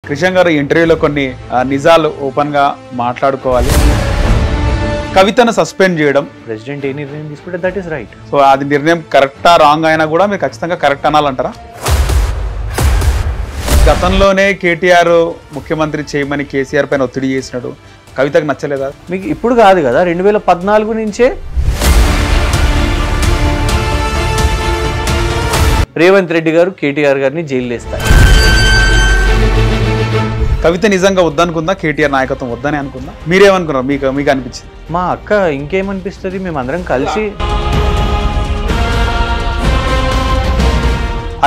కృష్ణ గారు ఇంటర్వ్యూలో కొన్ని నిజాలు ఓపెన్ గా మాట్లాడుకోవాలి. కవితను సస్పెండ్ చేయడం ప్రెసిడెంట్ ఏ నిర్ణయం తీసుకుంటే దట్ ఈస్ రైట్. సో అది నిర్ణయం కరెక్టా రాంగ్ అయినా కూడా మీరు ఖచ్చితంగా కరెక్ట్ అనాలంటారా? గతంలోనే కేటీఆర్ ముఖ్యమంత్రి చేయమని కేసీఆర్ పైన ఒత్తిడి చేసినాడు, కవితకు నచ్చలేదా? మీకు ఇప్పుడు కాదు కదా, 2014 నుంచే రేవంత్ రెడ్డి గారు కేటీఆర్ గారిని జైలు వేస్తారు. కవిత నిజంగా వద్దనుకుందా, కేటీఆర్ నాయకత్వం వద్దని అనుకుందా? మీరేమనుకున్నారు? మీకు అనిపించింది? మా అక్క ఇంకేమనిపిస్తుంది, మేమందరం కలిసి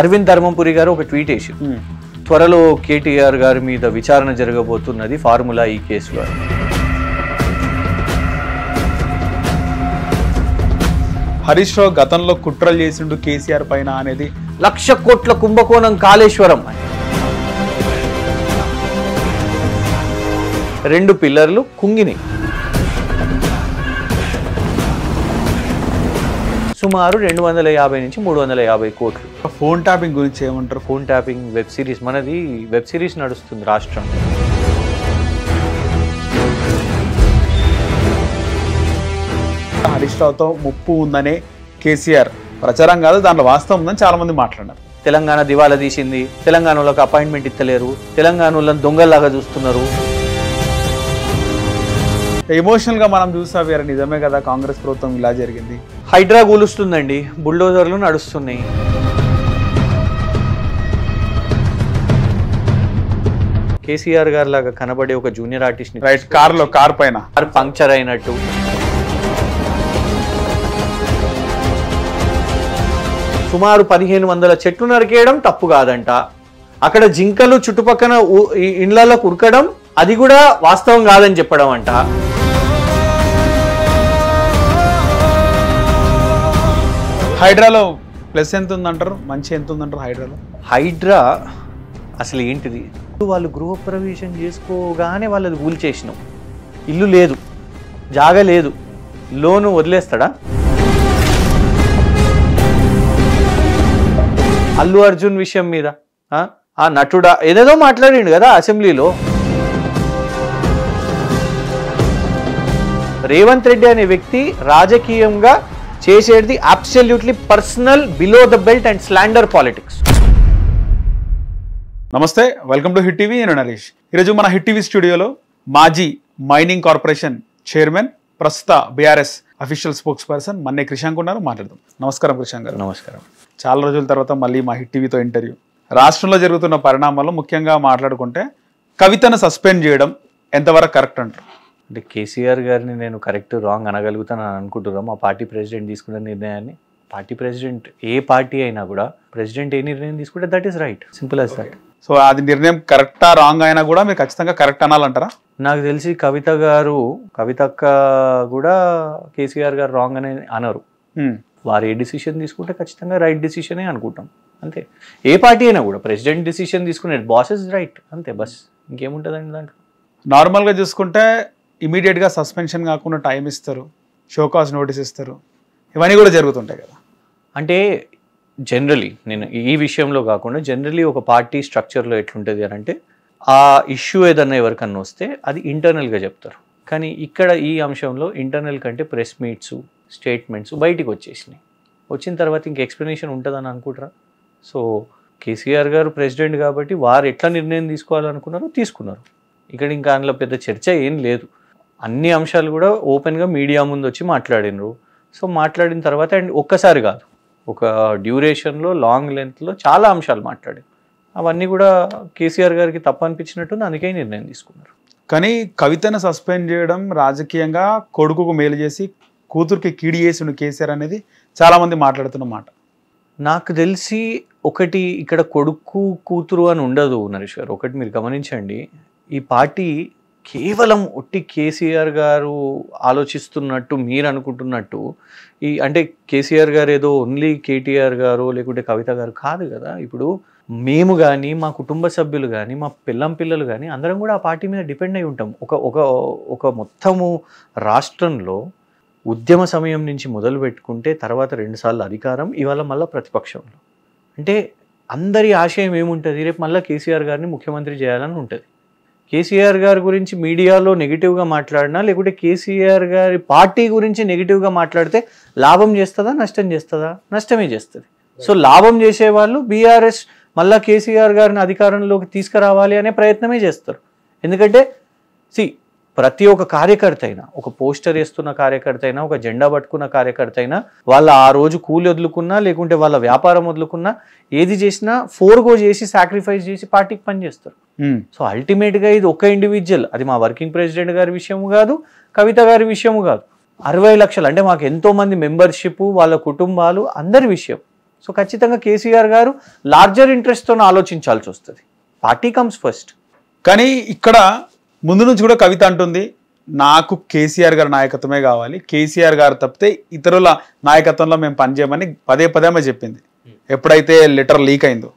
అరవింద్ ధర్మపురి గారు ఒక ట్వీట్ వేసి త్వరలో కేటీఆర్ గారి మీద విచారణ జరగబోతున్నది ఫార్ములా ఈ కేసులో. హరీష్ రావు గతంలో కుట్రలు చేసిండు కేసీఆర్ పైన అనేది 1,00,000 కోట్ల కుంభకోణం కాళేశ్వరం, 2 పిల్లర్లు కుంగిని, సుమారు 250 నుంచి 350 కోట్లు. ఫోన్ ట్యాపింగ్ గురించి ఏమంటారు? ఫోన్ ట్యాపింగ్ వెబ్ సిరీస్, మనది వెబ్ సిరీస్ నడుస్తుంది రాష్ట్రం. హరీష్ రావుతో ముప్పు ఉందనే కేసీఆర్ ప్రచారం కాదు, దాంట్లో వాస్తవం ఉందని చాలా మంది మాట్లాడారు. తెలంగాణ దివాలా తీసింది, తెలంగాణలోకి అపాయింట్మెంట్ ఇస్తలేరు, తెలంగాణలో దొంగల్లాగా చూస్తున్నారు. ఎమోషనల్ గా మనం చూసా వేరే నిజమే కదా, కాంగ్రెస్ ప్రభుత్వం ఇలా జరిగింది. హైడ్రా కూలుస్తుందండి, బుల్డోజర్లు నడుస్తున్నాయి. కేసీఆర్ గారి లాగా కనబడే ఒక జూనియర్ ఆర్టిస్ట్ రైట్, కార్ పైన పంక్చర్ అయినట్టు సుమారు 1500 చెట్లు నరికేయడం తప్పు కాదంట. అక్కడ జింకలు చుట్టుపక్కల ఇండ్లలో కురకడం అది కూడా వాస్తవం కాదని చెప్పడం అంట. హైడ్రాలో ప్లస్ ఎంత ఉందంటారు, మంచి ఎంత ఉందంటారు హైడ్రాలో? హైడ్రా అసలు ఏంటిది, వాళ్ళు గృహప్రవేశం చేసుకోగానే వాళ్ళది కూల్ చేసినాం, ఇల్లు లేదు, జాగా లేదు, లోను వదిలేస్తాడా? అల్లు అర్జున్ విషయం మీద ఆ నటుడా ఏదేదో మాట్లాడిండు కదా అసెంబ్లీలో. రేవంత్ రెడ్డి అనే వ్యక్తి రాజకీయంగా చేసేది absolutely personal, below the belt and slander politics. నమస్తే, వెల్కమ్ టు హిట్ టీవీ. నేను నరేష్. ఈరోజు మన హిట్ టీవీ స్టూడియోలో మాజీ మైనింగ్ కార్పొరేషన్ చైర్మన్, ప్రస్తుత బీఆర్ఎస్ అఫీషియల్ స్పోక్స్ పర్సన్ మన్నే క్రిషాంక్ ఉన్నారు. మాట్లాడదాం. నమస్కారం క్రిషాంక్ గారు. నమస్కారం. చాలా రోజుల తర్వాత మళ్ళీ మా హిట్ టీవీతో ఇంటర్వ్యూ. రాష్ట్రంలో జరుగుతున్న పరిణామాలు ముఖ్యంగా మాట్లాడుకుంటే కవితను సస్పెండ్ చేయడం ఎంతవరకు కరెక్ట్ అంటారు? అంటే కేసీఆర్ గారిని నేను కరెక్ట్ రాంగ్ అనగలుగుతాను అని అనుకుంటున్నాం. మా పార్టీ ప్రెసిడెంట్ తీసుకున్న నిర్ణయాన్ని, పార్టీ ప్రెసిడెంట్ ఏ పార్టీ అయినా కూడా ప్రెసిడెంట్ ఏ నిర్ణయం తీసుకుంటే that is right, simple as that. So అది నిర్ణయం కరెక్టా రాంగ్ అయినా కూడా మీరు ఖచ్చితంగా కరెక్ట్ అనాలంటారా? నాకు తెలిసి కవితక్క కూడా కేసీఆర్ గారు రాంగ్ అని అనరు. వారు ఏ డిసిషన్ తీసుకుంటే ఖచ్చితంగా రైట్ డిసిషనే అనుకుంటాం, అంతే. ఏ పార్టీ అయినా కూడా ప్రెసిడెంట్ డిసిషన్ తీసుకునే బాస్ ఇస్ రైట్, అంతే, బస్. ఇంకేముంటుందండి దాంట్లో? నార్మల్గా చూసుకుంటే ఇమీడియట్గా సస్పెన్షన్ కాకుండా టైం ఇస్తారు, షోకాస్ నోటీస్ ఇస్తారు, ఇవన్నీ కూడా జరుగుతుంటాయి కదా. అంటే జనరలీ నేను ఈ విషయంలో కాకుండా జనరలీ ఒక పార్టీ స్ట్రక్చర్లో ఎట్లుంటుంది అని అంటే, ఆ ఇష్యూ ఏదన్నా ఎవరికన్నా వస్తే అది ఇంటర్నల్గా చెప్తారు. కానీ ఇక్కడ ఈ అంశంలో ఇంటర్నల్ కంటే ప్రెస్ మీట్స్, స్టేట్మెంట్స్ బయటికి వచ్చేసినాయి. వచ్చిన తర్వాత ఇంక ఎక్స్ప్లెనేషన్ ఉంటుందని అనుకుంటారా? సో కేసీఆర్ గారు ప్రెసిడెంట్ కాబట్టి వారు ఎట్లా నిర్ణయం తీసుకోవాలనుకున్నారో తీసుకున్నారు. ఇక్కడ ఇంకా అందులో పెద్ద చర్చ ఏం లేదు. అన్ని అంశాలు కూడా ఓపెన్గా మీడియా ముందు వచ్చి మాట్లాడినరు. సో మాట్లాడిన తర్వాత అండ్ ఒక్కసారి కాదు, ఒక డ్యూరేషన్లో లాంగ్ లెంత్లో చాలా అంశాలు మాట్లాడారు. అవన్నీ కూడా కేసీఆర్ గారికి తప్పు అనిపించినట్టుంది, అందుకే నిర్ణయం తీసుకున్నారు. కానీ కవితను సస్పెండ్ చేయడం రాజకీయంగా కొడుకుకు మేలు చేసి కూతురికి కీడి చేసిండు కేసీఆర్ అనేది చాలామంది మాట్లాడుతున్న మాట. నాకు తెలిసి ఒకటి ఇక్కడ కొడుకు కూతురు అని ఉండదు నరేష్ గారు. ఒకటి మీరు గమనించండి, ఈ పార్టీ కేవలం ఒట్టి కేసీఆర్ గారు ఆలోచిస్తున్నట్టు మీరు అనుకుంటున్నట్టు అంటే కేసీఆర్ గారు ఏదో ఓన్లీ కేటీఆర్ గారు లేకుంటే కవిత గారు కాదు కదా. ఇప్పుడు మేము కానీ, మా కుటుంబ సభ్యులు కానీ, మా పిల్లలు కానీ అందరం కూడా ఆ పార్టీ మీద డిపెండ్ అయి ఉంటాం. ఒక మొత్తము రాష్ట్రంలో ఉద్యమ సమయం నుంచి మొదలు పెట్టుకుంటే తర్వాత 2 సార్లు అధికారం, ఇవాళ మళ్ళీ ప్రతిపక్షంలో. అంటే అందరి ఆశయం ఏముంటుంది, రేపు మళ్ళీ కేసీఆర్ గారిని ముఖ్యమంత్రి చేయాలని ఉంటుంది. కేసీఆర్ గారి గురించి మీడియాలో నెగిటివ్గా మాట్లాడినా, లేకుంటే కేసీఆర్ గారి పార్టీ గురించి నెగిటివ్గా మాట్లాడితే లాభం చేస్తుందా నష్టం చేస్తుందా? నష్టమే చేస్తుంది. సో లాభం చేసేవాళ్ళు బీఆర్ఎస్ మళ్ళీ కేసీఆర్ గారిని అధికారంలోకి తీసుకురావాలి అనే ప్రయత్నమే చేస్తారు. ఎందుకంటే ప్రతి ఒక్క కార్యకర్త అయినా, ఒక పోస్టర్ వేస్తున్న కార్యకర్త అయినా, ఒక జెండా పట్టుకున్న కార్యకర్త అయినా, వాళ్ళ ఆ రోజు కూలి వదులుకున్నా, లేకుంటే వాళ్ళ వ్యాపారం వదులుకున్నా, ఏది చేసినా ఫోర్గో చేసి సాక్రిఫైస్ చేసి పార్టీకి పనిచేస్తారు. సో అల్టిమేట్గా ఇది ఒక ఇండివిజువల్, అది మా వర్కింగ్ ప్రెసిడెంట్ గారి విషయము కాదు, కవిత గారి విషయము కాదు, 60 లక్షలు అంటే మాకు ఎంతో మంది మెంబర్షిప్, వాళ్ళ కుటుంబాలు, అందరి విషయం. సో ఖచ్చితంగా కేసీఆర్ గారు లార్జర్ ఇంట్రెస్ట్తో ఆలోచించాల్సి వస్తుంది. Party comes first. కానీ ఇక్కడ ముందు నుంచి కూడా కవిత అంటుంది, నాకు కేసీఆర్ గారి నాయకత్వమే కావాలి, కేసీఆర్ గారు తప్పితే ఇతరుల నాయకత్వంలో మేము పనిచేయమని పదే చెప్పింది. ఎప్పుడైతే లెటర్ లీక్ అయిందో,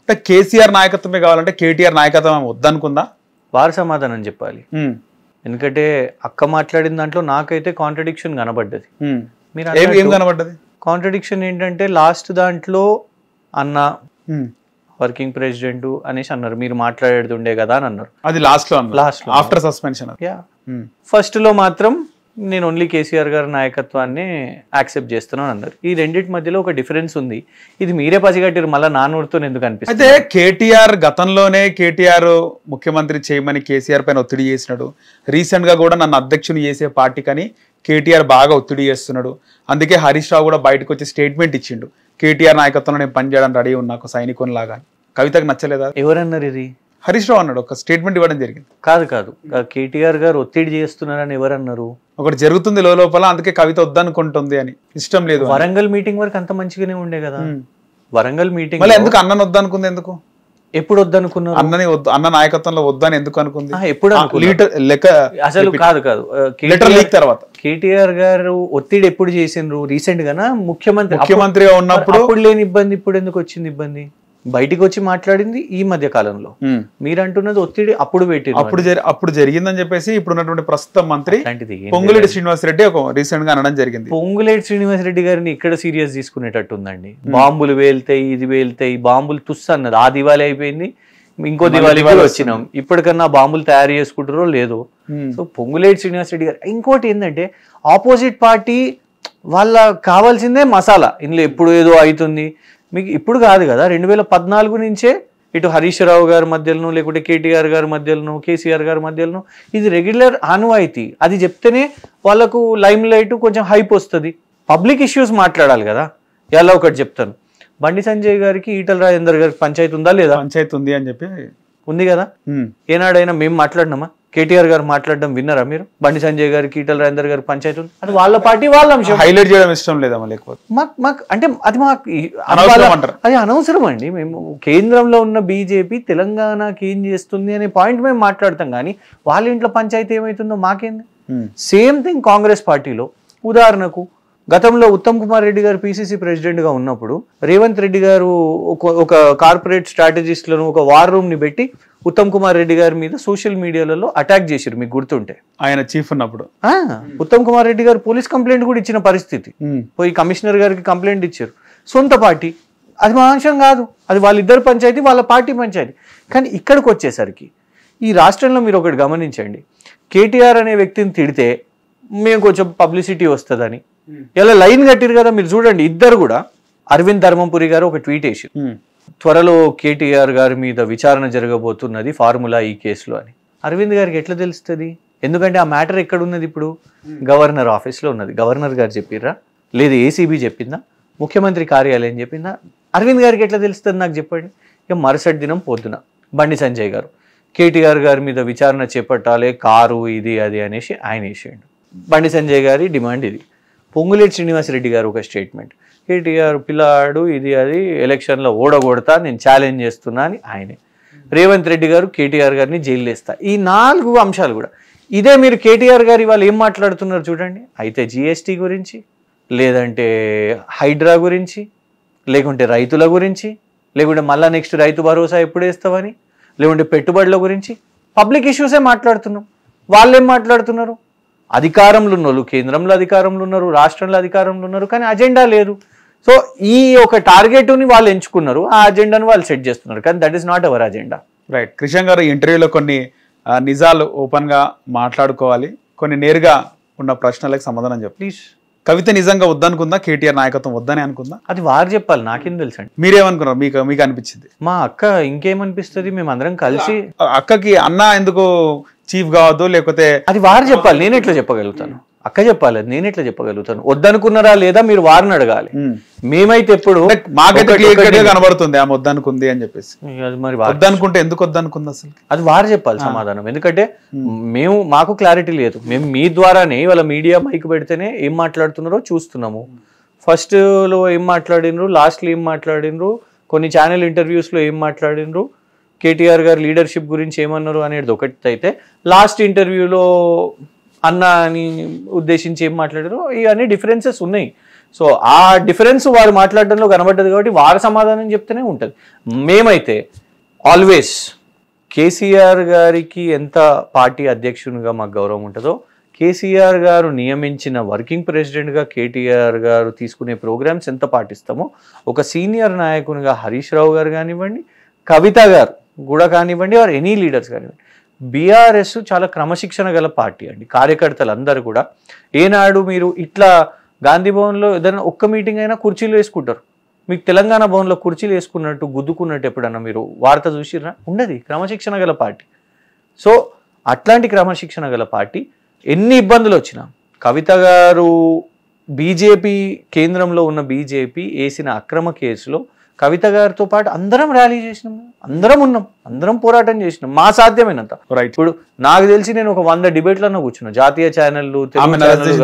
అంటే కేసీఆర్ నాయకత్వమే కావాలంటే కేటీఆర్ నాయకత్వం వద్దనుకుందా? వారు సమాధానం చెప్పాలి. ఎందుకంటే అక్క మాట్లాడిన దాంట్లో నాకైతే కాంట్రడిక్షన్ కనబడ్డది. ఏం కనబడ్డది? కాంట్రడిక్షన్ ఏంటంటే లాస్ట్ దాంట్లో అన్న వర్కింగ్ ప్రెసిడెంట్ అనేసి అన్నారు, మీరు మాట్లాడేటుండే కదా అని అన్నారు. అది లాస్ట్ లో ఆఫ్టర్ సస్పెన్షన్. ఫస్ట్ లో మాత్రం నేను ఓన్లీ కేసీఆర్ గారి నాయకత్వాన్ని యాక్సెప్ట్ చేస్తున్నాను అన్నారు. ఈ రెండింటి మధ్యలో ఒక డిఫరెన్స్ ఉంది. ఇది మీరే పసిగట్టారు, మళ్ళీ నాన్నూరుతో ఎందుకు అనిపిస్తుంది? అయితే కేటీఆర్ గతంలోనే కేటీఆర్ ముఖ్యమంత్రి చేయమని కేసీఆర్ పైన ఒత్తిడి చేసినాడు. రీసెంట్ గా కూడా నన్ను అధ్యక్షుని చేసే పార్టీకని కేటీఆర్ బాగా ఒత్తిడి చేస్తున్నాడు. అందుకే హరీష్ రావు కూడా బయటకు వచ్చి స్టేట్మెంట్ ఇచ్చిండు, కేటీఆర్ నాయకత్వంలో నేను పనిచేయడానికి రెడీ ఉన్నా ఒక సైనికుని లాగా. కవితకు నచ్చలేదా? ఎవరన్నారు ఇది? హరీష్ రావు అన్నాడు, ఒక స్టేట్మెంట్ ఇవ్వడం జరిగింది. కాదు కేటీఆర్ గారు ఒత్తిడి చేస్తున్నారని ఎవరన్నారు? ఒకటి జరుగుతుంది లోపల, అందుకే కవిత వద్దనుకుంటుంది అని, ఇష్టం లేదు. వరంగల్ మీటింగ్ వరకు అంత మంచిగానే ఉండే కదా. వరంగల్ మీటింగ్ మళ్ళీ ఎందుకు అన్నను వద్దనుకుంది? ఎందుకు ఎప్పుడు వద్దనుకున్నారు? అన్నని అన్న నాయకత్వంలో వద్దని ఎందుకు అనుకుంది? ఎప్పుడు అసలు కాదు లెటర్ లీక్ తర్వాత కేటీఆర్ గారు ఒత్తిడి ఎప్పుడు చేసిండ్రు? రీసెంట్ గానా ముఖ్యమంత్రిగా ఉన్నప్పుడు? అప్పుడు లేని ఇబ్బంది ఇప్పుడు ఎందుకు వచ్చింది ఇబ్బంది? బయటికి వచ్చి మాట్లాడింది ఈ మధ్య కాలంలో. మీరు అంటున్నది ఒత్తిడి అప్పుడు పెట్టి అప్పుడు జరిగిందని చెప్పేసి ఇప్పుడు ఉన్నటువంటి ప్రస్తుత మంత్రి పొంగులేటి శ్రీనివాసరెడ్డి ఒక రీసెంట్ గా అనడం జరిగింది. పొంగులేటి శ్రీనివాసరెడ్డి గారిని ఇక్కడ సీరియస్ తీసుకునేటట్టు ఉందండి. బాంబులు వేల్తాయి, ఇది వేల్తాయి, బాంబులు తుస్సు అన్నది. ఆ దివాళీ అయిపోయింది, ఇంకో దివాళీ కూడా వచ్చినాం. ఇప్పటికన్నా బాంబులు తయారు చేసుకుంటారో లేదో. సో పొంగులేటి శ్రీనివాసరెడ్డి గారు. ఇంకోటి ఏంటంటే ఆపోజిట్ పార్టీ వాళ్ళ కావాల్సిందే మసాలా. ఇందులో ఎప్పుడు ఏదో అవుతుంది. మీకు ఇప్పుడు కాదు కదా, 2014 నుంచే ఇటు హరీష్ రావు గారి మధ్యలోనూ, లేకుంటే కేటీఆర్ గారి మధ్యలోనూ, కేసీఆర్ గారి మధ్యలోనూ ఇది రెగ్యులర్ ఆనవాయితీ. అది చెప్తేనే వాళ్ళకు లైమ్ లైట్ కొంచెం హైప్ వస్తుంది. పబ్లిక్ ఇష్యూస్ మాట్లాడాలి కదా. ఎలా ఒకటి చెప్తాను, బండి సంజయ్ గారికి ఈటల రాజేందర్ గారికి పంచాయతీ ఉందా లేదా? పంచాయతీ ఉంది అని చెప్పి ఉంది కదా. ఏనాడైనా మేము మాట్లాడినామా? కేటీఆర్ గారు మాట్లాడడం విన్నారా మీరు? బండి సంజయ్ గారికి ఈటల రాజేందర్ గారికి పంచాయతీ ఉంది, అది వాళ్ళ పార్టీ వాళ్ళ అంశం. హైలైట్ చేయడం ఇష్టం లేదా? లేకపోతే మాకు అంటే అది అది అనవసరం అండి. మేము కేంద్రంలో ఉన్న బీజేపీ తెలంగాణకి ఏం చేస్తుంది అనే పాయింట్ మేము మాట్లాడతాం, కానీ వాళ్ళ ఇంట్లో పంచాయతీ ఏమవుతుందో మాకేంది. సేమ్ థింగ్ కాంగ్రెస్ పార్టీలో. ఉదాహరణకు గతంలో ఉత్తమ్ కుమార్ రెడ్డి గారు పిసిసి ప్రెసిడెంట్ గా ఉన్నప్పుడు రేవంత్ రెడ్డి గారు ఒక కార్పొరేట్ స్ట్రాటజిస్ట్లను ఒక వార్ రూమ్ ని పెట్టి ఉత్తమ్ కుమార్ రెడ్డి గారి మీద సోషల్ మీడియాలలో అటాక్ చేశారు. మీకు గుర్తుంటే ఆయన చీఫ్ ఉన్నప్పుడు ఉత్తమ్ కుమార్ రెడ్డి గారు పోలీస్ కంప్లైంట్ కూడా ఇచ్చిన పరిస్థితి. పోయి కమిషనర్ గారికి కంప్లైంట్ ఇచ్చారు. సొంత పార్టీ, అది మా అంశం కాదు, అది వాళ్ళిద్దరు పంచాయతీ, వాళ్ళ పార్టీ పంచాయతీ. కానీ ఇక్కడికి వచ్చేసరికి ఈ రాష్ట్రంలో మీరు ఒకటి గమనించండి, కేటీఆర్ అనే వ్యక్తిని తిడితే మేము కొంచెం పబ్లిసిటీ వస్తుందని ఇలా లైన్ కట్టిరు కదా. మీరు చూడండి, ఇద్దరు కూడా అరవింద్ ధర్మపురి గారు ఒక ట్వీట్ వేసారు, త్వరలో కేటీఆర్ గారి మీద విచారణ జరగబోతున్నది ఫార్ములా ఈ కేసులో అని. అరవింద్ గారికి ఎట్లా తెలుస్తుంది? ఎందుకంటే ఆ మ్యాటర్ ఎక్కడ ఉన్నది? ఇప్పుడు గవర్నర్ ఆఫీస్లో ఉన్నది. గవర్నర్ గారు చెప్పిర్రా, లేదు ఏసీబీ చెప్పిందా, ముఖ్యమంత్రి కార్యాలయం చెప్పిందా? అరవింద్ గారికి ఎట్లా తెలుస్తుంది నాకు చెప్పండి. ఇక మరుసటి దినం పొద్దున బండి సంజయ్ గారు కేటీఆర్ గారి మీద విచారణ చేపట్టాలి, కారు ఇది అది అనేసి ఆయన వేసేయండు. బండి సంజయ్ గారి డిమాండ్ ఇది. పొంగులేటి శ్రీనివాసరెడ్డి గారు ఒక స్టేట్మెంట్, కేటీఆర్ పిల్లాడు ఇది అది ఎలక్షన్లో ఓడగొడతా, నేను ఛాలెంజ్ చేస్తున్నా అని ఆయనే. రేవంత్ రెడ్డి గారు కేటీఆర్ గారిని జైలు వేస్తా. ఈ 4 అంశాలు కూడా ఇదే. మీరు కేటీఆర్ గారు ఇవాళ ఏం మాట్లాడుతున్నారు చూడండి. అయితే జిఎస్టీ గురించి, లేదంటే హైడ్రా గురించి, లేకుంటే రైతుల గురించి, లేకుంటే మళ్ళీ నెక్స్ట్ రైతు భరోసా ఎప్పుడు వేస్తావని, లేకుంటే పెట్టుబడుల గురించి పబ్లిక్ ఇష్యూసే మాట్లాడుతున్నాం. వాళ్ళేం మాట్లాడుతున్నారు? అధికారంలో ఉన్నోళ్ళు కేంద్రంలో అధికారంలో ఉన్నారు, రాష్ట్రంలో అధికారంలో ఉన్నారు, కానీ అజెండా లేదు. సో ఈ ఒక టార్గెట్ని వాళ్ళు ఎంచుకున్నారు, ఆ అజెండాను వాళ్ళు సెట్ చేస్తున్నారు, కానీ that is not our agenda. Right. Kishan గారు, ఇంటర్వ్యూలో కొన్ని నిజాలు ఓపెన్గా మాట్లాడుకోవాలి, కొన్ని నేరుగా ఉన్న ప్రశ్నలకు సమాధానం చెప్పు ప్లీజ్. కవిత నిజంగా వద్దనుకుందా, కేటీఆర్ నాయకత్వం వద్దనే అనుకుందా? అది వారు చెప్పాలి, నాకేం తెలుసు అండి. మీరేమనుకున్నారు? మీకు అనిపించింది? మా అక్క ఇంకేమనిపిస్తుంది, మేము అందరం కలిసి. అక్కకి అన్న ఎందుకు చీఫ్ కావద్దు, లేకపోతే అది వారు చెప్పాలి, నేను ఎట్లా చెప్పగలుగుతాను? అక్క చెప్పాలి, నేను ఎట్లా చెప్పగలుగుతాను? వద్దనుకున్నారా లేదా మీరు వారిని అడగాలి. మేమైతే ఎప్పుడు మాకైతే క్లియర్ కనబడుతుంది ఆమె వద్దనుకుంది అని చెప్పేసి. మరి వద్దనుకుంటే ఎందుకు వద్దనుకుంది అసలు? అది వారు చెప్పాలి సమాధానం. ఎందుకంటే మాకు క్లారిటీ లేదు. మేము మీ ద్వారానే ఇవాళ మీడియా మైక్ పెడితేనే ఏం మాట్లాడుతున్నారో చూస్తున్నాము. ఫస్ట్ లో ఏం మాట్లాడినరు, లాస్ట్ లో ఏం మాట్లాడినరు, కొన్ని ఛానల్ ఇంటర్వ్యూస్ లో ఏం మాట్లాడినరు, కేటీఆర్ గారు లీడర్షిప్ గురించి ఏమన్నారు అనేది ఒకటి అయితే, లాస్ట్ ఇంటర్వ్యూలో అన్న అని ఉద్దేశించి ఏం మాట్లాడారు, ఇవన్నీ డిఫరెన్సెస్ ఉన్నాయి. సో ఆ డిఫరెన్స్ వారు మాట్లాడడంలో కనబడ్డది కాబట్టి వారు సమాధానం చెప్తూనే ఉంటుంది. మేమైతే ఆల్వేస్ కేసీఆర్ గారికి ఎంత పార్టీ అధ్యక్షునిగా మాకు గౌరవం ఉంటుందో, కేసీఆర్ గారు నియమించిన వర్కింగ్ ప్రెసిడెంట్గా కేటీఆర్ గారు తీసుకునే ప్రోగ్రామ్స్ ఎంత పాటిస్తామో, ఒక సీనియర్ నాయకునిగా హరీష్ రావు గారు కానివ్వండి, కవిత గారు కూడా కానివ్వండి, ఆర్ ఎనీ లీడర్స్ కానివ్వండి, బీఆర్ఎస్ చాలా క్రమశిక్షణ గల పార్టీ అండి. కార్యకర్తలు అందరూ కూడా ఏనాడు మీరు ఇట్లా గాంధీ భవన్లో ఏదైనా ఒక్క మీటింగ్ అయినా కుర్చీలు వేసుకుంటారు. మీకు తెలంగాణ భవన్లో కుర్చీలు వేసుకున్నట్టు గుద్దుకున్నట్టు ఎప్పుడన్నా మీరు వార్త చూసిరా? ఉండదు. క్రమశిక్షణ గల పార్టీ. సో అట్లాంటి క్రమశిక్షణ గల పార్టీ ఎన్ని ఇబ్బందులు వచ్చినా, కవిత గారు బీజేపీ కేంద్రంలో ఉన్న బీజేపీ వేసిన అక్రమ కేసులో కవిత గారితో పాటు అందరం ర్యాలీ చేసినాం, అందరం ఉన్నాం, అందరం పోరాటం చేసినాం మా సాధ్యమైనంత. ఇప్పుడు నాకు తెలిసి నేను ఒక 100 డిబేట్లన్నా కూర్చున్నా, జాతీయ ఛానళ్ళు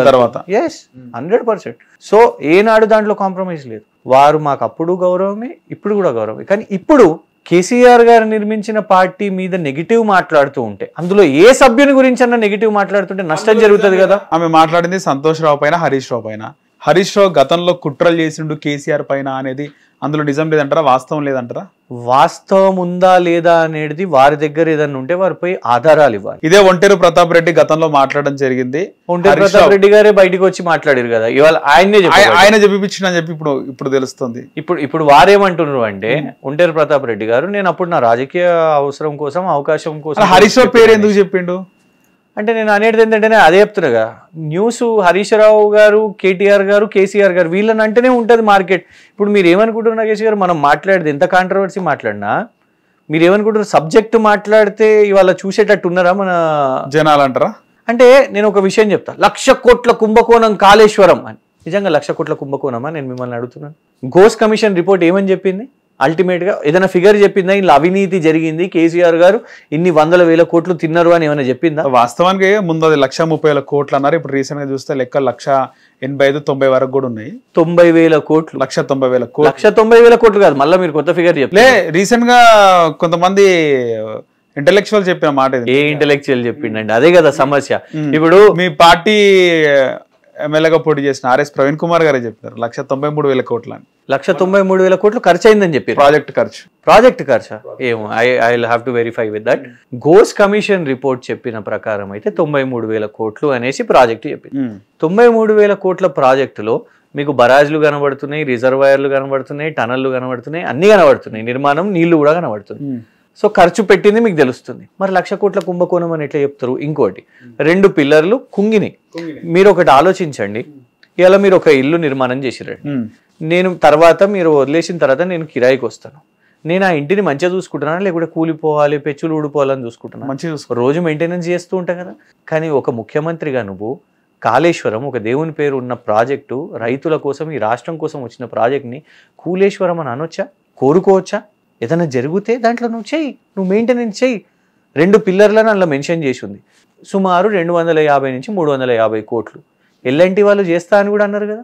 తర్వాత. ఎస్, 100%. సో ఏనాడు దాంట్లో కాంప్రమైజ్ లేదు. వారు మాకు అప్పుడు గౌరవమే, ఇప్పుడు కూడా గౌరవమే. కానీ ఇప్పుడు కేసీఆర్ గారు నిర్మించిన పార్టీ మీద నెగిటివ్ మాట్లాడుతూ ఉంటే, అందులో ఏ సభ్యుని గురించి అన్న నెగిటివ్ మాట్లాడుతుంటే నష్టం జరుగుతుంది కదా. ఆమె మాట్లాడింది సంతోష్ రావు పైన, హరీష్ రావు పైన. హరీష్ రావు గతంలో కుట్రలు చేసిండు కేసీఆర్ పైన అనేది అందులో నిజం లేదంటారా, వాస్తవం లేదంటారా? వాస్తవం ఉందా లేదా అనేది వారి దగ్గర ఏదన్నా ఉంటే వారిపై ఆధారాలు ఇవ్వాలి. ఇదే ఒంటేరు ప్రతాప్ రెడ్డి గతంలో మాట్లాడడం జరిగింది. ఒంటేరు ప్రతాప్ రెడ్డి గారే బయటకు వచ్చి మాట్లాడారు కదా, ఇవాళ ఆయన చెప్పిపించిన అని చెప్పి ఇప్పుడు తెలుస్తుంది. ఇప్పుడు వారేమంటున్నారు అంటే, ఒంటేరు ప్రతాప్ రెడ్డి గారు నేను అప్పుడు నా రాజకీయ అవసరం కోసం, అవకాశం కోసం. హరీష్ రావు పేరు ఎందుకు చెప్పిండు అంటే నేను అనేది ఏంటంటే, నేను అదే చెప్తున్నాగా, న్యూస్ హరీష్ రావు గారు, కేటీఆర్ గారు, కేసీఆర్ గారు వీళ్ళని అంటేనే ఉంటుంది మార్కెట్. ఇప్పుడు మీరు ఏమనుకుంటున్నారు నాగేష్ గారు, మనం మాట్లాడేది ఎంత కాంట్రవర్సీ మాట్లాడినా మీరు ఏమనుకుంటారు, సబ్జెక్ట్ మాట్లాడితే ఇవాళ చూసేటట్టు ఉన్నారా మన జనాలు అంటారా? అంటే నేను ఒక విషయం చెప్తా, 1,00,000 కోట్ల కుంభకోణం కాళేశ్వరం అని. నిజంగా 1,00,000 కోట్ల కుంభకోణమా? నేను మిమ్మల్ని అడుగుతున్నాను. ఘోష్ కమిషన్ రిపోర్ట్ ఏమని చెప్పింది? అల్టిమేట్ గా ఏదైనా ఫిగర్ చెప్పిందా, ఇలా అవినీతి జరిగింది, కేసీఆర్ గారు ఇన్ని 100,000 కోట్లు తిన్నారు అని ఏమైనా చెప్పిందా? వాస్తవానికి ముందు అది 1,30,000 కోట్లు అన్నారు. ఇప్పుడు రీసెంట్ గా చూస్తే లెక్క 1,85,90 వరకు కూడా ఉన్నాయి. 90,000 కోట్లు, 1,90,000 కోట్లు. 190,000 కోట్లు కాదు, మళ్ళీ మీరు కొత్త ఫిగర్ చెప్పలే. రీసెంట్ గా కొంతమంది ఇంటెలెక్చువల్ చెప్పిన మాట. ఏ ఇంటెలెక్చువల్ చెప్పిండండి? అదే కదా సమస్య. ఇప్పుడు మీ పార్టీ ఎమ్మెల్యేగా పోటీ చేసిన ఆర్ఎస్ ప్రవీణ్ కుమార్ గారే చెప్పారు 1,93,000 కోట్లు అని. 1,93,000 కోట్లు ఖర్చు అయిందని చెప్పి. ప్రాజెక్ట్ ఖర్చు ఏమో, I will have to verify with that. Ghosh commission report చెప్పిన ప్రకారం అయితే 93,000 కోట్లు అనేసి ప్రాజెక్టు చెప్పింది. 93,000 కోట్ల ప్రాజెక్టులో మీకు బరాజ్లు కనబడుతున్నాయి, రిజర్వాయర్లు కనబడుతున్నాయి, టనల్లు కనబడుతున్నాయి, అన్ని కనబడుతున్నాయి, నిర్మాణం, నీళ్లు కూడా కనబడుతుంది. సో ఖర్చు పెట్టింది మీకు తెలుస్తుంది. మరి 1,00,000 కోట్ల కుంభకోణం అని ఎట్లా చెప్తారు? ఇంకోటి, 2 పిల్లర్లు కుంగినాయి. మీరు ఒకటి ఆలోచించండి, ఇలా మీరు ఒక ఇల్లు నిర్మాణం చేసిరండి, నేను తర్వాత మీరు వదిలేసిన తర్వాత నేను కిరాయికి వస్తాను, నేను ఆ ఇంటిని మంచిగా చూసుకుంటున్నాను, లేకుంటే కూలిపోవాలి, పెచ్చులు ఊడిపోవాలని చూసుకుంటున్నాను, మంచిగా రోజు మెయింటెనెన్స్ చేస్తూ ఉంటా కదా. కానీ ఒక ముఖ్యమంత్రిగా నువ్వు కాళేశ్వరం, ఒక దేవుని పేరు ఉన్న ప్రాజెక్టు, రైతుల కోసం, ఈ రాష్ట్రం కోసం వచ్చిన ప్రాజెక్ట్ని కూలేశ్వరం అని అనొచ్చా? కోరుకోవచ్చా? ఏదైనా జరిగితే దాంట్లో నువ్వు చెయ్యి, నువ్వు మెయింటెనెన్స్ చెయ్యి. 2 పిల్లర్లను అందులో మెన్షన్ చేసి ఉంది, సుమారు 250 నుంచి 350 కోట్లు. ఎల్ఎన్టీ వాళ్ళు చేస్తా అని కూడా అన్నారు కదా,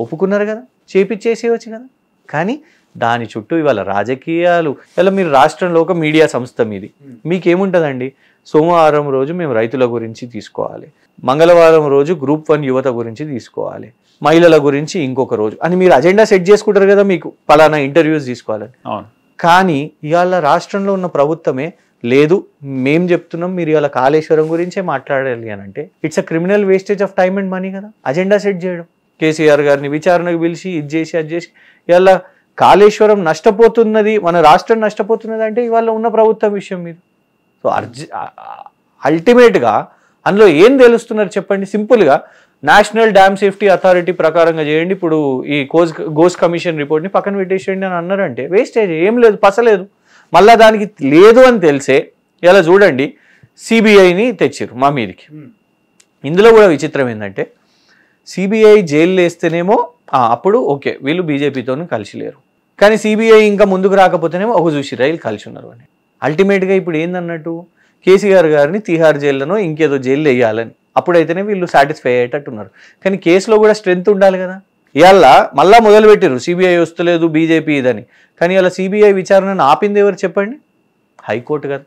ఒప్పుకున్నారు కదా, చేపిచ్చేసేయవచ్చు కదా. కానీ దాని చుట్టూ ఇవాళ రాజకీయాలు. ఇలా మీరు రాష్ట్రంలో ఒక మీడియా సంస్థ మీది, మీకేముంటుందండి, సోమవారం రోజు మేము రైతుల గురించి తీసుకోవాలి, మంగళవారం రోజు గ్రూప్ 1 యువత గురించి తీసుకోవాలి, మహిళల గురించి ఇంకొక రోజు అని మీరు అజెండా సెట్ చేసుకుంటారు కదా, మీకు పలానా ఇంటర్వ్యూస్ తీసుకోవాలని. కానీ ఇవాళ రాష్ట్రంలో ఉన్న ప్రభుత్వమే లేదు, మేం చెప్తున్నాం మీరు ఇవాళ కాళేశ్వరం గురించే మాట్లాడాలి అని అంటే, it's a criminal wastage of time and money కదా అజెండా సెట్ చేయడం. కేసీఆర్ గారిని విచారణకు పిలిచి ఇది చేసి అది చేసి ఇవాళ కాళేశ్వరం నష్టపోతున్నది, మన రాష్ట్రం నష్టపోతున్నది అంటే ఇవాళ ఉన్న ప్రభుత్వం విషయం మీద. సో అల్టిమేట్గా అందులో ఏం తెలుస్తున్నారు చెప్పండి? సింపుల్గా నేషనల్ డ్యామ్ సేఫ్టీ అథారిటీ ప్రకారంగా చేయండి, ఇప్పుడు ఈ గోస్ కమిషన్ రిపోర్ట్ని పక్కన పెట్టేసేయండి అని అన్నారంటే వేస్టేజ్, ఏం లేదు, పసలేదు. మళ్ళీ దానికి లేదు అని తెలిసే ఇలా చూడండి సిబిఐని తెచ్చిర్రు మా మీదికి. ఇందులో కూడా విచిత్రం ఏంటంటే సిబిఐ జైలు వేస్తేనేమో అప్పుడు ఓకే వీళ్ళు బీజేపీతో కలిసి లేరు, కానీ సిబిఐ ఇంకా ముందుకు రాకపోతేనేమో ఒక చూసి రైలు కలిసి ఉన్నారు అని. అల్టిమేట్గా ఇప్పుడు ఏందన్నట్టు కేసీఆర్ గారిని తిహార్ జైల్లోనో ఇంకేదో జైల్లో వేయాలని, అప్పుడైతేనే వీళ్ళు సాటిస్ఫై అయ్యేటట్టు ఉన్నారు. కానీ కేసులో కూడా స్ట్రెంత్ ఉండాలి కదా. ఇవాళ మళ్ళా మొదలుపెట్టారు సిబిఐ వస్తలేదు బీజేపీ ఇదని, కానీ ఇలా సిబిఐ విచారణను ఆపింది ఎవరు చెప్పండి? హైకోర్టు కదా.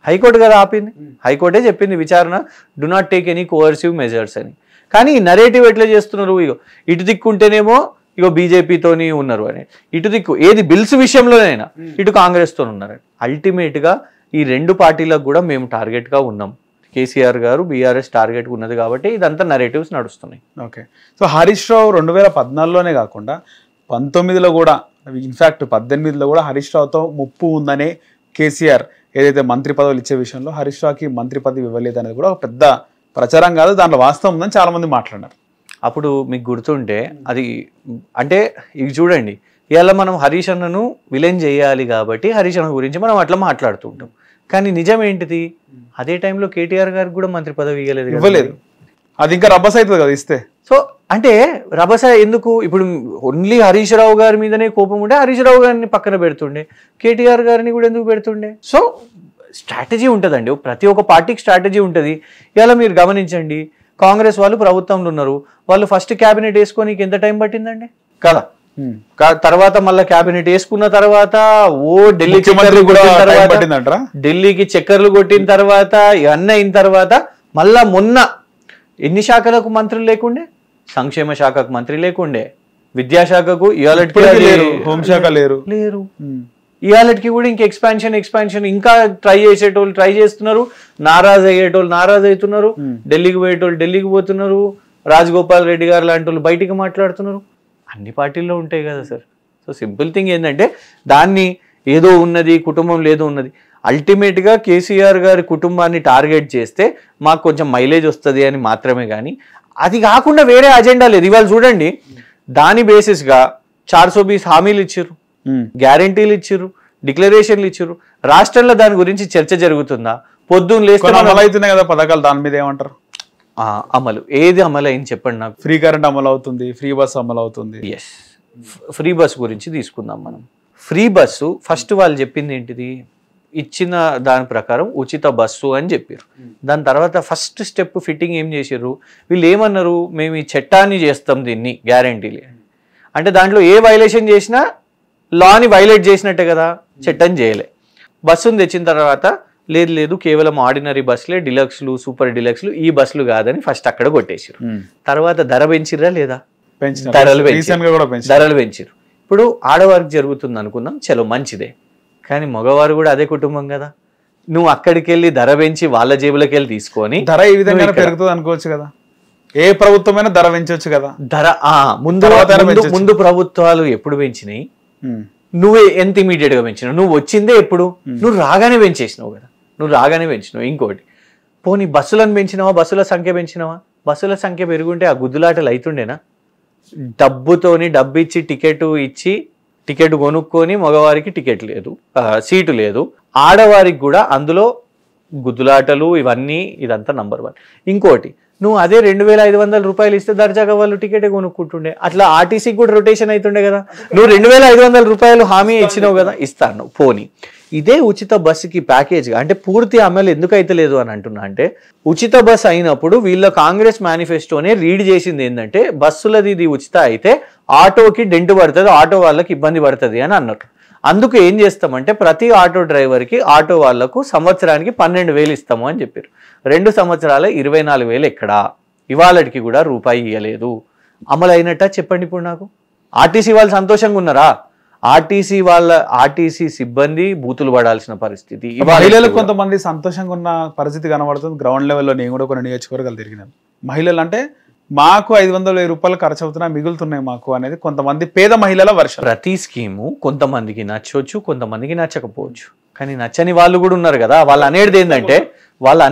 హైకోర్టు కదా ఆపింది. హైకోర్టే చెప్పింది విచారణ do not take any coercive measures అని. కానీ ఈ నరేటివ్ ఎట్లా చేస్తున్నారు, ఇగో ఇటు దిక్కుంటేనేమో ఇగో బీజేపీతోని ఉన్నారు అని, ఇటు దిక్కు ఏది బిల్స్ విషయంలోనైనా ఇటు కాంగ్రెస్తో ఉన్నారని. అల్టిమేట్గా ఈ రెండు పార్టీలకు కూడా మేము టార్గెట్గా ఉన్నాం. కేసీఆర్ గారు బీఆర్ఎస్ టార్గెట్ ఉన్నది కాబట్టి ఇదంతా నరేటివ్స్ నడుస్తున్నాయి. ఓకే. సో హరీష్ రావు 2014లోనే కాకుండా 19లో కూడా, ఇన్ఫ్యాక్ట్ 18లో కూడా హరీష్ రావుతో ముప్పు ఉందనే కేసీఆర్ ఏదైతే మంత్రి పదవులు ఇచ్చే విషయంలో హరీష్ రావుకి మంత్రి పదవి ఇవ్వలేదు అనేది కూడా ఒక పెద్ద ప్రచారం కాదు, దాంట్లో వాస్తవం ఉందని చాలా మంది మాట్లాడారు. అప్పుడు మీకు గుర్తుంటే అది అంటే ఇవి చూడండి, ఇవాళ మనం హరీష్ అన్నను విలన్ చేయాలి కాబట్టి హరీష్ అన్న గురించి మనం అట్లా మాట్లాడుతూ ఉంటాం. కానీ నిజం ఏంటిది, అదే టైంలో కేటీఆర్ గారికి కూడా మంత్రి పదవి ఇవ్వలేదు. అది ఇంకా రభస అవుతుంది కదా ఇస్తే. సో అంటే రభస ఎందుకు? ఇప్పుడు ఓన్లీ హరీష్ రావు గారి మీదనే కోపం ఉండే హరీష్ రావు గారిని పక్కన పెడుతుండే, కేటీఆర్ గారిని కూడా ఎందుకు పెడుతుండే? సో స్ట్రాటజీ ఉంటుందండి, ప్రతి ఒక్క పార్టీకి స్ట్రాటజీ ఉంటుంది. ఇలా మీరు గమనించండి, కాంగ్రెస్ వాళ్ళు ప్రభుత్వంలో ఉన్నారు, వాళ్ళు ఫస్ట్ క్యాబినెట్ వేసుకోనికి ఎంత టైం పట్టిందండి కదా. తర్వాత మళ్ళీ క్యాబినెట్ వేసుకున్న తర్వాత ఢిల్లీకి చక్కర్లు కొట్టిన తర్వాత ఇవన్నీ అయిన తర్వాత మళ్ళా మొన్న ఎన్ని శాఖలకు మంత్రులు లేకుండే? సంక్షేమ శాఖకు మంత్రి లేకుండే, విద్యాశాఖకు హోంశాఖ లేరు. ఇవాళకి కూడా ఇంకా ఎక్స్పాన్షన్ ఇంకా ట్రై చేసేటోళ్ళు ట్రై చేస్తున్నారు, నారాజ్ అయ్యేటోళ్ళు నారాజ్ అవుతున్నారు, ఢిల్లీకి పోయేటోళ్ళు ఢిల్లీకి పోతున్నారు, రాజగోపాల్ రెడ్డి గారు లాంటి వాళ్ళు బయటికి మాట్లాడుతున్నారు. అన్ని పార్టీల్లో ఉంటాయి కదా సార్. సో సింపుల్ థింగ్ ఏంటంటే దాన్ని ఏదో ఉన్నది కుటుంబం లేదో ఉన్నది. అల్టిమేట్గా కేసీఆర్ గారి కుటుంబాన్ని టార్గెట్ చేస్తే మాకు కొంచెం మైలేజ్ వస్తుంది అని మాత్రమే, కానీ అది కాకుండా వేరే అజెండా లేదు. ఇవాళ చూడండి, దాని బేసిస్గా 420 హామీలు ఇచ్చారు, గ్యారంటీలు ఇచ్చారు, డిక్లరేషన్లు ఇచ్చారు. రాష్ట్రంలో దాని గురించి చర్చ జరుగుతుందా? పొద్దున్న లేస్తే అమలు అవుతున్నాయి కదా పథకాలు, దాని మీద ఏమంటారు? అమలు ఏది అమలు అయింది చెప్పండి నాకు. ఫ్రీ కరెంట్ అమలు అవుతుంది, ఫ్రీ బస్ అమలు అవుతుంది. ఎస్, ఫ్రీ బస్ గురించి తీసుకుందాం మనం. ఫ్రీ బస్సు ఫస్ట్ వాళ్ళు చెప్పింది ఏంటిది, ఇచ్చిన దాని ప్రకారం ఉచిత బస్సు అని చెప్పారు. దాని తర్వాత ఫస్ట్ స్టెప్ ఫిట్టింగ్ ఏం చేసారు వీళ్ళు, ఏమన్నారు, మేము ఈ చట్టాన్ని చేస్తాం దీన్ని గ్యారంటీలే అంటే దాంట్లో ఏ వైలేషన్ చేసినా లాని వైలేట్ చేసినట్టే కదా, చట్టం చేయలే. బస్సును తెచ్చిన తర్వాత లేదు కేవలం ఆర్డినరీ బస్సులే, డిలక్స్లు సూపర్ డిలక్స్లు ఈ బస్సులు కాదని ఫస్ట్ అక్కడ కొట్టేసారు. తర్వాత ధర పెంచిరా లేదా? ధరలు పెంచారు. ఇప్పుడు ఆడవారికి జరుగుతుంది అనుకుందాం, చలో మంచిదే, కానీ మగవారు కూడా అదే కుటుంబం కదా. నువ్వు అక్కడికి వెళ్ళి ధర పెంచి వాళ్ళ జేబులకి వెళ్ళి తీసుకొని ధర ఈ విధంగా పెరుగుతుంది అనుకోవచ్చు కదా. ఏ ప్రభుత్వమైనా ధర పెంచవచ్చు కదా. ధర ముందు ప్రభుత్వాలు ఎప్పుడు పెంచినాయి? నువ్వే ఎంత ఇమీడియట్ గా పెంచినావు? నువ్వు వచ్చిందే ఎప్పుడు? నువ్వు రాగానే పెంచేసినావు కదా, నువ్వు రాగానే పెంచినావు. ఇంకోటి, పోనీ బస్సులను పెంచినావా? బస్సుల సంఖ్య పెంచినావా? బస్సుల సంఖ్య పెరుగుంటే ఆ గుద్దులాటలు అవుతుండేనా? డబ్బుతోని డబ్బు ఇచ్చి టికెట్ కొనుక్కొని మగవారికి టికెట్ లేదు, సీటు లేదు, ఆడవారికి కూడా అందులో గుద్దులాటలు ఇవన్నీ, ఇదంతా నంబర్ 1. ఇంకోటి, నువ్వు అదే 2500 రూపాయలు ఇస్తే దర్జాగా వాళ్ళు టికెటే కొనుక్కుంటుండే. అట్లా ఆర్టీసీకి కూడా రొటేషన్ అవుతుండే కదా. నువ్వు 2500 రూపాయలు హామీ ఇచ్చినావు కదా, ఇస్తాను. పోనీ ఇదే ఉచిత బస్సుకి ప్యాకేజ్గా అంటే పూర్తి అమలు ఎందుకు అయితే లేదు అని అంటున్నా అంటే, ఉచిత బస్ అయినప్పుడు వీళ్ళ కాంగ్రెస్ మేనిఫెస్టోనే రీడ్ చేసింది ఏంటంటే బస్సులది ఇది ఉచిత అయితే ఆటోకి డెంట్ పడుతుంది, ఆటో వాళ్ళకి ఇబ్బంది పడుతుంది అని అన్నట్టు. అందుకు ఏం చేస్తామంటే ప్రతి ఆటో డ్రైవర్కి ఆటో వాళ్లకు సంవత్సరానికి 12,000 ఇస్తాము అని చెప్పారు. 2 సంవత్సరాల 24,000 ఎక్కడా? ఇవాళకి కూడా రూపాయి ఇవ్వలేదు. అమలు అయినట్టా చెప్పండి ఇప్పుడు నాకు. ఆర్టీసీ వాళ్ళు సంతోషంగా ఉన్నారా? ఆర్టీసీ సిబ్బంది బూతులు పడాల్సిన పరిస్థితి. మహిళలకు కొంతమంది సంతోషంగా ఉన్న పరిస్థితి కనబడుతుంది గ్రౌండ్ లెవెల్లో. నేను కూడా కొన్ని నియోజకవర్గాలు తిరిగినాను. మహిళలు అంటే మాకు 500,000 రూపాయలు ఖర్చు అవుతున్నా మిగులుతున్నాయి మాకు అనేది కొంతమంది పేద మహిళల వర్షం. ప్రతి స్కీము కొంతమందికి నచ్చవచ్చు, కొంతమందికి నచ్చకపోవచ్చు. కానీ నచ్చని వాళ్ళు కూడా ఉన్నారు కదా. వాళ్ళు అనేది ఏంటంటే వాళ్ళు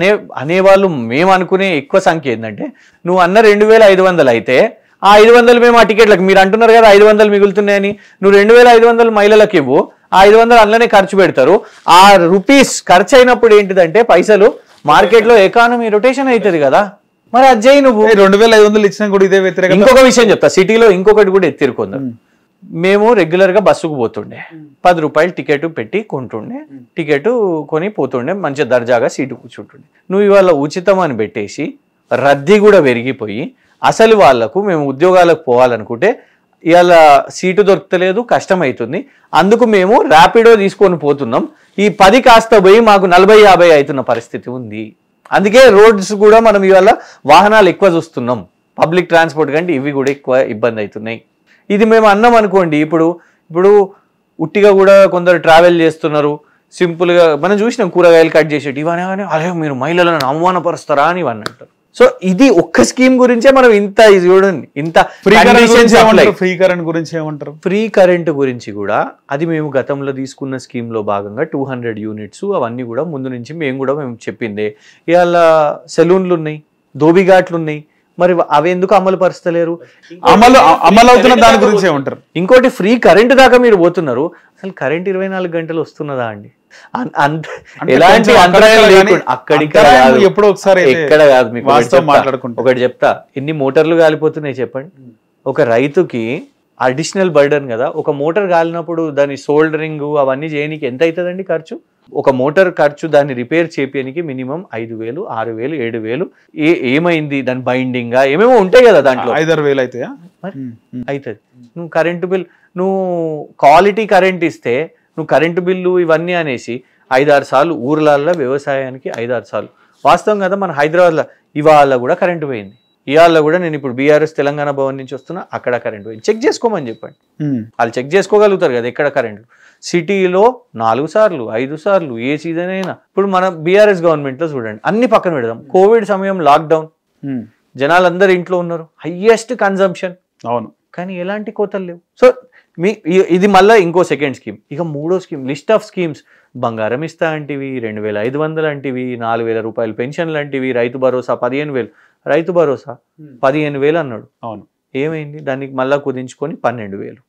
అనేవాళ్ళు మేము అనుకునే ఎక్కువ సంఖ్య ఏంటంటే నువ్వు అన్న 2,500 అయితే ఆ 500 మేము ఆ టికెట్లకు మీరు అంటున్నారు కదా 500 మిగులుతున్నాయని, నువ్వు 2,500 మహిళలకు ఇవ్వు, ఆ 500 అందులోనే ఖర్చు పెడతారు. ఆ రూపీస్ ఖర్చు అయినప్పుడు ఏంటిదంటే పైసలు మార్కెట్లో ఎకానమీ రొటేషన్ అవుతుంది కదా. మరి అది చేయి నువ్వు. 2,500 ఇచ్చినా కూడా ఇదే వ్యతిరేక. ఇంకొక విషయం చెప్తా, సిటీలో ఇంకొకటి కూడా ఎత్తిరుకుందాం. మేము రెగ్యులర్ గా బస్సుకు పోతుండే, 10 రూపాయలు టికెట్ పెట్టి కొంటుండే, టికెట్ కొని పోతుండే, మంచిగా దర్జాగా సీటు కూర్చుంటుండే. నువ్వు ఇవాళ ఉచితం అని పెట్టేసి రద్దీ కూడా పెరిగిపోయి అసలు వాళ్లకు మేము ఉద్యోగాలకు పోవాలనుకుంటే ఇవాళ సీటు దొరకలేదు, కష్టం అవుతుంది. అందుకు మేము ర్యాపిడో తీసుకొని పోతున్నాం. ఈ 10 కాస్త పోయి మాకు 40-50 అవుతున్న పరిస్థితి ఉంది. అందుకే రోడ్స్ కూడా మనం ఇవాళ వాహనాలు ఎక్కువ చూస్తున్నాం. పబ్లిక్ ట్రాన్స్పోర్ట్ కంటే ఇవి కూడా ఎక్కువ ఇబ్బంది అవుతున్నాయి. ఇది మేము అన్నాం అనుకోండి, ఇప్పుడు ఉట్టిగా కూడా కొందరు ట్రావెల్ చేస్తున్నారు. సింపుల్గా మనం చూసినాం కూరగాయలు కట్ చేసేటి ఇవన్నీ, అరే మీరు మహిళలను అవమానపరుస్తారా అని ఇవన్నీ అంటారు. సో ఇది ఒక్క స్కీమ్ గురించే మనం ఇంత చూడండి, ఇంత ఫ్రీ కరెంట్ గురించి ఏమంటారు? ఫ్రీ కరెంట్ గురించి కూడా అది మేము గతంలో తీసుకున్న స్కీమ్ లో భాగంగా 200 యూనిట్స్ అవన్నీ కూడా ముందు నుంచి మేము చెప్పిందే. ఇవాళ సెలూన్లు ఉన్నాయి, ధోబిఘాట్లు ఉన్నాయి, మరి అవి ఎందుకు అమలు పరుస్తలేరు? అమలు అవుతున్న దాని గురించి ఏమంటారు? ఇంకోటి ఫ్రీ కరెంట్ దాకా మీరు పోతున్నారు, అసలు కరెంట్ 24 గంటలు వస్తున్నదా అండి? ఎలాంటి అంతరాయాలు లేకుండా అక్కడికి ఎప్పుడో ఒకసారి ఎక్కడ కాదు. మీకు ఒకటి చెప్తా, ఎన్ని మోటార్లు కాలిపోతున్నాయి చెప్పండి. ఒక రైతుకి అడిషనల్ బర్డన్ కదా. ఒక మోటార్ కాలినప్పుడు దాని సోల్డరింగ్ అవన్నీ చేయడానికి ఎంత అవుతుందండి ఖర్చు? ఒక మోటార్ ఖర్చు దాన్ని రిపేర్ చేపించడానికి మినిమం 5,000, 6,000, 7,000 ఏమైంది దాని బైండింగ్ ఏమేమో ఉంటాయి కదా, దాంట్లో 5,000 అవుతాయా? అవుతుంది. నువ్వు కరెంటు బిల్, నువ్వు క్వాలిటీ కరెంట్ ఇస్తే నువ్వు కరెంటు బిల్లు ఇవన్నీ అనేసి 5-6 సార్లు ఊర్లలో వ్యవసాయానికి 5-6 సార్లు. వాస్తవం కదా, మన హైదరాబాద్లో ఇవాళ కూడా కరెంటు పోయింది. ఇవాళ కూడా నేను ఇప్పుడు బీఆర్ఎస్ తెలంగాణ భవన్ నుంచి వస్తున్నా, అక్కడ కరెంట్ పోయింది. చెక్ చేసుకోమని చెప్పండి, వాళ్ళు చెక్ చేసుకోగలుగుతారు కదా ఎక్కడ కరెంటు. సిటీలో 4 సార్లు 5 సార్లు ఏ సీజన్ అయినా. ఇప్పుడు మన బీఆర్ఎస్ గవర్నమెంట్లో చూడండి, అన్ని పక్కన పెడదాం. కోవిడ్ సమయం లాక్డౌన్, జనాలందరూ ఇంట్లో ఉన్నారు, హైయెస్ట్ కన్జంప్షన్. అవును, కానీ ఎలాంటి కోతలు లేవు. సో ఇది మళ్ళీ ఇంకో సెకండ్ స్కీమ్. ఇక మూడో స్కీమ్, లిస్ట్ ఆఫ్ స్కీమ్స్. బంగారం ఇస్తా అంటివి, 2,500 అంటివి, 4,000 రూపాయలు పెన్షన్లు అంటివి, రైతు భరోసా 15,000, రైతు భరోసా 15,000 అన్నాడు. అవును, ఏమైంది? దానికి మళ్ళా కుదించుకొని 12,000.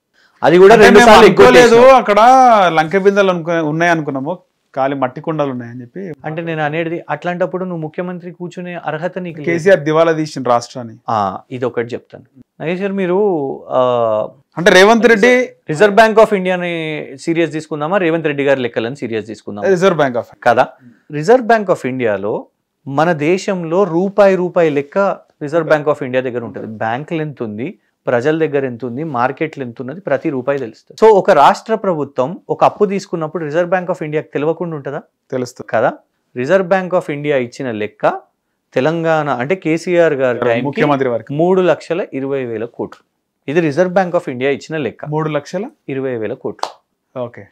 అది కూడా 2 సార్లు ఎక్కువ లేదు. అక్కడ లంక బిందెలు ఉన్నాయి అనుకున్నాము, ఖాళీ మట్టి కుండలు ఉన్నాయని చెప్పి. అంటే నేను అనేది అట్లాంటప్పుడు నువ్వు ముఖ్యమంత్రి కూర్చునే అర్హత నీకు. కేసీఆర్ దివాలా తీసిన రాష్ట్రాన్ని. ఇది ఒకటి చెప్తాను నాగేశ్వర్, మీరు అంటే Revanth Reddy reserve bank of ఇండియాని సీరియస్ తీసుకుందామా, రేవంత్ రెడ్డి గారి లెక్కలను సీరియస్ తీసుకుందామా? రిజర్వ్ బ్యాంక్ ఆఫ్ కదా. రిజర్వ్ బ్యాంక్ ఆఫ్ ఇండియాలో మన దేశంలో రూపాయి లెక్క రిజర్వ్ బ్యాంక్ ఆఫ్ ఇండియా దగ్గర ఉంటుంది. బ్యాంకులు ఎంత ఉంది, ప్రజల దగ్గర ఎంత ఉంది, మార్కెట్లు ఎంత ఉన్నది, ప్రతి రూపాయి తెలుస్తుంది. సో ఒక రాష్ట్ర ప్రభుత్వం ఒక అప్పు తీసుకున్నప్పుడు రిజర్వ్ బ్యాంక్ ఆఫ్ ఇండియాకి తెలియకుండా ఉంటుందా? తెలుస్తుంది కదా. రిజర్వ్ బ్యాంక్ ఆఫ్ ఇండియా ఇచ్చిన లెక్క తెలంగాణ అంటే కేసీఆర్ గారి ముఖ్యమంత్రి వారికి 3,20,000 కోట్లు. ఇది రిజర్వ్ బ్యాంక్ ఆఫ్ ఇండియా ఇచ్చిన లెక్క, 3,20,000 కోట్లు. ఓకే.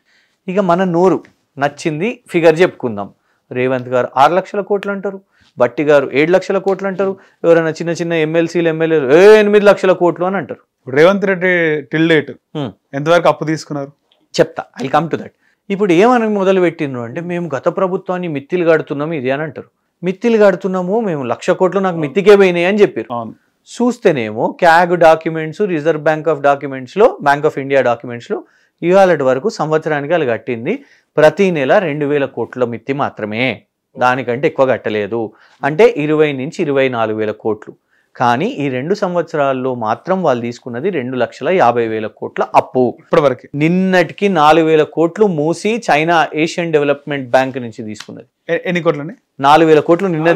ఇక మన నోరు నచ్చింది ఫిగర్ చెప్పుకుందాం. రేవంత్ గారు 6 లక్షల కోట్లు అంటారు, బట్టి గారు 7 లక్షల కోట్లు అంటారు, ఎవరైనా చిన్న ఎమ్మెల్సీలు ఎమ్మెల్యేలు 8 లక్షల కోట్లు అని అంటారు. రేవంత్ రెడ్డి టిల్ డేట్ ఎంతవరకు అప్పు తీసుకున్నారు చెప్తా, ఐ కమ్ టు దట్. ఇప్పుడు ఏమని మొదలు పెట్టిండ్రు అంటే మేము గత ప్రభుత్వాన్ని మిత్తిలు కడుతున్నాము ఇది అని అంటారు. మిత్తిలు కడుతున్నాము మేము, 1,00,000 కోట్లు నాకు మిత్తికే పోయినాయి అని చెప్పారు. చూస్తేనేమో CAG documents, reserve bank of డాక్యుమెంట్స్లో, బ్యాంక్ ఆఫ్ ఇండియా డాక్యుమెంట్స్లో ఇవాళ వరకు సంవత్సరానికి వాళ్ళు కట్టింది ప్రతి నెల 2,000 కోట్ల మిత్తి మాత్రమే, దానికంటే ఎక్కువ కట్టలేదు. అంటే 20 నుంచి 24,000 కోట్లు. కానీ ఈ 2 సంవత్సరాల్లో మాత్రం వాళ్ళు తీసుకున్నది 2,50,000 కోట్ల అప్పు. ఇప్పటివరకు నిన్నటికి 4,000 కోట్లు మూసి చైనా ఏషియన్ డెవలప్మెంట్ బ్యాంక్ నుంచి తీసుకున్నది. ఎన్ని కోట్లండి? 4,000 కోట్లు నిన్న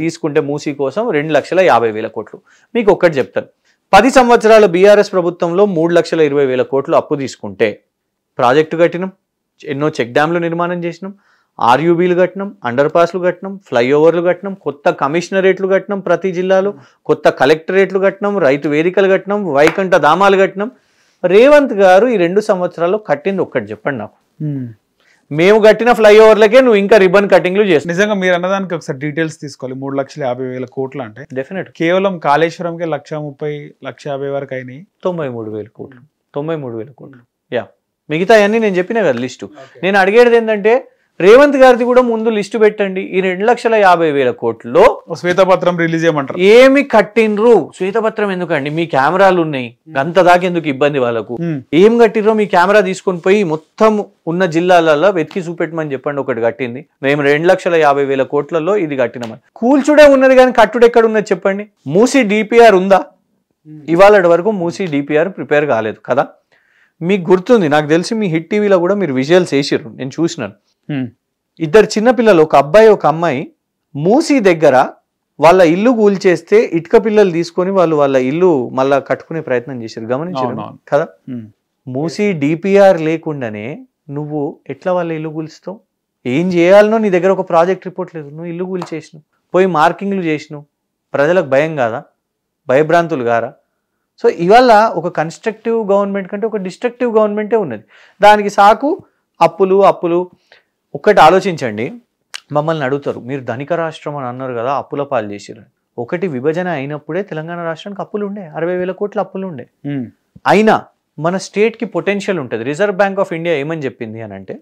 తీసుకుంటే మూసి కోసం 2,50,000 కోట్లు. మీకు ఒక్కటి చెప్తాను, 10 సంవత్సరాల బీఆర్ఎస్ ప్రభుత్వంలో 3,20,000 కోట్లు అప్పు తీసుకుంటే ప్రాజెక్టు కట్టినాం, ఎన్నో చెక్ డ్యాంలు నిర్మాణం చేసినాం, ఆర్యూబీలు కట్టినాం, అండర్ పాస్లు కట్టినాం, ఫ్లైఓవర్లు కట్టినాం, కొత్త కమిషనరేట్లు కట్టినాం, ప్రతి జిల్లాలో కొత్త కలెక్టరేట్లు కట్టినాం, రైతు వేదికలు కట్టినాం, వైకుంఠ ధామాలు కట్టినాం. రేవంత్ గారు ఈ 2 సంవత్సరాల్లో కట్టింది ఒక్కటి చెప్పండి నాకు. మేము కట్టిన ఫ్లైఓవర్లకే నువ్వు ఇంకా రిబన్ కటింగ్లు చేస్తావు. నిజంగా మీరు అన్నదానికి ఒకసారి డీటెయిల్స్ తీసుకోవాలి. 3,50,000 కోట్లు అంటే డెఫినెట్ కేవలం కాళేశ్వరంకి 1,30,000 1,50,000 వరకు అయినాయి. 93,000 కోట్లు 93,000 కోట్లు. యా, మిగతా అన్ని నేను చెప్పిన కదా లిస్టు. నేను అడిగేది ఏంటంటే రేవంత్ గారిది కూడా ముందు లిస్టు పెట్టండి. ఈ 2,50,000 కోట్లలో శ్వేతపత్రం రిలీజ్ చేయమంటారు. ఏమి కట్టిండ్రు? శ్వేతపత్రం ఎందుకండి? మీ కెమెరాలు ఉన్నాయి, అంత దాకా ఎందుకు ఇబ్బంది వాళ్ళకు? ఏం కట్టిర్రో మీ కెమెరా తీసుకొని పోయి మొత్తం ఉన్న జిల్లాలలో వెతికి చూపెట్టమని చెప్పండి. ఒకటి కట్టింది మేము 2,50,000 కోట్లలో ఇది కట్టినామని. కూల్చుడే ఉన్నది కానీ కట్టుడు ఎక్కడ ఉన్నది చెప్పండి? మూసీ డిపిఆర్ ఉందా? ఇవాళ వరకు మూసీ డిపిఆర్ ప్రిపేర్ కాలేదు కదా. మీకు గుర్తుంది, నాకు తెలిసి మీ హిట్ టీవీలో కూడా మీరు విజువల్స్ వేసిర్రు, నేను చూసినాను. ఇద్దరు చిన్నపిల్లలు, ఒక అబ్బాయి ఒక అమ్మాయి, మూసీ దగ్గర వాళ్ళ ఇల్లు కూల్చేస్తే ఇటుక పిల్లలు తీసుకొని వాళ్ళ ఇల్లు మళ్ళా కట్టుకునే ప్రయత్నం చేశారు, గమనించారు కదా. మూసీ డిపిఆర్ లేకుండానే నువ్వు ఎట్లా వాళ్ళ ఇల్లు కూల్చుతావు? ఏం చేయాలనో నీ దగ్గర ఒక ప్రాజెక్ట్ రిపోర్ట్ లేదు, నువ్వు ఇల్లు కూల్చేసినావు, పోయి మార్కింగ్లు చేసినావు. ప్రజలకు భయం కాదా? భయభ్రాంతులు గారా? సో ఇవాళ ఒక కన్స్ట్రక్టివ్ గవర్నమెంట్ కంటే ఒక డిస్ట్రక్టివ్ గవర్నమెంటే ఉన్నది. దానికి సాకు అప్పులు. ఒక్కటి ఆలోచించండి, మమ్మల్ని అడుగుతారు మీరు ధనిక రాష్ట్రం అని అన్నారు కదా, అప్పుల పాలు చేసిరు. ఒకటి విభజన అయినప్పుడే తెలంగాణ రాష్ట్రానికి అప్పులు ఉండే, 60,000 కోట్ల అప్పులు ఉండే. అయినా మన స్టేట్కి పొటెన్షియల్ ఉంటుంది. రిజర్వ్ బ్యాంక్ ఆఫ్ ఇండియా ఏమని చెప్పింది అని అంటే,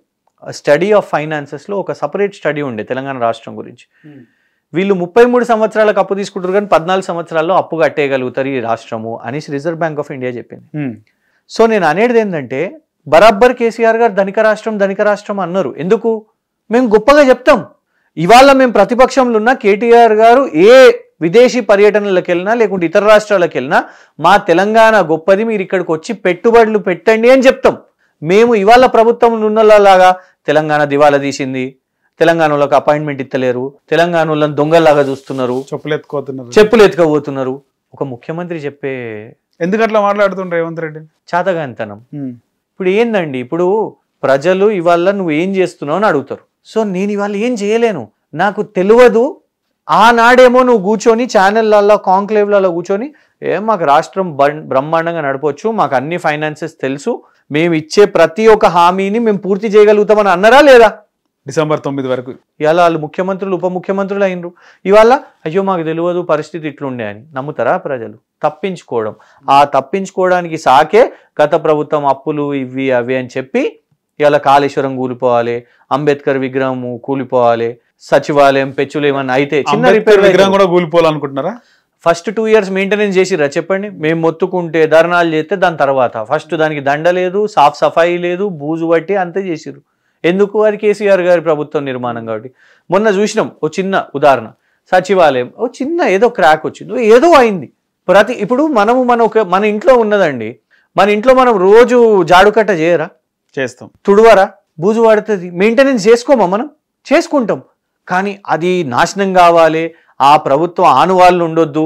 స్టడీ ఆఫ్ ఫైనాన్సెస్లో ఒక సపరేట్ స్టడీ ఉండే తెలంగాణ రాష్ట్రం గురించి. వీళ్ళు 33 సంవత్సరాలకు అప్పు తీసుకుంటారు కానీ 14 సంవత్సరాల్లో అప్పు కట్టేయగలుగుతారు ఈ రాష్ట్రము అనేసి రిజర్వ్ బ్యాంక్ ఆఫ్ ఇండియా చెప్పింది. సో నేను అనేది ఏంటంటే, బరాబర్ కేసీఆర్ గారు ధనిక రాష్ట్రం అన్నారు. ఎందుకు? మేము గొప్పగా చెప్తాం. ఇవాళ మేము ప్రతిపక్షంలో ఉన్న కేటీఆర్ గారు ఏ విదేశీ పర్యటనలకు వెళ్ళినా లేకుంటే ఇతర రాష్ట్రాలకు వెళ్ళినా మా తెలంగాణ గొప్పది, మీరు ఇక్కడికి వచ్చి పెట్టుబడులు పెట్టండి అని చెప్తాం. మేము ఇవాళ ప్రభుత్వంలో ఉన్నలాగా తెలంగాణ దివాలా తీసింది, తెలంగాణలోకి అపాయింట్మెంట్ ఇస్తలేరు, తెలంగాణలో దొంగల్లాగా చూస్తున్నారు, చెప్పులు ఎత్తుకపోతున్నారు. ఒక ముఖ్యమంత్రి చెప్పే ఎందుకట్లా మాట్లాడుతుండ్రు రేవంత్ రెడ్డి? చాతగాంతనం. ఇప్పుడు ఏందండి, ఇప్పుడు ప్రజలు ఇవాళ నువ్వు ఏం చేస్తున్నావు అని అడుగుతారు. సో నేను ఇవాళ ఏం చేయలేను, నాకు తెలియదు. ఆనాడేమో నువ్వు కూర్చొని ఛానళ్ళల్లో కాంక్లేవ్లలో కూర్చొని మాకు రాష్ట్రం బ్రహ్మాండంగా నడపవచ్చు, మాకు అన్ని ఫైనాన్సెస్ తెలుసు, మేము ఇచ్చే ప్రతి ఒక్క హామీని మేము పూర్తి చేయగలుగుతామని అన్నారా లేదా? డిసెంబర్ 9 వరకు. ఇవాళ వాళ్ళు ముఖ్యమంత్రులు ఉప ముఖ్యమంత్రులు అయినరు. ఇవాళ అయ్యో మాకు తెలియదు పరిస్థితి ఇట్లుండే అని నమ్ముతారా ప్రజలు? తప్పించుకోవడం. ఆ తప్పించుకోవడానికి సాకే గత ప్రభుత్వం అప్పులు ఇవి అవి అని చెప్పి ఇవాళ కాళేశ్వరం కూలిపోవాలి, అంబేద్కర్ విగ్రహం కూలిపోవాలి, సచివాలయం పెచ్చులు ఏమన్నా అయితే చిన్న రిపేర్ విగ్రహం కూడా కూలిపోవాలనుకుంటున్నారా? ఫస్ట్ 2 years మెయింటెనెన్స్ చేసిరా చెప్పండి? మేము మొత్తుకుంటే ధర్నాలు చేస్తే దాని తర్వాత ఫస్ట్ దానికి దండ లేదు, సాఫ్ సఫాయి లేదు, బూజు పట్టి అంతే చేసిరు. ఎందుకు? అది కేసీఆర్ గారి ప్రభుత్వం నిర్మాణం కాబట్టి. మొన్న చూసినాం ఓ చిన్న ఉదాహరణ, సచివాలయం ఓ చిన్న ఏదో క్రాక్ వచ్చింది, ఏదో అయింది. ఇప్పుడు మన ఇంట్లో ఉన్నదండి, మన ఇంట్లో మనం రోజు జాడుకట్ట చేయరా? చేస్తాం. తుడువరా? బూజు పడుతుంది, మెయింటెనెన్స్ చేసుకోమా? మనం చేసుకుంటాం. కానీ అది నాశనం కావాలి, ఆ ప్రభుత్వం ఆనువాళ్ళు ఉండొద్దు,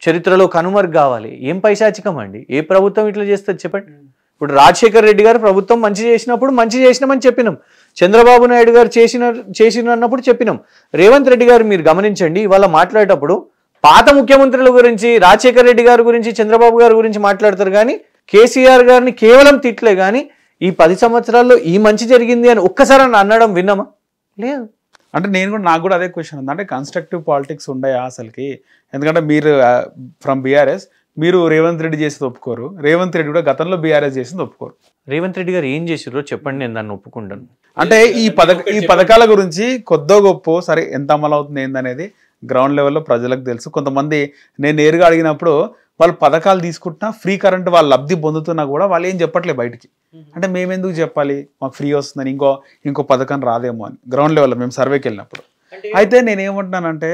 చరిత్రలో కనుమరుగు కావాలి. ఏం పైశాచికం అండి? ఏ ప్రభుత్వం ఇట్లా చేస్తుంది చెప్పండి? ఇప్పుడు రాజశేఖర్ రెడ్డి గారు ప్రభుత్వం మంచి చేసినప్పుడు మంచి చేసినామని చెప్పినాం, చంద్రబాబు నాయుడు గారు చేసిన అన్నప్పుడు చెప్పినాం. రేవంత్ రెడ్డి గారు మీరు గమనించండి, ఇవాళ మాట్లాడేటప్పుడు పాత ముఖ్యమంత్రుల గురించి, రాజశేఖర్ రెడ్డి గారి గురించి, చంద్రబాబు గారి గురించి మాట్లాడతారు కానీ కేసీఆర్ గారిని కేవలం తిట్లే కానీ ఈ 10 సంవత్సరాల్లో ఈ మంచి జరిగింది అని ఒక్కసారి అనడం విన్నామా? లేదు. అంటే నాకు కూడా అదే క్వశ్చన్ ఉంది. అంటే కన్స్ట్రక్టివ్ పాలిటిక్స్ ఉన్నాయా అసలుకి? ఎందుకంటే మీరు ఫ్రమ్ బీఆర్ఎస్, మీరు రేవంత్ రెడ్డి చేసేది ఒప్పుకోరు, రేవంత్ రెడ్డి కూడా గతంలో బీఆర్ఎస్ చేసింది ఒప్పుకోరు. రేవంత్ రెడ్డి గారు ఏం చేసిరో చెప్పండి, నేను దాన్ని ఒప్పుకుంటాను. అంటే ఈ పథకాల గురించి కొద్దో గొప్ప సరే ఎంత అమలు అవుతుంది ఏందనేది గ్రౌండ్ లెవెల్లో ప్రజలకు తెలుసు. కొంతమంది నేను నేరుగా అడిగినప్పుడు వాళ్ళు పథకాలు తీసుకుంటున్నా, ఫ్రీ కరెంట్ వాళ్ళు లబ్ధి పొందుతున్నా కూడా వాళ్ళు ఏం చెప్పట్లేదు బయటికి. అంటే మేము ఎందుకు చెప్పాలి మాకు ఫ్రీ వస్తుందని, ఇంకో పథకం రాదేమో అని గ్రౌండ్ లెవెల్లో మేము సర్వేకి వెళ్ళినప్పుడు. అయితే నేనేమంటున్నానంటే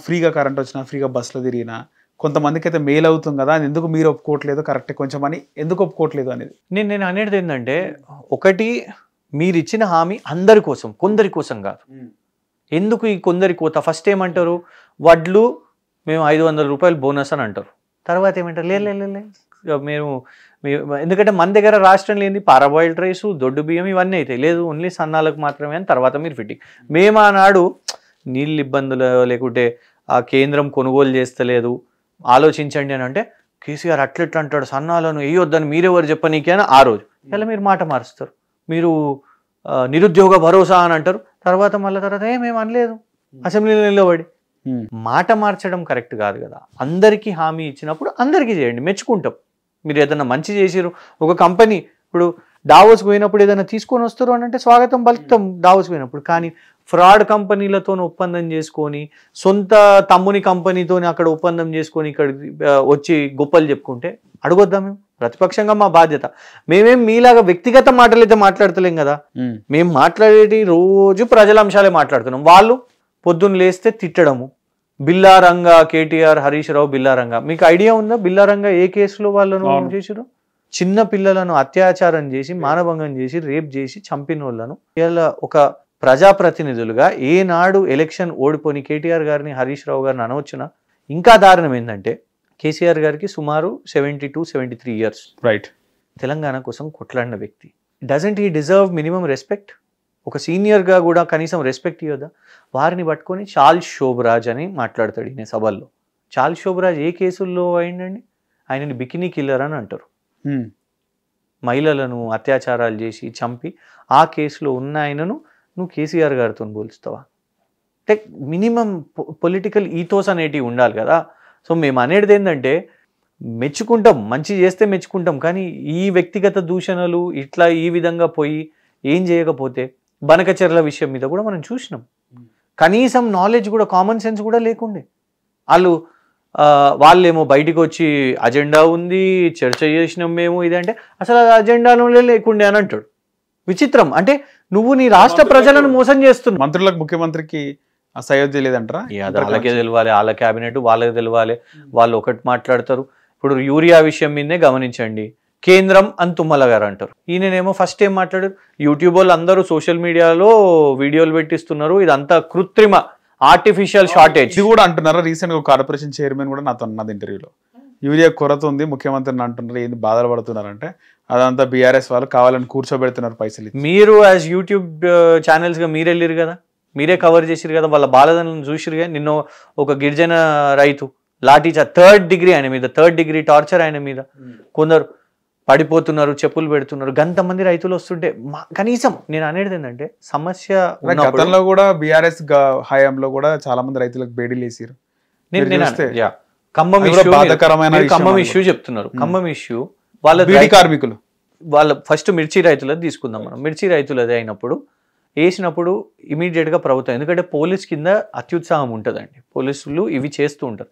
ఫ్రీగా కరెంట్ వచ్చినా, ఫ్రీగా బస్సులో తిరిగినా కొంతమందికి అయితే మేలు అవుతుంది కదా, అది ఎందుకు మీరు ఒప్పుకోవట్లేదు కరెక్ట్ కొంచెం అని ఎందుకు ఒప్పుకోవట్లేదు అనేది నేను అనేది ఏంటంటే, ఒకటి మీరు ఇచ్చిన హామీ అందరి కోసం, కొందరి కోసం కాదు. ఎందుకు ఈ కొందరి కోత? ఫస్ట్ ఏమంటారు, వడ్లు మేము 500 రూపాయలు బోనస్ అని అంటారు. తర్వాత ఏమంటారు, లే మేము ఎందుకంటే మన దగ్గర రాష్ట్రం లేని పారాబాయిల్డ్ రైస్, దొడ్డు బియ్యం ఇవన్నీ అవుతాయి, లేదు ఓన్లీ సన్నాలకు మాత్రమే అని తర్వాత మీరు ఫిట్టింగ్. మేము ఆనాడు నీళ్ళు ఇబ్బందులు లేకుంటే ఆ కేంద్రం కొనుగోలు చేస్తలేదు ఆలోచించండి అని అంటే, కేసీఆర్ అట్లెట్లా అంటాడు, సన్నాలను వేయొద్దని మీరెవరు చెప్పనీకే అని ఆ రోజు. ఇలా మీరు మాట మారుస్తారు. మీరు నిరుద్యోగ భరోసా అని అంటారు, తర్వాత మేము అనలేదు అసెంబ్లీలో నిలబడి. మాట మార్చడం కరెక్ట్ కాదు కదా. అందరికీ హామీ ఇచ్చినప్పుడు అందరికీ చేయండి, మెచ్చుకుంటాం. మీరు ఏదైనా మంచి చేసిరు, ఒక కంపెనీ ఇప్పుడు డావోస్ పోయినప్పుడు ఏదైనా తీసుకొని వస్తారు అని అంటే స్వాగతం పలుకుతాం డావోస్ పోయినప్పుడు. కానీ ఫ్రాడ్ కంపెనీలతో ఒప్పందం చేసుకొని, సొంత తమ్ముని కంపెనీతో అక్కడ ఒప్పందం చేసుకొని ఇక్కడ వచ్చి గొప్పలు చెప్పుకుంటే అడగొద్దాం మేము? ప్రతిపక్షంగా మా బాధ్యత. మేమేం మీలాగా వ్యక్తిగత మాటలు అయితే మాట్లాడతలేం కదా. మేము మాట్లాడేటి రోజు ప్రజల అంశాలే మాట్లాడుతున్నాం. వాళ్ళు పొద్దున్న లేస్తే తిట్టడము, బిల్లారంగా కేటీఆర్ హరీష్ రావు బిల్లారంగా. మీకు ఐడియా ఉందా బిల్లారంగా ఏ కేసులో వాళ్ళను చేసిరు? చిన్న పిల్లలను అత్యాచారం చేసి, మానభంగం చేసి, రేప్ చేసి చంపిన వాళ్ళను ఇలా ఒక ప్రజాప్రతినిధులుగా ఏనాడు ఎలక్షన్ ఓడిపోని కేటీఆర్ గారిని హరీష్ రావు గారిని అనవచ్చునా? ఇంకా దారుణం ఏంటంటే కేసీఆర్ గారికి సుమారు 72-73 ఇయర్స్. రైట్. తెలంగాణ కోసం కొట్లాడిన వ్యక్తి. Doesn't he deserve minimum respect? ఒక సీనియర్గా కూడా కనీసం రెస్పెక్ట్ ఇవ్వదా? వారిని పట్టుకొని చార్ల్స్ శోభరాజ్ అని మాట్లాడతాడు ఈయన సభల్లో. చార్ల్స్ శోభరాజ్ ఏ కేసుల్లో అయిందండి? ఆయనని బికినీ కిల్లర్ అని అంటారు. మహిళలను అత్యాచారాలు చేసి చంపి ఆ కేసులో ఉన్న ఆయనను నువ్వు కేసీఆర్ గారితో పోల్చుతావా? అంటే మినిమం పొలిటికల్ ఈథోస్ అనేటివి ఉండాలి కదా. సో మేము అనేది ఏంటంటే మెచ్చుకుంటాం, మంచి చేస్తే మెచ్చుకుంటాం, కానీ ఈ వ్యక్తిగత దూషణలు ఇట్లా ఈ విధంగా పోయి ఏం చేయకపోతే బనకచెర్ల విషయం మీద కూడా మనం చూసినాం. కనీసం నాలెడ్జ్ కూడా, కామన్ సెన్స్ కూడా లేకుండే. వాళ్ళేమో బయటికి వచ్చి అజెండా ఉంది, చర్చ చేసినాం మేము ఇదంటే అసలు అజెండాలో లేకుండే అని అంటాడు. విచిత్రం. అంటే నువ్వు నీ రాష్ట్ర ప్రజలను మోసం చేస్తున్నావు. మంత్రులకు ముఖ్యమంత్రికి అసయోధ్య లేదంటారా? వాళ్ళకే తెలియాలి, వాళ్ళ క్యాబినెట్ వాళ్ళకి తెలియాలి. వాళ్ళు ఒకటి మాట్లాడతారు. ఇప్పుడు యూరియా విషయం మీదనే గమనించండి, కేంద్రం అని తుమ్మల గారు అంటారు. ఈయనేమో ఫస్ట్ ఏం మాట్లాడారు, యూట్యూబ్ వాళ్ళు అందరూ సోషల్ మీడియాలో వీడియోలు పెట్టిస్తున్నారు, ఇదంతా కృత్రిమ ఆర్టిఫిషియల్ షార్టేజ్. ఇది కూడా అంటున్నారా? రీసెంట్ గా కార్పొరేషన్ చైర్మన్ కూడా నాతో అన్నది ఇంటర్వ్యూలో, యూరియా కొరత ఉంది ముఖ్యమంత్రిని అంటున్నారు, ఏంది బాధలు పడుతున్నారంటే అదంతా బీఆర్ఎస్ వాళ్ళు కావాలని కూర్చోబెడుతున్నారు పైసలు. మీరు యాజ్ యూట్యూబ్ ఛానల్స్ గా మీరు వెళ్ళారు కదా, మీరే కవర్ చేసిరు కదా, వాళ్ళ బాధలను చూసిరు కదా. నిన్న ఒక గిరిజన రైతు లాఠీ చార్జ్, 3rd డిగ్రీ ఆయన మీద, 3rd డిగ్రీ టార్చర్ ఆయన మీద, కొందరు పడిపోతున్నారు, చెప్పులు పెడుతున్నారు, గంతమంది రైతులు వస్తుంటే కనీసం నేను అనేది ఏంటంటే సమస్య. గతంలో కూడా బీఆర్ఎస్ హయాంలో కూడా చాలా మంది రైతులకు బేడీలు వేసారు. ఖమ్మం ఇష్యూ చెప్తున్నారు. ఖమ్మం ఇష్యూ వాళ్ళ కార్మికులు, వాళ్ళ ఫస్ట్ మిర్చి రైతులది తీసుకుందాం మనం. మిర్చి రైతులది అయినప్పుడు వేసినప్పుడు ఇమీడియట్గా ప్రభుత్వం, ఎందుకంటే పోలీస్ కింద అత్యుత్సాహం ఉంటుందండి, పోలీసులు ఇవి చేస్తూ ఉంటారు.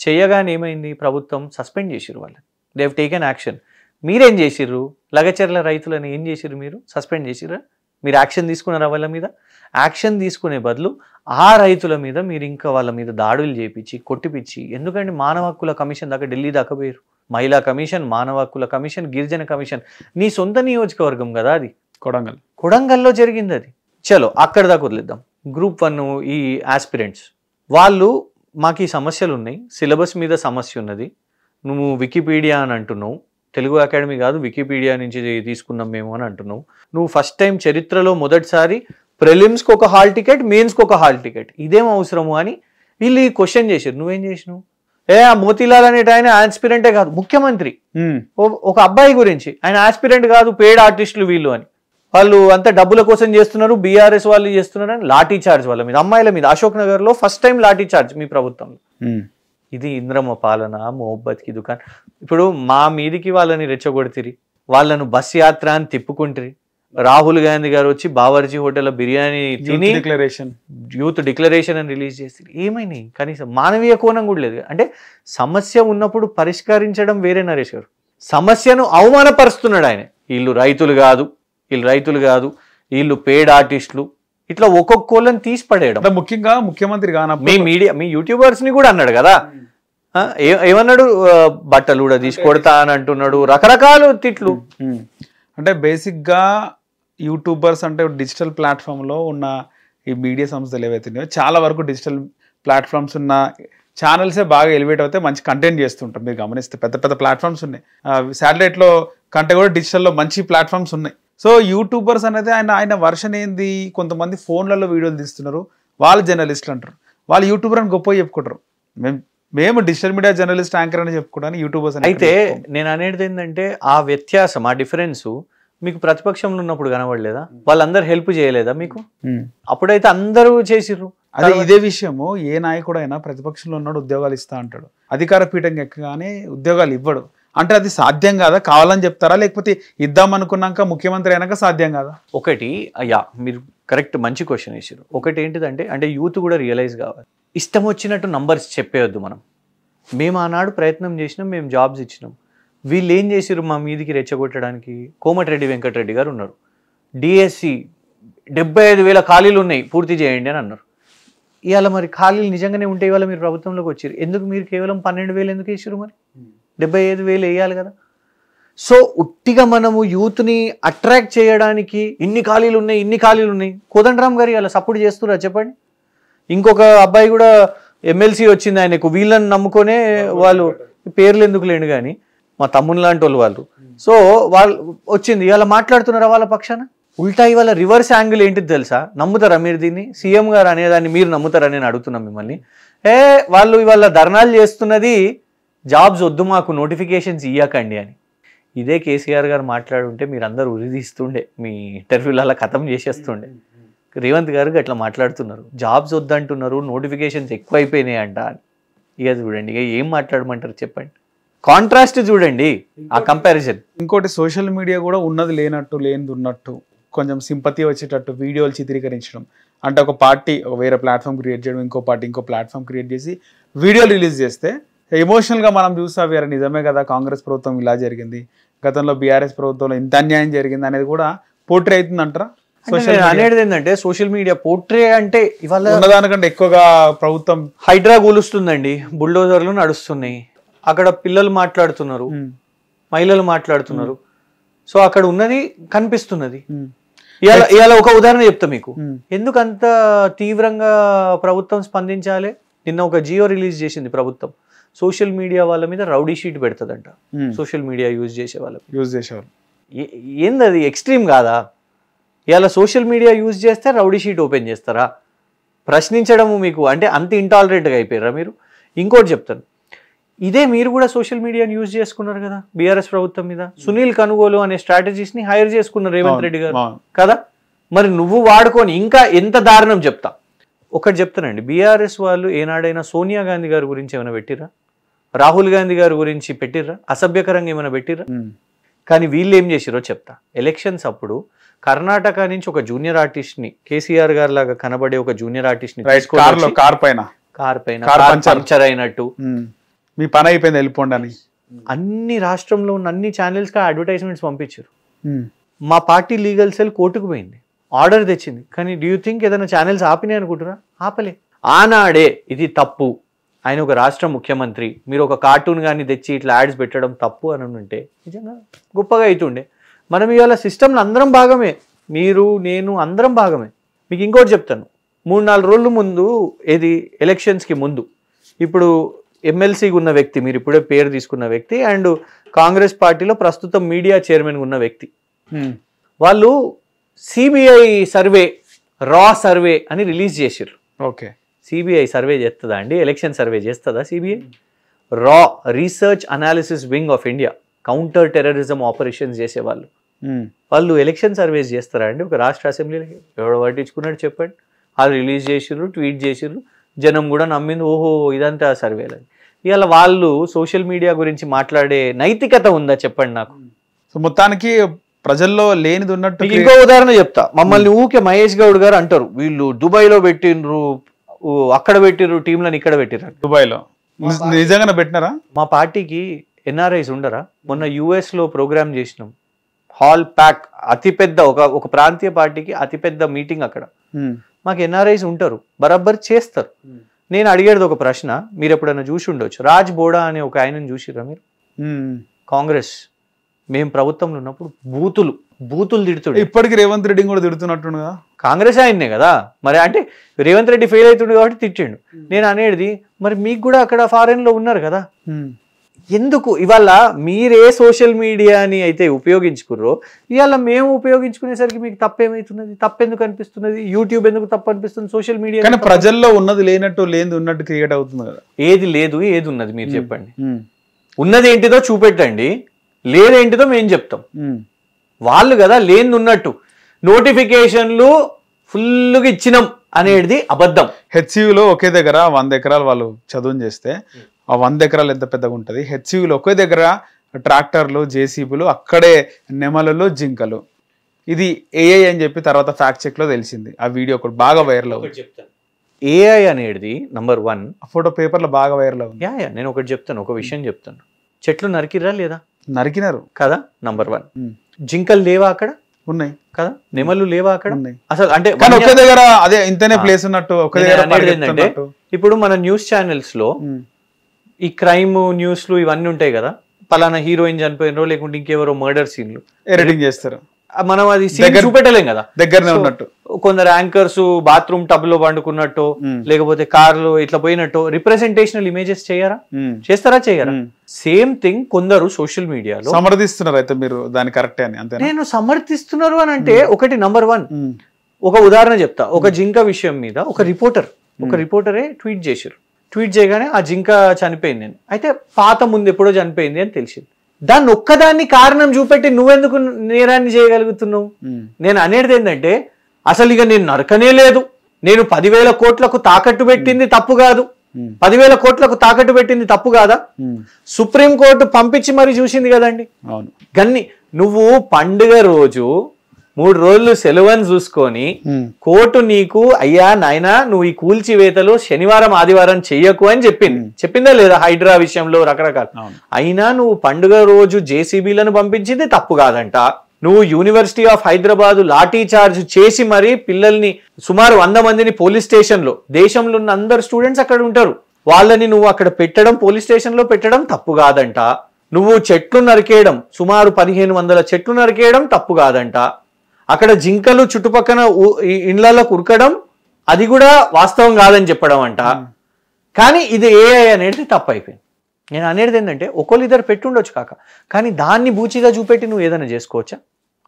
చేయగానే ఏమైంది, ప్రభుత్వం సస్పెండ్ చేసిరు వాళ్ళని, దే హెవ్ టేకెన్ యాక్షన్. మీరేం చేసిర్రు? లగచర్ల రైతులను ఏం చేసిర్రు? మీరు సస్పెండ్ చేసిర్రా? మీరు యాక్షన్ తీసుకున్నారా వాళ్ళ మీద? యాక్షన్ తీసుకునే బదులు ఆ రైతుల మీద మీరు ఇంకా వాళ్ళ మీద దాడులు చేపించి కొట్టిపిచ్చి, ఎందుకంటే మానవ హక్కుల కమిషన్ దాకా ఢిల్లీ దాకా పోయారు. మహిళా కమిషన్, మానవ హక్కుల కమిషన్, గిరిజన కమిషన్, నీ సొంత నియోజకవర్గం కదా అది, కొడంగల్లో జరిగింది అది. చలో అక్కడ దాకా వదిలేద్దాం. గ్రూప్ 1 ఈ ఆస్పిరెంట్స్ వాళ్ళు, మాకు ఈ సమస్యలు ఉన్నాయి, సిలబస్ మీద సమస్య ఉన్నది, నువ్వు వికీపీడియా అని అంటున్నావు, తెలుగు అకాడమీ కాదు వికీపీడియా నుంచి తీసుకున్నాం మేము అని అంటున్నావు. నువ్వు ఫస్ట్ టైం చరిత్రలో మొదటిసారి ప్రిలిమ్స్కి ఒక హాల్ టికెట్, మెయిన్స్కి ఒక హాల్ టికెట్, ఇదేం అవసరము అని వీళ్ళు క్వశ్చన్ చేశారు. నువ్వేం చేసినావు? ఆ మోతీలాల్ అనేట ఆయన ఆస్పిరెంటే కాదు, ముఖ్యమంత్రి. ఒక అబ్బాయి గురించి ఆయన ఆస్పిరెంట్ కాదు, పేడ్ ఆర్టిస్టులు వీళ్ళు అని, వాళ్ళు అంతా డబ్బుల కోసం చేస్తున్నారు, బీఆర్ఎస్ వాళ్ళు చేస్తున్నారు అని లాఠీ చార్జ్ వాళ్ళ మీద, అమ్మాయిల మీద. అశోక్ నగర్ లో ఫస్ట్ టైం లాఠీ చార్జ్ మీ ప్రభుత్వంలో. ఇది ఇంద్రమ్మ పాలన, మొహబ్బత్కి దుకాన్. ఇప్పుడు మా మీదికి వాళ్ళని రెచ్చగొడితిరి, వాళ్ళను బస్ యాత్ర అని తిప్పుకుంటారు. రాహుల్ గాంధీ గారు వచ్చి బావర్జీ హోటల్లో బిర్యానీ తిని యూత్ డిక్లరేషన్ అని రిలీజ్ చేస్తారు. ఏమైనాయి? కనీసం మానవీయ కోణం కూడా లేదు. అంటే సమస్య ఉన్నప్పుడు పరిష్కరించడం వేరే. నరేష్ గారు సమస్యను అవమానపరుస్తున్నాడు ఆయన. వీళ్ళు రైతులు కాదు, వీళ్ళు రైతులు కాదు, వీళ్ళు పేడ్ ఆర్టిస్టులు, ఇట్లా ఒక్కొక్కళ్ళని తీసి పడేయడం. ముఖ్యంగా ముఖ్యమంత్రి కానప్పుడు మీ మీడియా, మీ యూట్యూబర్స్ ని కూడా అన్నాడు కదా, ఏమన్నాడు, బట్టలు కూడా తీసి కొడతా అని అంటున్నాడు, రకరకాల తిట్లు. అంటే బేసిక్ గా యూట్యూబర్స్ అంటే డిజిటల్ ప్లాట్ఫామ్ లో ఉన్న ఈ మీడియా సంస్థలు ఏవైతున్నాయో చాలా వరకు డిజిటల్ ప్లాట్ఫామ్స్ ఉన్న ఛానల్సే బాగా ఎలివేట్ అవుతాయి, మంచి కంటెంట్ చేస్తుంటాం. మీరు గమనిస్తే పెద్ద పెద్ద ప్లాట్ఫామ్స్ ఉన్నాయి, శాటిలైట్ లో కంటే కూడా డిజిటల్లో మంచి ప్లాట్ఫామ్స్ ఉన్నాయి. సో యూట్యూబర్స్ అనేది ఆయన వర్షన్ ఏంది, కొంతమంది ఫోన్లలో వీడియోలు తీస్తున్నారు, వాళ్ళు జర్నలిస్టులు అంటారు, వాళ్ళు యూట్యూబర్ అని గొప్పగా చెప్పుకుంటారు. మేము డిజిటల్ మీడియా జర్నలిస్ట్ యాంకర్ అని చెప్పుకోవడానికి యూట్యూబర్స్. అయితే నేను అనేది ఏంటంటే ఆ వ్యత్యాసం, ఆ డిఫరెన్స్ మీకు ప్రతిపక్షంలో ఉన్నప్పుడు కనబడలేదా? వాళ్ళందరూ హెల్ప్ చేయలేదా మీకు? అప్పుడైతే అందరూ చేసిర్రు. అదే ఇదే విషయము ఏ నాయకుడు అయినా ప్రతిపక్షంలో ఉన్నాడు ఉద్యోగాలు ఇస్తా అంటాడు, అధికార పీఠం ఎక్కగానే ఉద్యోగాలు ఇవ్వడు. అంటే అది సాధ్యం కాదా? కావాలని చెప్తారా, లేకపోతే ఇద్దాం అనుకున్నాక ముఖ్యమంత్రి అయినాక సాధ్యం కాదా? ఒకటి మీరు కరెక్ట్, మంచి క్వశ్చన్ వేసారు. ఒకటి ఏంటిదంటే అంటే యూత్ కూడా రియలైజ్ కావాలి. ఇష్టం వచ్చినట్టు నంబర్స్ చెప్పేయొద్దు. మేము ఆనాడు ప్రయత్నం చేసినాం, మేము జాబ్స్ ఇచ్చినాం. వీళ్ళు ఏం చేసారు మా మీదికి రెచ్చగొట్టడానికి? కోమటిరెడ్డి వెంకటరెడ్డి గారు ఉన్నారు, డిఎస్సి 75,000 ఖాళీలు ఉన్నాయి పూర్తి చేయండి అని అన్నారు. ఇవాళ మరి ఖాళీలు నిజంగానే ఉంటే ఇవాళ మీరు ప్రభుత్వంలోకి వచ్చారు, ఎందుకు మీరు కేవలం 12,000 ఎందుకు వేసారు? మరి 75,000 వేయాలి కదా. సో ఉట్టిగా మనము యూత్ని అట్రాక్ట్ చేయడానికి ఇన్ని ఖాళీలు ఉన్నాయి. కోదండరామ్ గారు ఇలా సపోర్ట్ చేస్తున్నా చెప్పండి. ఇంకొక అబ్బాయి కూడా ఎమ్మెల్సీ వచ్చింది ఆయనకు, వీళ్ళని నమ్ముకొనే వాళ్ళు, పేర్లు ఎందుకు లేండి కానీ మా తమ్ముని లాంటి వాళ్ళు. సో వాళ్ళు వచ్చింది, ఇవాళ మాట్లాడుతున్నారా వాళ్ళ పక్షాన? ఉల్టా ఇవాళ రివర్స్ యాంగిల్ ఏంటిది తెలుసా? నమ్ముతారా మీరు దీన్ని? సీఎం గారు అనేదాన్ని మీరు నమ్ముతారా? నేను అడుగుతున్నాను మిమ్మల్ని. వాళ్ళు ఇవాళ ధర్నాలు చేస్తున్నది జాబ్స్ వద్దు మాకు, నోటిఫికేషన్స్ ఇయ్యకండి అని. ఇదే కేసీఆర్ గారు మాట్లాడుంటే మీరు అందరూ ఉరిదీస్తుండే, మీ ఇంటర్వ్యూలలో ఖతం చేసేస్తుండే. రేవంత్ గారు అట్లా మాట్లాడుతున్నారు, జాబ్స్ వద్దంటున్నారు, నోటిఫికేషన్స్ ఎక్కువైపోయినాయి అంట అని. ఇక చూడండి, ఇక ఏం మాట్లాడమంటారు చెప్పండి? కాంట్రాస్ట్ చూడండి, ఆ కంపారిజన్. ఇంకోటి సోషల్ మీడియా కూడా ఉన్నది లేనట్టు లేనిది ఉన్నట్టు కొంచెం సింపతి వచ్చేటట్టు వీడియోలు చిత్రీకరించడం. అంటే ఒక పార్టీ వేరే ప్లాట్ఫామ్ క్రియేట్ చేయడం, ఇంకో పార్టీ ఇంకో ప్లాట్ఫామ్ క్రియేట్ చేసి వీడియోలు రిలీజ్ చేస్తే ఎమోషనల్గా మనం చూస్తా వేరే నిజమే కదా, కాంగ్రెస్ ప్రభుత్వం ఇలా జరిగింది, గతంలో బీఆర్ఎస్ ప్రభుత్వంలో ఇంత అన్యాయం జరిగింది అనేది కూడా పోర్ట్రే అవుతుంది అంటారా? అనేది ఏంటంటే సోషల్ మీడియా పోర్ట్రే అంటే ఇవాళ ఉన్నదానికంటే ఎక్కువగా ప్రభుత్వం హైడ్రా కూలుస్తుందండి, బుల్డోజర్లు నడుస్తున్నాయి, అక్కడ పిల్లలు మాట్లాడుతున్నారు, మహిళలు మాట్లాడుతున్నారు. సో అక్కడ ఉన్నది కనిపిస్తున్నది. ఇవాళ ఒక ఉదాహరణ చెప్తా మీకు, ఎందుకు అంత తీవ్రంగా ప్రభుత్వం స్పందించాలి. నిన్న ఒక జియో రిలీజ్ చేసింది ప్రభుత్వం, సోషల్ మీడియా వాళ్ళ మీద రౌడీ షీట్ పెడుతుందంట. సోషల్ మీడియా యూజ్ చేసేవాళ్ళు ఏంది అది ఎక్స్ట్రీమ్ కాదా? ఇవాళ సోషల్ మీడియా యూజ్ చేస్తే రౌడీ షీట్ ఓపెన్ చేస్తారా? ప్రశ్నించడము మీకు అంటే అంత ఇంటాలరెంట్గా అయిపోయారా మీరు? ఇంకోటి చెప్తాను, ఇదే మీరు కూడా సోషల్ మీడియాని యూజ్ చేసుకున్నారు కదా బీఆర్ఎస్ ప్రభుత్వం మీద. సునీల్ కనుగోలు అనే స్ట్రాటజీస్ ని హైర్ చేసుకున్నారు రేవంత్ రెడ్డి గారు కదా. మరి నువ్వు వాడుకొని ఇంకా ఎంత దారుణం చెప్తా. ఒకటి చెప్తానండి, బీఆర్ఎస్ వాళ్ళు ఏనాడైనా సోనియా గాంధీ గారి గురించి ఏమైనా పెట్టిర్రా? రాహుల్ గాంధీ గారి గురించి పెట్టిర్రా? అసభ్యకరంగా ఏమైనా పెట్టిర్రా? కానీ వీళ్ళు ఏం చేసిరో చెప్తా. ఎలక్షన్స్ అప్పుడు కర్ణాటక నుంచి ఒక జూనియర్ ఆర్టిస్ట్ ని, కేసీఆర్ గారి లాగా కనబడే ఒక జూనియర్ ఆర్టిస్ట్ ని కార్ పైన పంచర్ అయినట్టు మీ పని అయిపోయింది వెళ్ళిపోండి అని అన్ని రాష్ట్రంలో ఉన్న అన్ని ఛానల్స్ కి అడ్వర్టైజ్మెంట్స్ పంపించారు. మా పార్టీ లీగల్ సెల్ కోర్టుకు పోయింది, ఆర్డర్ తెచ్చింది. కానీ డూ యూ థింక్ ఏదైనా ఛానల్స్ ఆపినాయి అనుకుంటారా? ఆపలే. ఆనాడే ఇది తప్పు, ఆయన ఒక రాష్ట్ర ముఖ్యమంత్రి, మీరు ఒక కార్టూన్ కానీ తెచ్చి ఇట్లా యాడ్స్ పెట్టడం తప్పు అని ఉంటే నిజంగా గొప్పగా అవుతుండే. మనం ఇవాళ సిస్టంలో అందరం భాగమే, మీరు నేను అందరం భాగమే. మీకు ఇంకోటి చెప్తాను, 3-4 రోజుల ముందు, ఏది ఎలక్షన్స్కి ముందు, ఇప్పుడు ఎమ్మెల్సీగా ఉన్న వ్యక్తి, మీరు ఇప్పుడే పేరు తీసుకున్న వ్యక్తి, అండ్ కాంగ్రెస్ పార్టీలో ప్రస్తుతం మీడియా చైర్మన్ ఉన్న వ్యక్తి, వాళ్ళు సిబిఐ సర్వే, రా సర్వే అని రిలీజ్ చేసారు. ఓకే, సిబిఐ సర్వే చేస్తుందా అండి? ఎలక్షన్ సర్వే చేస్తుందా సిబిఐ? రా, research analysis wing of India, counter terrorism operations చేసేవాళ్ళు, వాళ్ళు ఎలక్షన్ సర్వేస్ చేస్తారా అండి ఒక రాష్ట్ర అసెంబ్లీలకి? ఎవడో పట్టించుకున్నాడు చెప్పండి. వాళ్ళు రిలీజ్ చేసిర్రు, ట్వీట్ చేసిర్రు, జనం కూడా నమ్మింది, ఓహో ఇదంతా సర్వేలు. ఇవాళ వాళ్ళు సోషల్ మీడియా గురించి మాట్లాడే నైతికత ఉందా చెప్పండి నాకు? సో మొత్తానికి ప్రజల్లో లేనిది ఉన్నట్టు. ఇంకో ఉదాహరణ చెప్తా, మమ్మల్ని ఊకే మహేష్ గౌడ్ గారు అంటారు, వీళ్ళు దుబాయ్లో పెట్టిండ్రు, అక్కడ పెట్టిర్రు టీంలను, ఇక్కడ పెట్టిర్రు. దుబాయ్లో నిజంగానే పెట్టినారా? మా పార్టీకి ఎన్ఆర్ఐస్ ఉండరా? మొన్న US లో ప్రోగ్రామ్ చేసినాం, హాల్ ప్యాక్, అతిపెద్ద ఒక ప్రాంతీయ పార్టీకి అతిపెద్ద మీటింగ్ అక్కడ. మాకు ఎన్ఆర్ఐస్ ఉంటారు, బరాబర్ చేస్తారు. నేను అడిగేది ఒక ప్రశ్న, మీరు ఎప్పుడైనా చూసి ఉండొచ్చు, రాజ్ బోడా అనే ఒక ఆయనను చూసిర్రా మీరు? కాంగ్రెస్ మేము ప్రభుత్వంలో ఉన్నప్పుడు బూతులు తిడుతుండే. ఇప్పటికి రేవంత్ రెడ్డి కూడా తిడుతున్నట్టు కదా, కాంగ్రెస్ ఆయన్నే కదా మరి. అంటే రేవంత్ రెడ్డి ఫెయిల్ అవుతుండే కాబట్టి తిట్టిండు. నేను అనేది మరి మీకు కూడా అక్కడ ఫారెన్ లో ఉన్నారు కదా, ఎందుకు ఇవాళ మీరే సోషల్ మీడియాని అయితే ఉపయోగించుకుర్రో, ఇవాళ మేము ఉపయోగించుకునేసరికి మీకు తప్పేమవుతున్నది? తప్పెందుకు అనిపిస్తున్నది? యూట్యూబ్ ఎందుకు తప్పు అనిపిస్తుంది? సోషల్ మీడియా కానీ ప్రజల్లో ఉన్నది లేనట్టు, లేనిది ఉన్నట్టు క్రియేట్ అవుతుంది కదా. ఏది లేదు ఏది ఉన్నది మీరు చెప్పండి. ఉన్నది ఏంటిదో చూపెట్టండి, లేదేంటిదో మేము చెప్తాం. వాళ్ళు కదా లేని ఉన్నట్టు నోటిఫికేషన్లు ఫుల్గా ఇచ్చినాం అనేది అబద్ధం. హెచ్సియులో ఒకే దగ్గర 100 ఎకరాలు వాళ్ళు చదువుని చేస్తే ఆ 100 ఎకరాలు ఎంత పెద్దగా ఉంటుంది. హెచ్సియులో ఒకే దగ్గర ట్రాక్టర్లు, జేసీబీలు, అక్కడే నెమలు, జింకలు. ఇది ఏఐ అని చెప్పి తర్వాత ఫ్యాక్ట్ చెక్ లో తెలిసింది. ఆ వీడియో ఒకటి బాగా వైరల్ అవుతుంది. ఏఐ అనేది నంబర్ 1 ఫోటో పేపర్లో బాగా వైరల్ అవుతుంది. నేను ఒకటి చెప్తాను, ఒక విషయం చెప్తాను. చెట్లు నరికిరా లేదా? నరికినారు కదా, నంబర్ 1. జింకలు లేవా అక్కడ? ఉన్నాయి కదా. నెమలు లేవా అక్కడ? ఉన్నాయి. అసలు అంటే ఒకే దగ్గర అదే ఇంతనే ప్లేస్ ఉన్నట్టు ఒక దగ్గర. ఇప్పుడు మన న్యూస్ ఛానల్స్ లో ఈ క్రైమ్ న్యూస్లు ఇవన్నీ ఉంటాయి కదా, పలానా హీరోయిన్ చనిపోయినరో లేకుంటే ఇంకెవరో మర్డర్ సీన్లు ఎడిటింగ్ చేస్తారు. మనం అది సీన్ చూపెట్టలేం కదా, దగ్గరనే ఉన్నట్టు. కొందరు యాంకర్స్ బాత్రూమ్ టబ్ లో పండుకున్నట్టు లేకపోతే కార్లో ఇట్లా పోయినట్టు రిప్రజెంటేషనల్ ఇమేజెస్ చేయరా? చేస్తారా? చేయరా? సేమ్ థింగ్ కొందరు సోషల్ మీడియాలో సమర్థిస్తున్నారు. అయితే మీరు దాని కరెక్టే అని అంతే. నేను సమర్థిస్తున్నారు అని అంటే ఒకటి నంబర్ 1 ఒక ఉదాహరణ చెప్తా. ఒక జింక విషయం మీద ఒక రిపోర్టరే ట్వీట్ చేశారు. ట్వీట్ చేయగానే ఆ జింక చనిపోయింది అని, అయితే పాత ముందు ఎప్పుడో చనిపోయింది అని తెలిసింది. దాన్ని ఒక్కదాన్ని కారణం చూపెట్టి నువ్వెందుకు నేరాన్ని చేయగలుగుతున్నావు? నేను అనేది ఏంటంటే అసలు ఇక నేను నరకనే లేదు, నేను 10,000 కోట్లకు తాకట్టు పెట్టింది తప్పు కాదు, 10,000 కోట్లకు తాకట్టు పెట్టింది తప్పు కాదా? సుప్రీంకోర్టు పంపించి మరి చూసింది కదండి. గన్ని నువ్వు పండుగ రోజు 3 రోజులు సెలవుని చూసుకొని కోర్టు నీకు అయ్యా నాయనా నువ్వు ఈ కూల్చివేతలు శనివారం ఆదివారం చెయ్యకు అని చెప్పిందా లేదా? హైడ్రా విషయంలో రకరకాల. అయినా నువ్వు పండుగ రోజు జేసీబీలను పంపించింది తప్పు కాదంట. నువ్వు university of Hyderabad lathi charge చేసి మరి పిల్లల్ని సుమారు 100 మందిని పోలీస్ స్టేషన్ లో, దేశంలో ఉన్న అందరు స్టూడెంట్స్ అక్కడ ఉంటారు, వాళ్ళని నువ్వు అక్కడ పెట్టడం, పోలీస్ స్టేషన్ లో పెట్టడం తప్పు కాదంట. నువ్వు చెట్లు నరికేయడం, సుమారు 1500 చెట్లు నరికేయడం తప్పు కాదంట. అక్కడ జింకలు చుట్టుపక్కల ఇండ్లలో కురకడం అది కూడా వాస్తవం కాదని చెప్పడం అంట. కానీ ఇది ఏఐ అనేది తప్పు అయిపోయింది. నేను అనేది ఏంటంటే ఒకళ్ళు ఇద్దరు పెట్టుండొచ్చు కాక, కానీ దాన్ని బూచిగా చూపెట్టి నువ్వు ఏదైనా చేసుకోవచ్చా?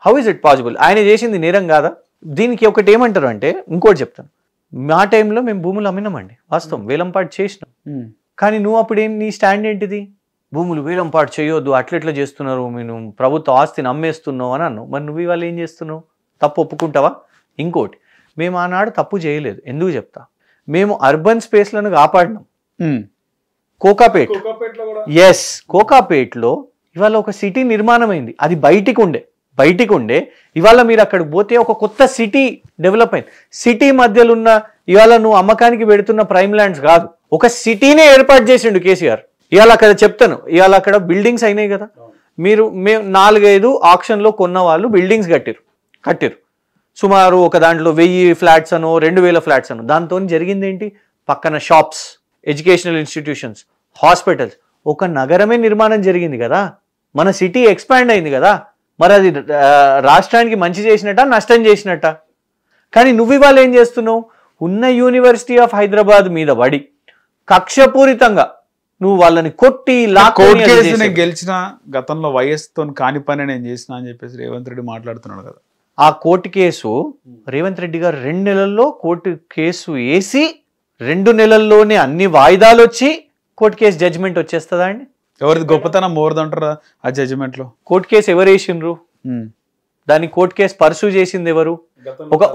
How is it possible? ఆయన చేసింది నేరం కాదా? దీనికి ఒకటి ఏమంటారు అంటే, ఇంకోటి చెప్తాను. మా టైంలో మేము భూములు అమ్మినామండి, వాస్తవం, వేలంపాటు చేసినాం. కానీ నువ్వు అప్పుడు నీ స్టాండ్ ఏంటిది? భూములు వేలంపాటు చేయొద్దు, అట్లెట్లా చేస్తున్నారు, మేము ప్రభుత్వ ఆస్తిని అమ్మేస్తున్నావు అని అన్నావు. మరి నువ్వు ఇవాళ ఏం చేస్తున్నావు? తప్పు ఒప్పుకుంటావా? ఇంకోటి, మేము ఆనాడు తప్పు చేయలేదు. ఎందుకు చెప్తా, మేము అర్బన్ స్పేస్లను కాపాడినాం. కోకాపేట్, ఎస్, కోకాపేట్లో ఇవాళ ఒక సిటీ నిర్మాణం అయింది. అది బయటికి ఉండే ఇవాళ మీరు అక్కడికి పోతే ఒక కొత్త సిటీ డెవలప్ అయింది. సిటీ మధ్యలో ఉన్న ఇవాళ నువ్వు అమ్మకానికి పెడుతున్న ప్రైమ్ ల్యాండ్స్ కాదు, ఒక సిటీనే ఏర్పాటు చేసిండు కేసీఆర్. ఇవాళ అక్కడ చెప్తాను, ఇవాళ అక్కడ బిల్డింగ్స్ అయినాయి కదా. మేము 4-5 ఆక్షన్లో కొన్న వాళ్ళు బిల్డింగ్స్ కట్టిరు సుమారు ఒక దాంట్లో 1000 ఫ్లాట్స్ అనో 2000 ఫ్లాట్స్ అనో. దాంతో జరిగింది ఏంటి? పక్కన షాప్స్, ఎడ్యుకేషనల్ ఇన్స్టిట్యూషన్స్, హాస్పిటల్స్, ఒక నగరమే నిర్మాణం జరిగింది కదా. మన సిటీ ఎక్స్పాండ్ అయింది కదా. మరి అది రాష్ట్రానికి మంచి చేసినట్ట, నష్టం చేసినట్ట? కానీ నువ్వు ఇవాళ ఏం చేస్తున్నావు? ఉన్న యూనివర్సిటీ ఆఫ్ హైదరాబాద్ మీద పడి కక్షపూరితంగా నువ్వు వాళ్ళని కొట్టి గెలిచిన గతంలో వైఎస్తో కాని పని నేను చేసిన అని చెప్పేసి రేవంత్ రెడ్డి మాట్లాడుతున్నాడు కదా. ఆ కోర్టు కేసు రేవంత్ రెడ్డి గారు 2 నెలల్లో కోర్టు కేసు వేసి 2 నెలల్లోనే అన్ని వాయిదాలు వచ్చి కోర్టు కేసు జడ్జిమెంట్ వచ్చేస్తుందా అండి? ఎవరిది గొప్పతనం మోరదంటారా ఆ జడ్జిమెంట్ లో? కోర్టు కేసు ఎవరు వేసిండ్రు? దాన్ని కోర్టు కేసు పర్సూ చేసింది ఎవరు?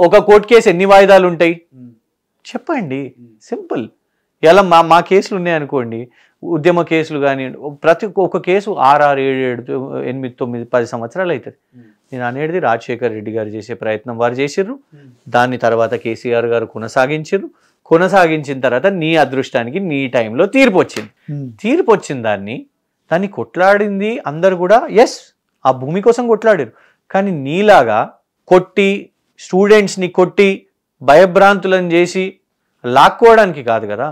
ఒక కోర్టు కేసు ఎన్ని వాయిదాలు ఉంటాయి చెప్పండి? సింపుల్. ఇలా మా కేసులు ఉన్నాయనుకోండి, ఉద్యమ కేసులు కానీ ప్రతి ఒక్క కేసు 6, 7, 8, 9, 10 సంవత్సరాలు అవుతుంది. నేను అనేది రాజశేఖర్ రెడ్డి గారు చేసే ప్రయత్నం వారు చేసిర్రు, దాన్ని తర్వాత కేసీఆర్ గారు కొనసాగించిన తర్వాత నీ అదృష్టానికి నీ టైంలో తీర్పు వచ్చింది. దాన్ని కొట్లాడింది అందరు కూడా, ఎస్, ఆ భూమి కోసం కొట్లాడారు. కానీ నీలాగా కొట్టి, స్టూడెంట్స్ని కొట్టి, భయభ్రాంతులను చేసి లాక్కోవడానికి కాదు కదా.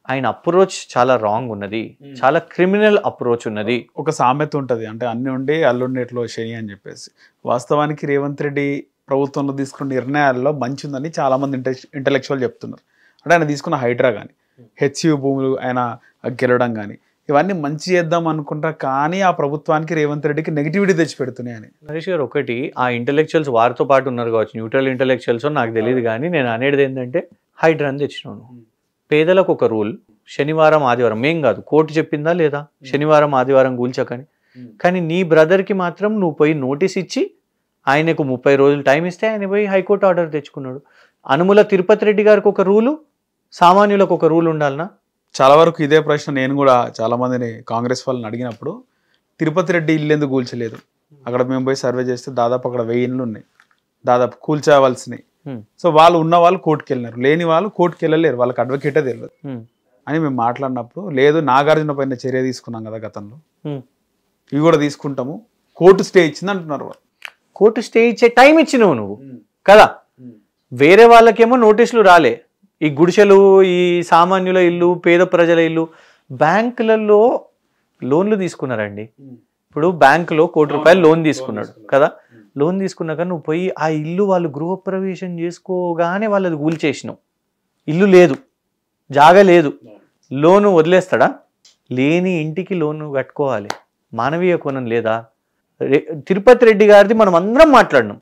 ఆయన అప్రోచ్ చాలా రాంగ్ ఉన్నది, చాలా క్రిమినల్ అప్రోచ్ ఉన్నది. ఒక సామెత ఉంటుంది, అంటే అన్ని ఉండి అల్లుండేట్లో శని అని చెప్పేసి. వాస్తవానికి రేవంత్ రెడ్డి ప్రభుత్వంలో తీసుకున్న నిర్ణయాల్లో మంచి ఉందని చాలా మంది ఇంటలెక్చువల్ చెప్తున్నారు. అంటే ఆయన తీసుకున్న హైడ్రా కానీ, హెచ్యు భూములు ఆయన గెలవడం కానీ, ఇవన్నీ మంచి చేద్దాం అనుకుంటా. కానీ ఆ ప్రభుత్వానికి రేవంత్ రెడ్డికి నెగిటివిటీ తెచ్చి పెడుతున్నాయి అని. నరేష్ గారు, ఒకటి, ఆ ఇంటలెక్చువల్స్ వారితో పాటు ఉన్నారు కావచ్చు, న్యూట్రల్ ఇంటలెక్చువల్స్ నాకు తెలియదు. కానీ నేను అనేది ఏంటంటే, హైడ్రాని తెచ్చినాను. పేదలకు ఒక రూల్, శనివారం ఆదివారం, మేం కాదు కోర్టు చెప్పిందా లేదా శనివారం ఆదివారం కూల్చకని. కానీ నీ బ్రదర్కి మాత్రం నువ్వు పోయి నోటీస్ ఇచ్చి ఆయనకు 30 రోజులు టైం ఇస్తే ఆయన పోయి హైకోర్టు ఆర్డర్ తెచ్చుకున్నాడు. అనుముల తిరుపతి రెడ్డి గారికి ఒక రూలు, సామాన్యులకు ఒక రూల్ ఉండాలనా? చాలా వరకు ఇదే ప్రశ్న నేను కూడా చాలా మందిని కాంగ్రెస్ వాళ్ళని అడిగినప్పుడు, తిరుపతి రెడ్డి ఇల్లు ఎందుకు కూల్చలేదు, అక్కడ మేము పోయి సర్వే చేస్తే దాదాపు అక్కడ 1000 ఇండ్లు ఉన్నాయి, దాదాపు కూల్చవలసినాయి. సో వాళ్ళు ఉన్న వాళ్ళు కోర్టుకు వెళ్ళినారు, లేని వాళ్ళు కోర్టుకు వెళ్ళలేరు, వాళ్ళకి అడ్వకేటే తెలియదు అని మేము మాట్లాడినప్పుడు, లేదు నాగార్జున పైన చర్య తీసుకున్నాం కదా గతంలో, ఇవి కూడా తీసుకుంటాము, కోర్టు స్టే ఇచ్చింది అంటున్నారు. కోర్టు స్టే ఇచ్చే టైం ఇచ్చినావు నువ్వు కదా, వేరే వాళ్ళకేమో నోటీసులు రాలే. ఈ గుడిసెలు, ఈ సామాన్యుల ఇల్లు, పేద ప్రజల ఇల్లు, బ్యాంకులలో లోన్లు తీసుకున్నారండి. ఇప్పుడు బ్యాంకులో ₹1,00,00,000 లోన్ తీసుకున్నాడు కదా, లోన్ తీసుకున్నాక నువ్వు పోయి ఆ ఇల్లు వాళ్ళు గృహప్రవేశం చేసుకోగానే వాళ్ళది కూల్చేసినావు. ఇల్లు లేదు, జాగా లేదు, లోను వదిలేస్తాడా? లేని ఇంటికి లోను కట్టుకోవాలి, మానవీయ కోణం లేదా? తిరుపతి రెడ్డి గారిది మనం అందరం మాట్లాడినాం,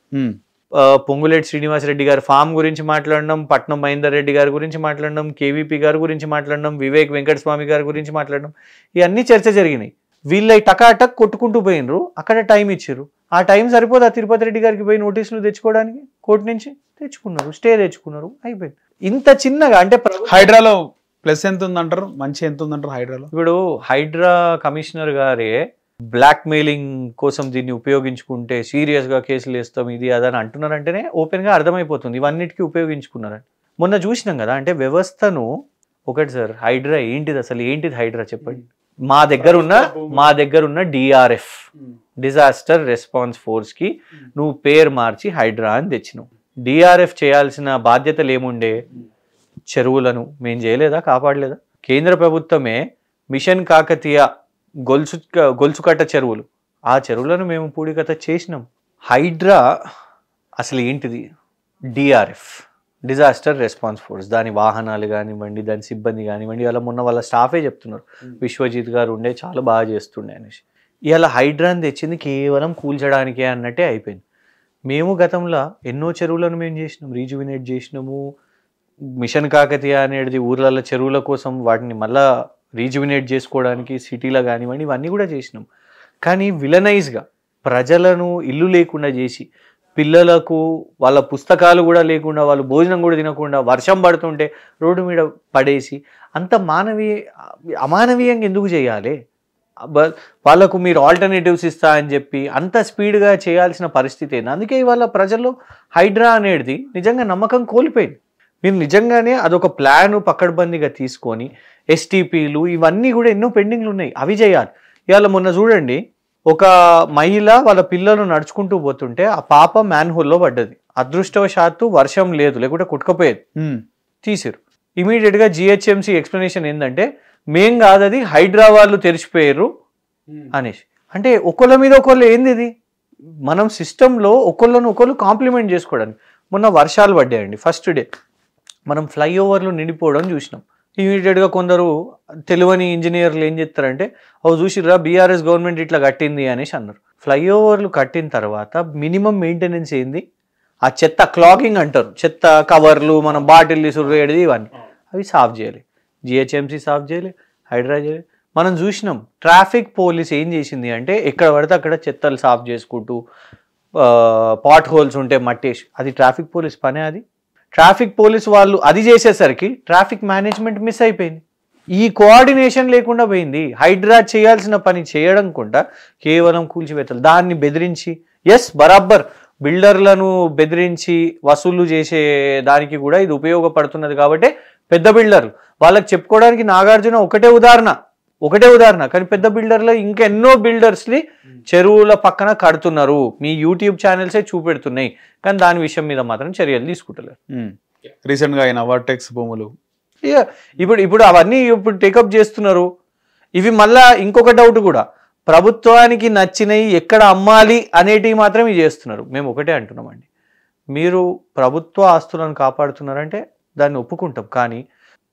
పొంగులేటి శ్రీనివాసరెడ్డి గారి ఫామ్ గురించి మాట్లాడినాం, పట్నం మహేందర్ రెడ్డి గారి గురించి మాట్లాడినాం, కేవీపీ గారి గురించి మాట్లాడినాం, వివేక్ వెంకటస్వామి గారి గురించి మాట్లాడినాం. ఇవన్నీ చర్చ జరిగినాయి. వీళ్ళ టకాటక్ కొట్టుకుంటూ పోయినరు, అక్కడ టైం ఇచ్చారు. ఆ టైం సరిపోదు ఆ తిరుపతి రెడ్డి గారికి పోయి నోటీసులు తెచ్చుకోవడానికి, కోర్టు నుంచి తెచ్చుకున్నారు, స్టే తెచ్చుకున్నారు, అయిపోయింది. ఇంత చిన్నగా అంటే హైడ్రాలో ప్లస్ ఎంత ఉందంటారు, మంచి ఎంత ఉందంటారు హైడ్రాలో? ఇప్పుడు హైడ్రా కమిషనర్ గారే బ్లాక్ మెయిలింగ్ కోసం దీన్ని ఉపయోగించుకుంటే సీరియస్గా కేసులు వేస్తాం ఇది అదని అంటున్నారంటేనే ఓపెన్గా అర్థమైపోతుంది ఇవన్నిటికీ ఉపయోగించుకున్నారని. మొన్న చూసినాం కదా, అంటే వ్యవస్థను ఒకటి సార్, హైడ్రా ఏంటిది అసలు, ఏంటిది హైడ్రా చెప్పండి. మా దగ్గర ఉన్న డిఆర్ఎఫ్, డిజాస్టర్ రెస్పాన్స్ ఫోర్స్కి నువ్వు పేరు మార్చి హైడ్రా అని తెచ్చినావు. డిఆర్ఎఫ్ చేయాల్సిన బాధ్యతలు ఏముండే? చెరువులను మేము చేయలేదా, కాపాడలేదా? కేంద్ర ప్రభుత్వమే మిషన్ కాకతీయ గొలుసుకట్ట చెరువులు, ఆ చెరువులను మేము పూడికత చేసినాం. హైడ్రా అసలు ఏంటిది? డిఆర్ఎఫ్, డిజాస్టర్ రెస్పాన్స్ ఫోర్స్, దాని వాహనాలు కానివ్వండి, దాని సిబ్బంది కానివ్వండి, ఇలా మొన్న వాళ్ళ స్టాఫే చెప్తున్నారు, విశ్వజిత్ గారు ఉండే చాలా బాగా చేస్తుండే అనేసి. ఇలా హైడ్రాని తెచ్చింది కేవలం కూల్చడానికే అన్నట్టే అయిపోయింది. మేము గతంలో ఎన్నో చెరువులను మేము చేసినాం, రీజువినేట్ చేసినాము. మిషన్ కాకతీయ అనేది ఊర్లలో చెరువుల కోసం వాటిని మళ్ళా రీజువినేట్ చేసుకోవడానికి సిటీలో కానివ్వండి ఇవన్నీ కూడా చేసినాం. కానీ విలనైజ్గా ప్రజలను ఇల్లు లేకుండా చేసి, పిల్లలకు వాళ్ళ పుస్తకాలు కూడా లేకుండా, వాళ్ళు భోజనం కూడా తినకుండా, వర్షం పడుతుంటే రోడ్డు మీద పడేసి, అంత అమానవీయంగా ఎందుకు చేయాలి? వాళ్ళకు మీరు ఆల్టర్నేటివ్స్ ఇస్తా అని చెప్పి అంత స్పీడ్గా చేయాల్సిన పరిస్థితి ఏంది? అందుకే ఇవాళ ప్రజల్లో హైడ్రా అనేది నిజంగా నమ్మకం కోల్పోయింది. మీరు నిజంగానే అదొక ప్లాను పకడ్బందీగా తీసుకొని ఎస్టీపీలు ఇవన్నీ కూడా ఎన్నో పెండింగ్లు ఉన్నాయి, అవి చేయాలి. ఇవాళ మొన్న చూడండి, ఒక మహిళ వాళ్ళ పిల్లలు నడుచుకుంటూ పోతుంటే ఆ పాప మ్యాన్హోల్లో పడ్డది. అదృష్టవశాత్తు వర్షం లేదు, లేకుంటే కుట్టుకపోయేది, తీసారు. ఇమీడియట్గా జిహెచ్ఎంసీ ఎక్స్ప్లెనేషన్ ఏంటంటే, మేం కాదది హైడ్రా వాళ్ళు తెరిచిపోయారు అనేసి. అంటే ఒకళ్ళ మీద ఒకళ్ళు ఏంది ఇది? మనం సిస్టంలో ఒకళ్ళను ఒకళ్ళు కాంప్లిమెంట్ చేసుకోవడానికి. మొన్న వర్షాలు పడ్డాయండి, ఫస్ట్ డే మనం ఫ్లైఓవర్లు నిండిపోవడం చూసినాం. ఇమీడియట్గా కొందరు తెలియని ఇంజనీర్లు ఏం చెప్తారంటే, అవి చూసిర్రా బీఆర్ఎస్ గవర్నమెంట్ ఇట్లా కట్టింది అనేసి అన్నారు. ఫ్లైఓవర్లు కట్టిన తర్వాత మినిమం మెయింటెనెన్స్ ఏంది? ఆ చెత్త క్లాగింగ్ అంటారు, చెత్త కవర్లు, మనం బాటిల్ తీసుకురేది, ఇవన్నీ అవి సాఫ్ చేయాలి. జిహెచ్ఎంసీ సాఫ్ చేయాలి, హైడ్రా చేయాలి. మనం చూసినాం ట్రాఫిక్ పోలీస్ ఏం చేసింది అంటే, ఎక్కడ పడితే అక్కడ చెత్తలు సాఫ్ చేసుకుంటూ, పాట్ హోల్స్ ఉంటే మట్టేసి, అది ట్రాఫిక్ పోలీస్ పనే? అది ట్రాఫిక్ పోలీస్ వాళ్ళు అది చేసేసరికి ట్రాఫిక్ మేనేజ్మెంట్ మిస్ అయిపోయింది. ఈ కోఆర్డినేషన్ లేకుండా పోయింది. హైడ్రా చేయాల్సిన పని చేయడం కూడా కేవలం కూల్చివేతలు, దాన్ని బెదిరించి, ఎస్ బరాబర్ బిల్డర్లను బెదిరించి వసూలు చేసే దానికి కూడా ఇది ఉపయోగపడుతున్నది. కాబట్టి పెద్ద బిల్డర్లు వాళ్ళకి చెప్పుకోవడానికి నాగార్జున ఒకటే ఉదాహరణ, కానీ పెద్ద బిల్డర్లు ఇంకెన్నో బిల్డర్స్ని చెరువుల పక్కన కడుతున్నారు. మీ యూట్యూబ్ ఛానల్సే చూపెడుతున్నాయి, కానీ దాని విషయం మీద మాత్రం చర్యలు తీసుకుంటలేరు. రీసెంట్గా అయిన వర్టెక్స్ భూములు ఇప్పుడు అవన్నీ ఇప్పుడు టేకప్ చేస్తున్నారు. ఇవి మళ్ళా ఇంకొక డౌట్ కూడా, ప్రభుత్వానికి నచ్చినవి ఎక్కడ అమ్మాలి అనేటివి మాత్రం ఇవి చేస్తున్నారు. మేము ఒకటే అంటున్నామండి, మీరు ప్రభుత్వ ఆస్తులను కాపాడుతున్నారంటే దాన్ని ఒప్పుకుంటాం, కానీ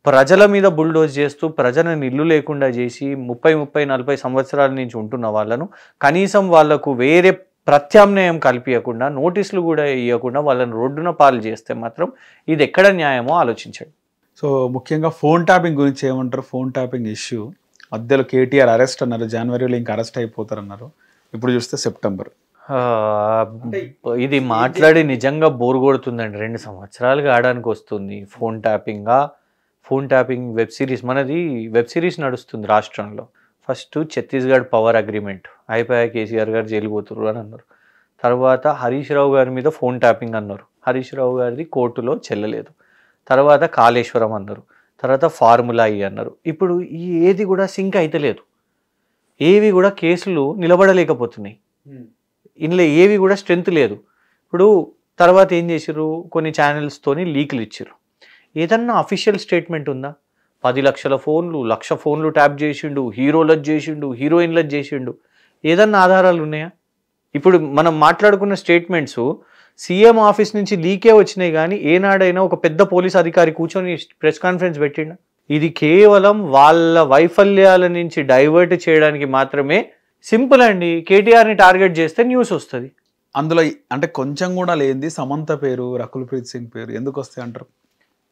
ప్రజల మీద బుల్డోజ్ చేస్తూ ప్రజలను ఇల్లు లేకుండా చేసి 30-40 సంవత్సరాల నుంచి ఉంటున్న వాళ్ళను కనీసం వాళ్లకు వేరే ప్రత్యామ్నాయం కల్పించకుండా, నోటీసులు కూడా ఇవ్వకుండా వాళ్ళని రోడ్డున పాలు చేస్తే మాత్రం ఇది ఎక్కడ న్యాయమో ఆలోచించండి. సో ముఖ్యంగా ఫోన్ ట్యాపింగ్ గురించి ఏమంటారు? ఫోన్ ట్యాపింగ్ ఇష్యూ మధ్యలో కేటీఆర్ అరెస్ట్ అన్నారు, జనవరిలో ఇంకా అరెస్ట్ అయిపోతారన్నారు, ఇప్పుడు చూస్తే సెప్టెంబర్. ఆ, ఇది మాట్లాడి నిజంగా బోర్ కొడుతుందండి. 2 సంవత్సరాలుగా ఆడడానికి వస్తుంది. ఫోన్ ట్యాపింగ్ వెబ్ సిరీస్, మనది వెబ్ సిరీస్ నడుస్తుంది రాష్ట్రంలో. ఫస్ట్ ఛత్తీస్గఢ్ పవర్ అగ్రిమెంట్ అయిపోయా, కేసీఆర్ గారు జైలు పోతురు అని అన్నారు. తర్వాత హరీష్ రావు గారి మీద ఫోన్ ట్యాపింగ్ అన్నారు. హరీష్ రావు గారిది కోర్టులో చెల్లలేదు. తర్వాత కాళేశ్వరం అన్నారు. తర్వాత ఫార్ములా ఈ అన్నారు. ఇప్పుడు ఈ ఏది కూడా సింక్ అయితలేదు. ఏవి కూడా కేసులు నిలబడలేకపోతున్నాయి. ఇందులో ఏవి కూడా స్ట్రెంత్ లేదు. ఇప్పుడు తర్వాత ఏం చేసిర్రు, కొన్ని ఛానల్స్తోని లీకులు ఇచ్చిర్రు. ఏదన్నా అఫీషియల్ స్టేట్మెంట్ ఉందా? 10 లక్షల ఫోన్లు, 1,00,000 ఫోన్లు ట్యాప్ చేసిండు, హీరోలది చేసిండు, హీరోయిన్లది చేసిండు, ఏదన్నా ఆధారాలు ఉన్నాయా? ఇప్పుడు మనం మాట్లాడుకున్న స్టేట్మెంట్స్ సీఎం ఆఫీస్ నుంచి లీకే వచ్చినాయి, కానీ ఏనాడైనా ఒక పెద్ద పోలీస్ అధికారి కూర్చొని ప్రెస్ కాన్ఫరెన్స్ పెట్టిండా? ఇది కేవలం వాళ్ళ వైఫల్యాల నుంచి డైవర్ట్ చేయడానికి మాత్రమే. సింపుల్ అండి, కేటీఆర్ని టార్గెట్ చేస్తే న్యూస్ వస్తుంది. అందులో అంటే కొంచెం కూడా లేనిది సమంత పేరు, రకుల్ ప్రీత్ సింగ్ పేరు ఎందుకు వస్తాయి అంటారు?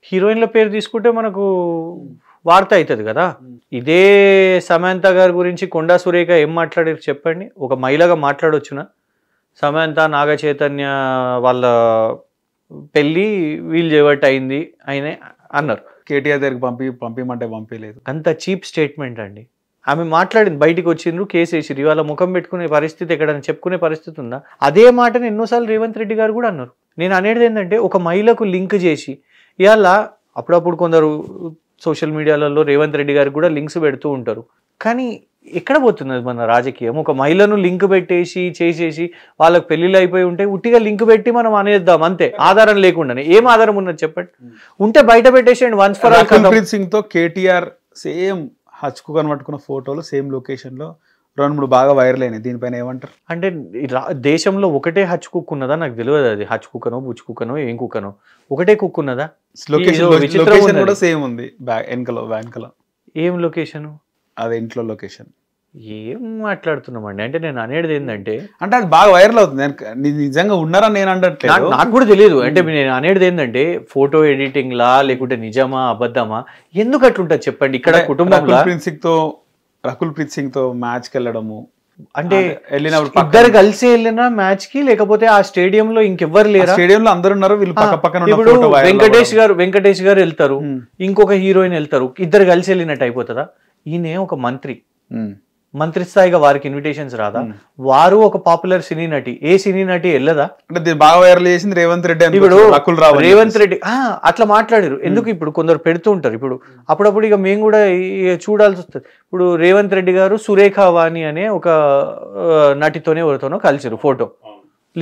హీరోయిన్ల పేరు తీసుకుంటే మనకు వార్త అవుతుంది కదా. ఇదే సమంత గారి గురించి కొండా సురేఖ ఏం మాట్లాడారు చెప్పండి? ఒక మహిళగా మాట్లాడొచ్చునా? సమంత నాగ చైతన్య వాళ్ళ పెళ్ళి వీళ్ళు చేయబట్టి అయింది అయినా అన్నారు. కేటీఆర్ దగ్గరికి పంపిమంటే పంపించలేదు. అంత చీప్ స్టేట్మెంట్ అండి. ఆమె మాట్లాడింది, బయటికి వచ్చిండ్రు, కేసు వేసిరు. ఇవాళ ముఖం పెట్టుకునే పరిస్థితి, ఎక్కడైనా చెప్పుకునే పరిస్థితి ఉందా? అదే మాటను ఎన్నోసార్లు రేవంత్ రెడ్డి గారు కూడా అన్నారు. నేను అనేది ఏంటంటే, ఒక మహిళకు లింక్ చేసి ఇవాళ అప్పుడప్పుడు కొందరు సోషల్ మీడియాలలో రేవంత్ రెడ్డి గారికి కూడా లింక్స్ పెడుతూ ఉంటారు. కానీ ఎక్కడ పోతున్నది మన రాజకీయం? ఒక మహిళను లింక్ పెట్టేసి చేసేసి వాళ్ళకి పెళ్లిళ్ళు అయిపోయి ఉంటే ఉట్టిగా లింక్ పెట్టి మనం అనేద్దాం అంతే, ఆధారం లేకుండానే. ఏం ఆధారం ఉన్నది చెప్పండి? ఉంటే బయట పెట్టేసేయండి once for all. Rakul Preet Singh తో కేటీఆర్ సేమ్ హచ్కు కనబట్టుకున్న ఫోటోలు సేమ్ లొకేషన్ లో 2-3 బాగా వైరల్ అయినాయి. దీనిపైన ఏమంటారు? అంటే దేశంలో ఒకటే హచ్ కుక్ ఉన్నదా? నాకు తెలియదు. అది హచ్ కుక్కనో బుచ్ కుక్కనో ఏం కుక్కనో ఒకటే కుక్ ఉన్నదా? లొకేషన్ కూడా సేమ్ ఉంది వెనకలో. ఏం లొకేషన్? అదే ఇంట్లో లొకేషన్. ఏం మాట్లాడుతున్నామండి? అంటే నేను అనేది ఏంటంటే, అంటే అది బాగా వైరల్ అవుతుంది. నిజంగా ఉన్నారా నేను అనట్లేదు, నాకు కూడా తెలియదు. అంటే నేను అనేది ఏంటంటే, ఫోటో ఎడిటింగ్ లా లేకుంటే నిజమా అబద్ధమా ఎందుకు అట్లుంటుంది చెప్పండి? ఇక్కడ కుటుంబంలో రకుల్ ప్రీత్ సింగ్ తో మ్యాచ్ కి వెళ్ళడము, అంటే ఇద్దరు కలిసి వెళ్ళిన మ్యాచ్ కి, లేకపోతే ఆ స్టేడియం లో ఇంకెవ్వరు లేరా? స్టేడియం లో అందరు ఉన్నారు, వీళ్ళు పక్క పక్కన. ఇప్పుడు వెంకటేష్ గారు వెళ్తారు, ఇంకొక హీరోయిన్ వెళ్తారు, ఇద్దరు కలిసి వెళ్ళినట్టు అయిపోతుందా? ఈయన ఒక మంత్రి స్థాయిగా వారికి ఇన్విటేషన్స్ రాదా? వారు ఒక పాపులర్ సినీ నటి, ఏ సినీ నటి వెళ్ళదా? అంటే బాగా వైరల్ చేసింది రేవంత్ రెడ్డి. ఇప్పుడు రేవంత్ రెడ్డి అట్లా మాట్లాడారు. ఎందుకు? ఇప్పుడు కొందరు పెడుతూ ఉంటారు. ఇప్పుడు అప్పుడప్పుడు ఇక మేము కూడా చూడాల్సి వస్తుంది. ఇప్పుడు రేవంత్ రెడ్డి గారు సురేఖ వాణి అనే ఒక నటితోనే ఎవరితోనో కలిసిరు, ఫోటో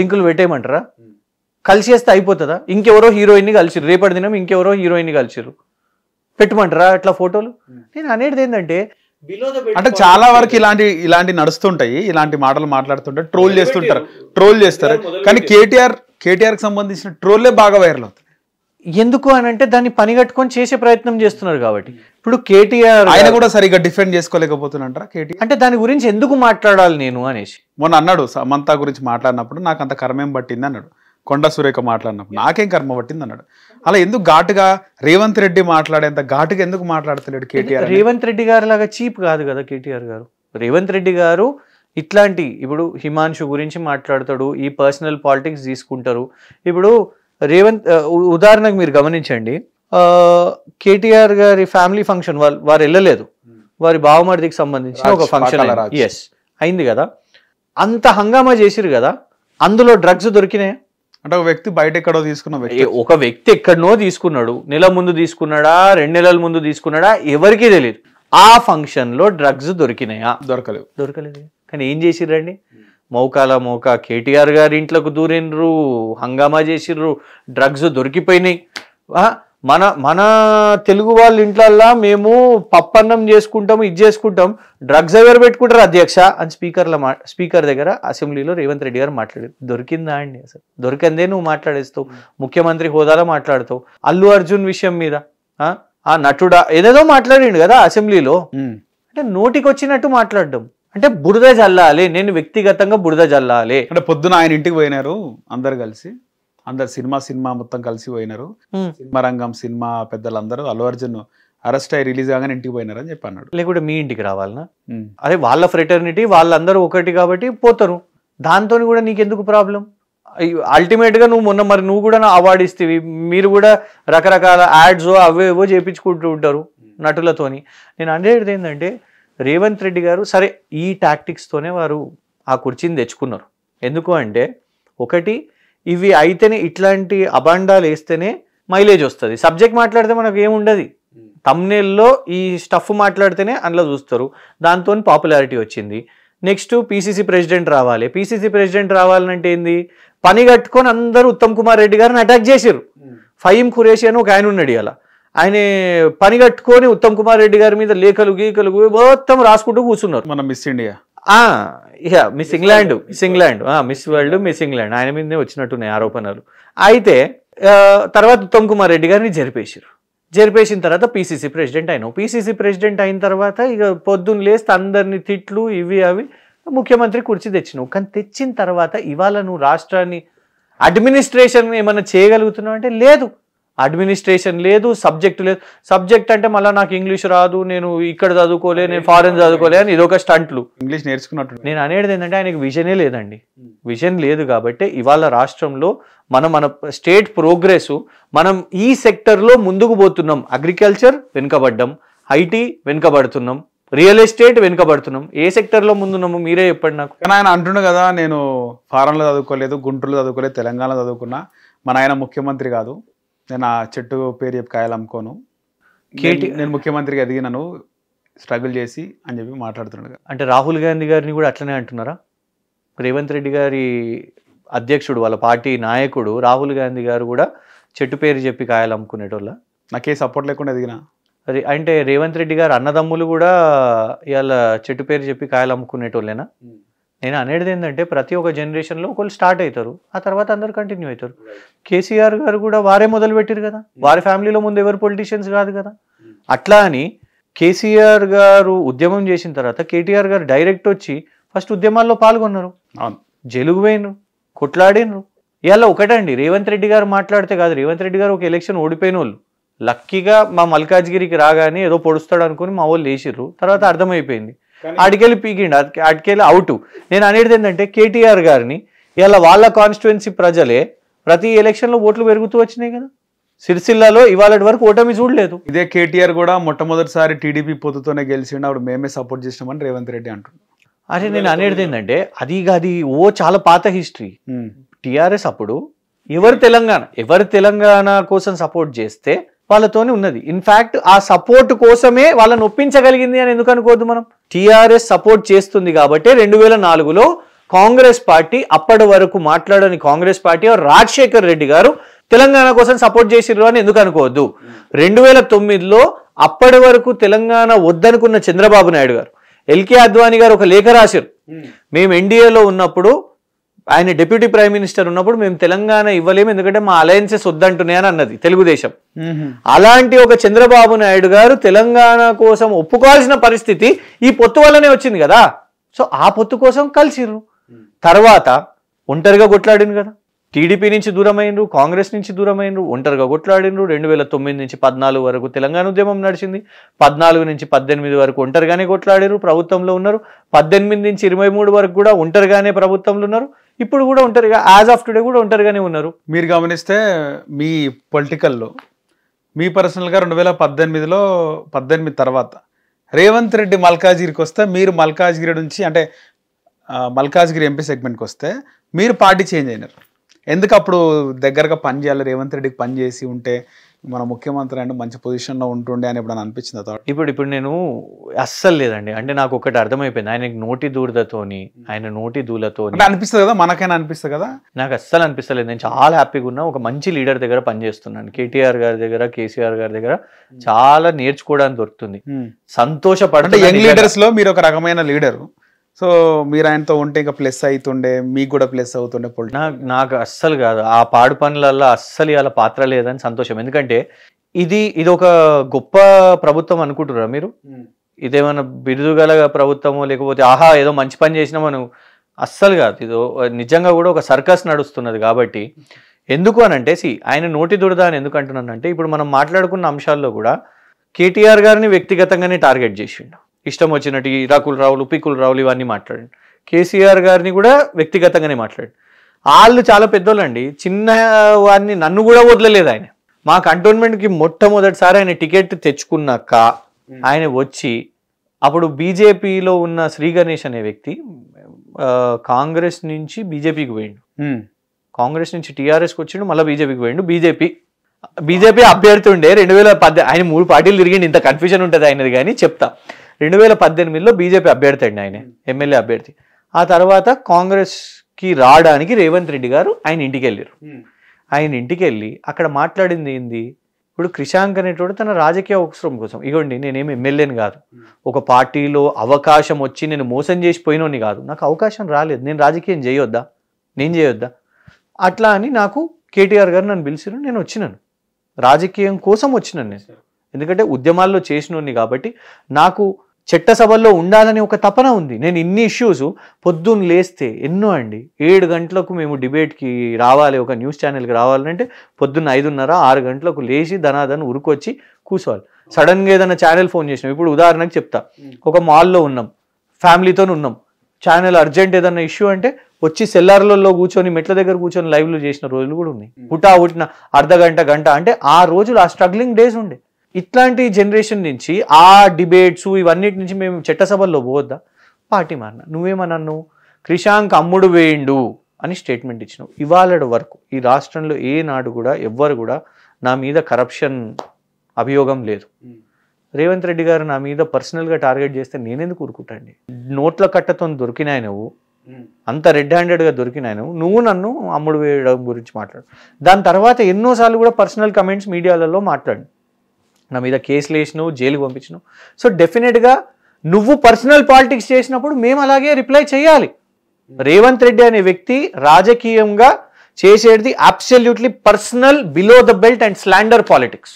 లింకులు పెట్టేయమంటారా? కలిసి చేస్తే అయిపోతుందా? ఇంకెవరో హీరోయిన్ ని కలిసిరు, రేపటి దినం ఇంకెవరో హీరోయిన్ ని కలిసిరు, పెట్టమంటారా అట్లా ఫోటోలు? నేను అనేది ఏంటంటే, అంటే చాలా వరకు ఇలాంటి నడుస్తుంటాయి, ఇలాంటి మాటలు మాట్లాడుతుంటారు, ట్రోల్ చేస్తారు. కానీ కేటీఆర్ కి సంబంధించిన ట్రోల్లే బాగా వైరల్ అవుతాయి. ఎందుకు అని అంటే, దాన్ని పని కట్టుకొని చేసే ప్రయత్నం చేస్తున్నారు కాబట్టి. ఇప్పుడు కేటీఆర్ ఆయన కూడా సరిగ్గా డిఫెండ్ చేసుకోలేకపోతున్నారంటారా కేటీఆర్? అంటే దాని గురించి ఎందుకు మాట్లాడాలి నేను అనేసి మొన్న అన్నాడు. సమంత గురించి మాట్లాడినప్పుడు నాకు అంత కర్మేం పట్టింది అన్నాడు. కొండా సురేఖ మాట్లాడినప్పుడు నాకేం కర్మ పట్టింది అన్నాడు. అలా ఎందుకు ఘాటుగా రేవంత్ రెడ్డి మాట్లాడేంత ఘాటుగా ఎందుకు మాట్లాడతలేడు కేటీఆర్? రేవంత్ రెడ్డి గారు లాగా చీప్ కాదు కదా కేటీఆర్ గారు. రేవంత్ రెడ్డి గారు ఇట్లాంటి, ఇప్పుడు హిమాంశు గురించి మాట్లాడతాడు, ఈ పర్సనల్ పాలిటిక్స్ తీసుకుంటారు. ఇప్పుడు ఉదాహరణకు మీరు గమనించండి, కేటీఆర్ గారి ఫ్యామిలీ ఫంక్షన్ వారు వెళ్ళలేదు, వారి బావమరిదికి సంబంధించిన ఒక ఫంక్షన్ అయింది కదా, అంత హంగామా చేసిరు కదా, అందులో డ్రగ్స్ దొరికినాయా? అంటే ఒక వ్యక్తి బయట ఎక్కడో తీసుకున్న ఒక వ్యక్తి ఎక్కడనో తీసుకున్నాడు, నెల ముందు తీసుకున్నాడా, 2 నెలల ముందు తీసుకున్నాడా, ఎవరికీ తెలియదు. ఆ ఫంక్షన్ లో డ్రగ్స్ దొరికినాయా? దొరకలేదు. కానీ ఏం చేసిర్రండి? మౌకా కేటీఆర్ గారి ఇంట్లోకి దూరినరు, హంగామా చేసిర్రు, డ్రగ్స్ దొరికిపోయినాయి. మన తెలుగు వాళ్ళ ఇంట్లల్లా మేము పప్పన్నం చేసుకుంటాం, ఇది చేసుకుంటాం, డ్రగ్స్ ఎవరు పెట్టుకుంటారు అధ్యక్ష అని స్పీకర్ దగ్గర అసెంబ్లీలో రేవంత్ రెడ్డి గారు మాట్లాడారు. దొరికిందా అండి? అసలు దొరికందే నువ్వు మాట్లాడేస్తావు, ముఖ్యమంత్రి హోదాలో మాట్లాడతావు. అల్లు అర్జున్ విషయం మీద ఆ నటుడా ఏదేదో మాట్లాడిండు కదా అసెంబ్లీలో. అంటే నోటికి వచ్చినట్టు మాట్లాడడం అంటే బురద జల్లాలి. నేను వ్యక్తిగతంగా బురద జల్లాలి అంటే పొద్దున ఆయన ఇంటికి పోయినారు అందరు కలిసి, అందరు సినిమా మొత్తం కలిసి పోయినారు. సినిమా రంగం సినిమా పెద్దలందరూ అల్లు అర్జున్ అరెస్ట్ అయ్యి రిలీజ్ కాగానే ఇంటికి పోయినారని చెప్పి అన్నాడు. లేకుంటే మీ ఇంటికి రావాలనా? అదే వాళ్ళ ఫ్రెటర్నిటీ, వాళ్ళందరూ ఒకటి కాబట్టి పోతారు. దాంతో కూడా నీకెందుకు ప్రాబ్లం? అల్టిమేట్గా నువ్వు మొన్న మరి నువ్వు కూడా అవార్డు ఇస్తేవి, మీరు కూడా రకరకాల యాడ్స్ అవేవో చేయించుకుంటూ ఉంటారు నటులతోని. నేను అనేది ఏంటంటే రేవంత్ రెడ్డి గారు సరే ఈ టాక్టిక్స్తోనే వారు ఆ కుర్చీని తెచ్చుకున్నారు. ఎందుకు అంటే ఒకటి ఇవి అయితేనే, ఇట్లాంటి అబాండాలు వేస్తేనే మైలేజ్ వస్తుంది. సబ్జెక్ట్ మాట్లాడితే మనకు ఏముండదు, తమ్నేల్లో ఈ స్టఫ్ మాట్లాడితేనే అందులో చూస్తారు, దాంతో పాపులారిటీ వచ్చింది. నెక్స్ట్ పీసీసీ ప్రెసిడెంట్ రావాలి. పీసీసీ ప్రెసిడెంట్ రావాలంటే ఏంది, పని కట్టుకొని అందరూ ఉత్తమ్ కుమార్ రెడ్డి గారిని అటాక్ చేశారు. ఫహీం ఖురేషి అని ఒక ఆయన ఉన్నాడు, అలా ఆయన పని కట్టుకొని ఉత్తమ్ కుమార్ రెడ్డి గారి మీద లేఖలు గీకలు మొత్తం రాసుకుంటూ కూర్చున్నారు. మన miss India miss England, miss world, miss England ఆయన మీదనే వచ్చినట్టున్నాయి ఆరోపణలు. అయితే తర్వాత ఉత్తమ్ కుమార్ రెడ్డి గారిని జరిపేసిన తర్వాత పీసీసీ ప్రెసిడెంట్ అయినావు. పీసీసీ ప్రెసిడెంట్ అయిన తర్వాత ఇక పొద్దున్న లేస్తే అందరినీ తిట్లు ఇవి అవి ముఖ్యమంత్రి కుర్చీ తెచ్చినావు. కానీ తెచ్చిన తర్వాత ఇవాళ నువ్వు రాష్ట్రాన్ని అడ్మినిస్ట్రేషన్ ఏమన్నా చేయగలుగుతున్నావు అంటే లేదు. అడ్మినిస్ట్రేషన్ లేదు, సబ్జెక్ట్ లేదు. సబ్జెక్ట్ అంటే మళ్ళీ నాకు ఇంగ్లీష్ రాదు, నేను ఇక్కడ చదువుకోలే, నేను ఫారెన్ చదువుకోలే అని ఇదొక స్టంట్లు. ఇంగ్లీష్ నేర్చుకున్నట్టు నేను అనేది ఏంటంటే ఆయనకు విజనే లేదండి. విజన్ లేదు కాబట్టి ఇవాళ రాష్ట్రంలో మన స్టేట్ ప్రోగ్రెస్, మనం ఈ సెక్టర్లో ముందుకు పోతున్నాం. అగ్రికల్చర్ వెనుకబడ్డం, ఐటీ వెనుకబడుతున్నాం, రియల్ ఎస్టేట్ వెనుకబడుతున్నాం. ఏ సెక్టర్లో ముందున్నాము మీరే చెప్పండి నాకు. కానీ ఆయన అంటుండే కదా, నేను ఫారెన్లో చదువుకోలేదు, గుంటూరులో చదువుకోలేదు, తెలంగాణలో చదువుకున్నా, మన ఆయన ముఖ్యమంత్రి కాదు, నేను ఆ చెట్టు పేరు చెప్పి కాయలు అమ్ముకోను, నేను ముఖ్యమంత్రిగా ఎదిగినాను స్ట్రగుల్ చేసి అని చెప్పి మాట్లాడుతున్నాడు. అంటే రాహుల్ గాంధీ గారిని కూడా అట్లనే అంటున్నారా? రేవంత్ రెడ్డి గారి అధ్యక్షుడు, వాళ్ళ పార్టీ నాయకుడు రాహుల్ గాంధీ గారు కూడా చెట్టు పేరు చెప్పి కాయలు అమ్ముకునేటోళ్ళ? నాకే సపోర్ట్ లేకుండా ఎదిగినా. అంటే రేవంత్ రెడ్డి గారు అన్నదమ్ములు కూడా ఇవాళ చెట్టు పేరు చెప్పి కాయలు అమ్ముకునేటోళ్ళేనా? నేను అనేది ఏంటంటే ప్రతి ఒక్క జనరేషన్లో ఒకళ్ళు స్టార్ట్ అవుతారు, ఆ తర్వాత అందరు కంటిన్యూ అవుతారు. కేసీఆర్ గారు కూడా వారే మొదలు పెట్టారు కదా, వారి ఫ్యామిలీలో ముందు ఎవరు పొలిటీషియన్స్ కాదు కదా. అట్లా అని కేసీఆర్ గారు ఉద్యమం చేసిన తర్వాత కేటీఆర్ గారు డైరెక్ట్ వచ్చి ఫస్ట్ ఉద్యమాల్లో పాల్గొన్నారు, జైలుకు పోయినరు, కొట్లాడినరు. ఇవాళ ఒకటండి, రేవంత్ రెడ్డి గారు మాట్లాడితే కాదు, రేవంత్ రెడ్డి గారు ఒక ఎలక్షన్ ఓడిపోయిన వాళ్ళు లక్కీగా మా మల్కాజ్గిరికి రాగానే ఏదో పొడుస్తాడు అనుకుని మా వాళ్ళు వేసిర్రు, తర్వాత అర్థమైపోయింది, ఆడికెళ్ళి పీకిండు, ఆడికెళ్ళి అవుట్. నేను అనేది ఏంటంటే కేటీఆర్ గారిని ఇలా వాళ్ళ కాన్స్టిట్యుయెన్సీ ప్రజలే ప్రతి ఎలక్షన్లో ఓట్లు పెరుగుతూ వచ్చినాయి కదా. సిరిసిల్లాలో ఇవాళ వరకు ఓటమి చూడలేదు. ఇదే కేటీఆర్ కూడా మొట్టమొదటిసారి టీడీపీ పొత్తుతోనే గెలిచిండు, అప్పుడు మేమే సపోర్ట్ చేసినామని రేవంత్ రెడ్డి అంటున్నాడు. అరే నేను అనేది ఏంటంటే అది చాలా పాత హిస్టరీ. టీఆర్ఎస్ అప్పుడు ఎవరు తెలంగాణ కోసం సపోర్ట్ చేస్తే వాళ్ళతోనే ఉన్నది. ఇన్ఫాక్ట్ ఆ సపోర్ట్ కోసమే వాళ్ళని ఒప్పించగలిగింది అని ఎందుకు అనుకోవద్దు మనం. టీఆర్ఎస్ సపోర్ట్ చేస్తుంది కాబట్టి 2004లో కాంగ్రెస్ పార్టీ, అప్పటి వరకు మాట్లాడని కాంగ్రెస్ పార్టీ రాజశేఖర్ రెడ్డి గారు తెలంగాణ కోసం సపోర్ట్ చేసిర్రు అని ఎందుకు అనుకోవద్దు. 2009లో అప్పటి వరకు తెలంగాణ వద్దనుకున్న చంద్రబాబు నాయుడు గారు, ఎల్కే అద్వానీ గారు ఒక లేఖ రాశారు, మేము ఎన్డీఏలో ఉన్నప్పుడు, ఆయన డిప్యూటీ ప్రైమ్ మినిస్టర్ ఉన్నప్పుడు మేము తెలంగాణ ఇవ్వలేము ఎందుకంటే మా అలయన్సెస్ వద్దంటున్నాయని అన్నది తెలుగుదేశం. అలాంటి ఒక చంద్రబాబు నాయుడు గారు తెలంగాణ కోసం ఒప్పుకోవాల్సిన పరిస్థితి ఈ పొత్తు వల్లనే వచ్చింది కదా. సో ఆ పొత్తు కోసం కలిసిర్రు, తర్వాత ఒంటరిగా కొట్లాడిను కదా. టీడీపీ నుంచి దూరమైనరు, కాంగ్రెస్ నుంచి దూరమైనరు, ఒంటరిగా కొట్లాడినరు. 2009 నుంచి 14 వరకు తెలంగాణ ఉద్యమం నడిచింది, 14 నుంచి 18 వరకు ఒంటరిగానే కొట్లాడారు, ప్రభుత్వంలో ఉన్నారు. 18 నుంచి 23 వరకు కూడా ఒంటరిగానే ప్రభుత్వంలో ఉన్నారు. ఇప్పుడు కూడా ఒంటరిగా, యాజ్ ఆఫ్ టుడే కూడా ఒంటరిగానే ఉన్నారు. మీరు గమనిస్తే మీ పొలిటికల్లో, మీ పర్సనల్గా 2018లో 18 తర్వాత రేవంత్ రెడ్డి మల్కాజ్గిరికి వస్తే, మీరు మల్కాజ్గిరి నుంచి అంటే మల్కాజ్గిరి ఎంపీ సెగ్మెంట్కి వస్తే మీరు పార్టీ చేంజ్ అయినారు. ఎందుకు అప్పుడు దగ్గరగా పని చేయాలి, రేవంత్ రెడ్డికి పని చేసి ఉంటే మన ముఖ్యమంత్రి అంటే మంచి పొజిషన్లో ఉంటుండే అని ఎప్పుడు అనిపించింది థాట్? ఇప్పుడు నేను అస్సలు లేదండి. అంటే నాకు ఒకటి అర్థమైపోయింది, ఆయన నోటి దూరతోని, ఆయన నోటి దూలతో అనిపిస్తుంది కదా, మనకైనా అనిపిస్తుంది కదా. నాకు అస్సలు అనిపిస్తలేదు. నేను చాలా హ్యాపీగా ఉన్నా, ఒక మంచి లీడర్ దగ్గర పనిచేస్తున్నాను. కేటీఆర్ గారి దగ్గర, కేసీఆర్ గారి దగ్గర చాలా నేర్చుకోవడానికి దొరుకుతుంది. సంతోషపడుతుంది. యంగ్ లీడర్స్ లో మీరు ఒక రకమైన లీడరు. సో మీరు ఆయనతో ఉంటే ఇంకా ప్లస్ అవుతుండే, మీకు కూడా ప్లస్ అవుతుండే. నాకు అస్సలు కాదు, ఆ పాడు పనులలో అస్సలు ఇలా పాత్ర లేదని సంతోషం. ఎందుకంటే ఇది ఒక గొప్ప ప్రభుత్వం అనుకుంటున్నారా మీరు? ఇదేమన్నా బిరుదుగల ప్రభుత్వమో లేకపోతే ఆహా ఏదో మంచి పని చేసినామను, అస్సలు కాదు. ఇది నిజంగా కూడా ఒక సర్కస్ నడుస్తున్నది. కాబట్టి ఎందుకు అనంటే ఆయన నోటి దురద అని ఎందుకు అంటున్నానంటే, ఇప్పుడు మనం మాట్లాడుకున్న అంశాల్లో కూడా కేటీఆర్ గారిని వ్యక్తిగతంగానే టార్గెట్ చేసిండు. ఇష్టం వచ్చినట్టు ఇరాకులు రావులు, పీకులు రావులు ఇవన్నీ మాట్లాడండి. కేసీఆర్ గారిని కూడా వ్యక్తిగతంగానే మాట్లాడు. వాళ్ళు చాలా పెద్దోళ్ళండి, చిన్న వాడిని నన్ను కూడా వదలలేదు ఆయన. మా కంటోన్మెంట్కి మొట్టమొదటిసారి ఆయన టికెట్ తెచ్చుకున్నాక ఆయన వచ్చి, అప్పుడు బీజేపీలో ఉన్న శ్రీ గణేష్ అనే వ్యక్తి కాంగ్రెస్ నుంచి బీజేపీకి పోయిండు, కాంగ్రెస్ నుంచి టీఆర్ఎస్కి వచ్చిండు, మళ్ళీ బీజేపీకి పోయిండు. బీజేపీ అభ్యర్థి ఉండే 2018, ఆయన 3 పార్టీలు తిరిగిండి, ఇంత కన్ఫ్యూజన్ ఉంటుంది ఆయనది. కానీ చెప్తా, 2018లో బీజేపీ అభ్యర్థి అండి ఆయన, ఎమ్మెల్యే అభ్యర్థి. ఆ తర్వాత కాంగ్రెస్కి రావడానికి రేవంత్ రెడ్డి గారు ఆయన ఇంటికి వెళ్ళారు. ఆయన ఇంటికి వెళ్ళి అక్కడ మాట్లాడింది ఏంది, ఇప్పుడు క్రిషాంక్ అనేటోడు తన రాజకీయ అవసరం కోసం, ఇగోండి నేనేమి ఎమ్మెల్యేని కాదు, ఒక పార్టీలో అవకాశం వచ్చి నేను మోసం చేసిపోయినోని కాదు, నాకు అవకాశం రాలేదు, నేను రాజకీయం చేయొద్దా అట్లా అని నాకు కేటీఆర్ గారు నన్ను పిలిచారు, నేను వచ్చినాను, రాజకీయం కోసం వచ్చినాను నేను, ఎందుకంటే ఉద్యమాల్లో చేసినోని కాబట్టి నాకు చట్టసభల్లో ఉండాలని ఒక తపన ఉంది. నేను ఇన్ని ఇష్యూస్ పొద్దున్న లేస్తే ఎన్నో అండి, 7 గంటలకు మేము డిబేట్కి రావాలి, ఒక న్యూస్ ఛానల్కి రావాలంటే పొద్దున్న 5:30 6 గంటలకు లేచి ధనాధన ఉరుకొచ్చి కూర్చోవాలి. సడన్గా ఏదైనా ఛానల్ ఫోన్ చేసినాం, ఇప్పుడు ఉదాహరణకు చెప్తా, ఒక మాల్లో ఉన్నాం, ఫ్యామిలీతో ఉన్నాం, ఛానల్ అర్జెంట్ ఏదన్నా ఇష్యూ అంటే వచ్చి సెల్లార్లలో కూర్చొని మెట్ల దగ్గర కూర్చొని లైవ్లు చేసిన రోజులు కూడా ఉన్నాయి. ఉట్టిన గంట అంటే ఆ రోజులు ఆ స్ట్రగ్లింగ్ డేస్ ఉండే. ఇట్లాంటి జనరేషన్ నుంచి ఆ డిబేట్స్ ఇవన్నిటి నుంచి మేము చట్టసభల్లో పోవద్దా, పార్టీ మారిన నువ్వేమన్నాను, క్రిషాంక్ అమ్ముడు వేయండు అని స్టేట్మెంట్ ఇచ్చినావు. ఇవాళ వరకు ఈ రాష్ట్రంలో ఏ నాడు కూడా ఎవ్వరు కూడా నా మీద కరప్షన్ అభియోగం లేదు. రేవంత్ రెడ్డి గారు నా మీద పర్సనల్గా టార్గెట్ చేస్తే నేనెందుకు ఊరుకుంటాండి? నోట్ల కట్టతో దొరికినాయి నువ్వు, అంత రెడ్ హ్యాండెడ్గా దొరికినాయి నువ్వు నన్ను అమ్ముడు వేయడం గురించి మాట్లాడు. దాని తర్వాత ఎన్నోసార్లు కూడా పర్సనల్ కమెంట్స్ మీడియాలలో మాట్లాడు, నా మీద కేసులు వేసినావు, జైలుకి పంపించినావు. సో డెఫినెట్గా నువ్వు పర్సనల్ పాలిటిక్స్ చేసినప్పుడు మేము అలాగే రిప్లై చేయాలి. రేవంత్ రెడ్డి అనే వ్యక్తి రాజకీయంగా చేసేది absolutely personal, below the belt and slander politics.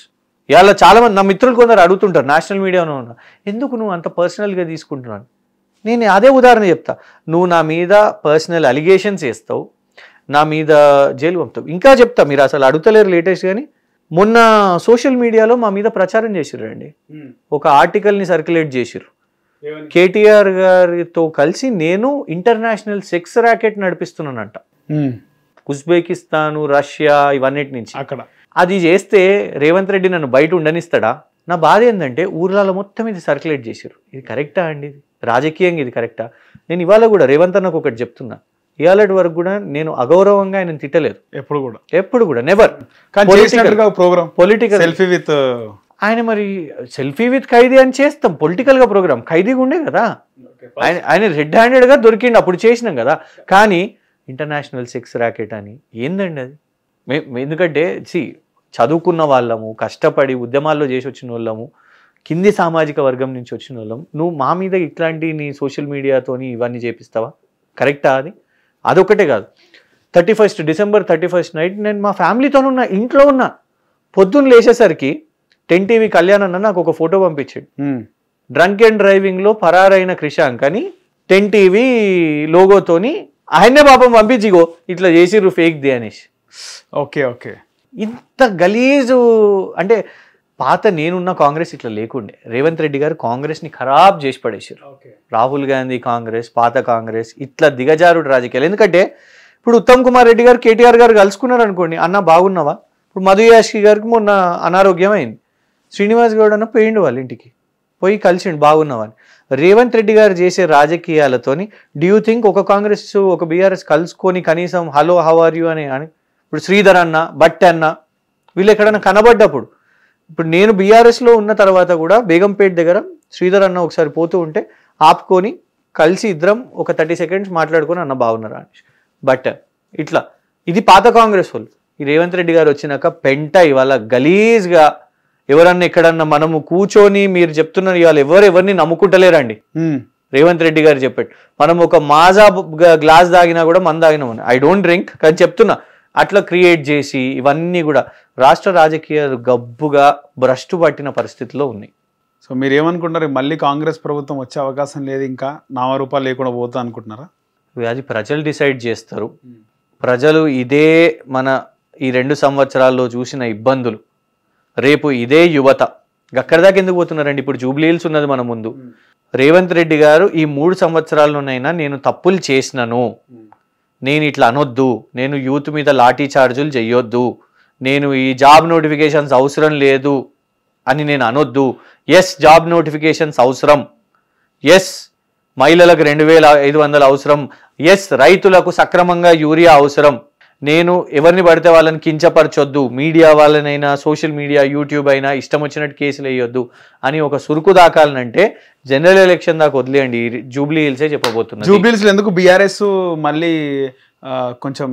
ఇవాళ చాలామంది నా మిత్రులు కొందరు అడుగుతుంటారు, నేషనల్ మీడియాలో ఉన్నా, ఎందుకు నువ్వు అంత పర్సనల్గా తీసుకుంటున్నాను? నేను అదే ఉదాహరణ చెప్తా, నువ్వు నా మీద పర్సనల్ అలిగేషన్స్ వేస్తావు, నా మీద జైలు పంపుతావు. ఇంకా చెప్తా, మీరు అసలు అడుగుతలేరు లేటెస్ట్ కానీ, మొన్న సోషల్ మీడియాలో మా మీద ప్రచారం చేసిర్రండి, ఒక ఆర్టికల్ని సర్క్యులేట్ చేసిర్రు. కేటీఆర్ గారితో కలిసి నేను ఇంటర్నేషనల్ సెక్స్ ర్యాకెట్ నడిపిస్తున్నానంట, ఉజ్బెకిస్తాను, రష్యా ఇవన్నిటి నుంచి. అక్కడ అది చేస్తే రేవంత్ రెడ్డి నన్ను బయట ఉండనిస్తాడా? నా బాధ ఏంటంటే ఊర్లలో మొత్తం ఇది సర్క్యులేట్ చేశారు. ఇది కరెక్టా అండి? ఇది రాజకీయంగా ఇది కరెక్టా? నేను ఇవాళ కూడా రేవంత్ అన్నకు ఒకటి చెప్తున్నా, ఇవాళ వరకు కూడా నేను అగౌరవంగా ఆయన తిట్టలేదు, ఎప్పుడు కూడా నెవర్. పొలిటికల్ సెల్ఫీ విత్ ఆయన, మరి సెల్ఫీ విత్ ఖైదీ అని చేస్తాం, పొలిటికల్ గా ప్రోగ్రామ్ ఖైదీగా ఉండే కదా, ఆయన రెడ్ హ్యాండెడ్ గా దొరికిండు, అప్పుడు చేసినాం కదా. కానీ ఇంటర్నేషనల్ సెక్స్ ర్యాకెట్ అని ఏందండి అది? ఎందుకంటే చదువుకున్న వాళ్ళము, కష్టపడి ఉద్యమాల్లో చేసి వచ్చిన వాళ్ళము, కింది సామాజిక వర్గం నుంచి వచ్చిన వాళ్ళం, నువ్వు మా మీద ఇట్లాంటి నీ సోషల్ మీడియాతోని ఇవన్నీ చేపిస్తావా? కరెక్టా? అదొకటే కాదు, డిసెంబర్ 31 నైట్ నేను మా ఫ్యామిలీతో ఉన్నా, ఇంట్లో ఉన్నా, పొద్దున్న లేచేసరికి 10 TV కళ్యాణ్ అన్న నాకు ఒక ఫోటో పంపించాడు, డ్రంక్ అండ్ డ్రైవింగ్ లో పరారైన క్రిషాంక్ అని 10 TV లోగోతోని ఆయన్నే పాపం పంపించిగో ఇట్లా చేసిర్రు ఫేక్ ది అనేసి. ఓకే ఇంత గలీజు అంటే పాత నేనున్న కాంగ్రెస్ ఇట్లా లేకుండే. రేవంత్ రెడ్డి గారు కాంగ్రెస్ని ఖరాబ్ చేసి పడేసారు. రాహుల్ గాంధీ కాంగ్రెస్, పాత కాంగ్రెస్, ఇట్లా దిగజారుడు రాజకీయాలు. ఎందుకంటే ఇప్పుడు ఉత్తమ్ కుమార్ రెడ్డి గారు కేటీఆర్ గారు కలుసుకున్నారు అనుకోండి, అన్న బాగున్నావా? ఇప్పుడు మధు యాష్కి గారికి మొన్న అనారోగ్యం అయింది, శ్రీనివాస్ గౌడ్ అన్న పోయిండు వాళ్ళ ఇంటికి, పోయి కలిసిండు బాగున్నావా అని. రేవంత్ రెడ్డి గారు చేసే రాజకీయాలతోని డూ యూ థింక్ ఒక కాంగ్రెస్ ఒక బీఆర్ఎస్ కలుసుకొని కనీసం హలో హౌ ఆర్ యూ అని ఇప్పుడు శ్రీధర్ అన్న, భట్ అన్న వీళ్ళు ఎక్కడన్నా కనబడ్డప్పుడు, ఇప్పుడు నేను బీఆర్ఎస్లో ఉన్న తర్వాత కూడా బేగంపేట దగ్గర శ్రీధర్ అన్న ఒకసారి పోతూ ఉంటే ఆపుకొని కలిసి ఇద్దరం ఒక 30 seconds మాట్లాడుకొని అన్న బాగున్నారా అని. బట్ ఇట్లా ఇది పాత కాంగ్రెస్ వాళ్ళు. ఈ రేవంత్ రెడ్డి గారు వచ్చినాక పెంట ఇవాళ గలీజ్గా ఎవరన్నా ఎక్కడన్నా మనము కూర్చొని మీరు చెప్తున్నారు ఇవాళ ఎవరిని నమ్ముకుంటలేరండి. రేవంత్ రెడ్డి గారు చెప్పాడు, మనం ఒక మాజా గ్లాస్ తాగినా కూడా మన తాగినామని, ఐ డోంట్ డ్రింక్ కానీ చెప్తున్నా, అట్లా క్రియేట్ చేసి ఇవన్నీ కూడా రాష్ట్ర రాజకీయాలు గబ్బుగా భ్రష్టు పట్టిన పరిస్థితిలో ఉన్నాయి. సో మీరు ఏమనుకుంటున్నారు, మళ్ళీ కాంగ్రెస్ ప్రభుత్వం వచ్చే అవకాశం లేదు, ఇంకా నామరూపాలు లేకుండా పోతా అనుకుంటున్నారా? అది ప్రజలు డిసైడ్ చేస్తారు. ప్రజలు ఇదే మన ఈ 2 సంవత్సరాల్లో చూసిన ఇబ్బందులు, రేపు ఇదే యువత అక్కడి దాకా ఎందుకు పోతున్నారండి? ఇప్పుడు జూబ్లీ హిల్స్ ఉన్నది మన ముందు, రేవంత్ రెడ్డి గారు ఈ 3 సంవత్సరాల్లోనైనా నేను తప్పులు చేసినాను, నేను ఇట్లా అనొద్దు, నేను యూత్ మీద లాఠీ చార్జులు చెయ్యొద్దు, నేను ఈ జాబ్ నోటిఫికేషన్స్ అవసరం లేదు అని నేను అనొద్దు. ఎస్, జాబ్ నోటిఫికేషన్స్ అవసరం. ఎస్, మహిళలకు 2500 అవసరం. ఎస్, రైతులకు సక్రమంగా యూరియా అవసరం. నేను ఎవరిని పడితే వాళ్ళని కించపరచొద్దు, మీడియా వాళ్ళనైనా సోషల్ మీడియా యూట్యూబ్ అయినా ఇష్టం వచ్చినట్టు కేసులు వేయొద్దు అని ఒక సురుకు దాకాలనంటే జనరల్ ఎలక్షన్ దాకా వదిలేయండి, జూబ్లీ హిల్సే చెప్పబోతున్నారు. జూబ్లీ హిల్స్ ఎందుకు బీఆర్ఎస్ మళ్ళీ కొంచెం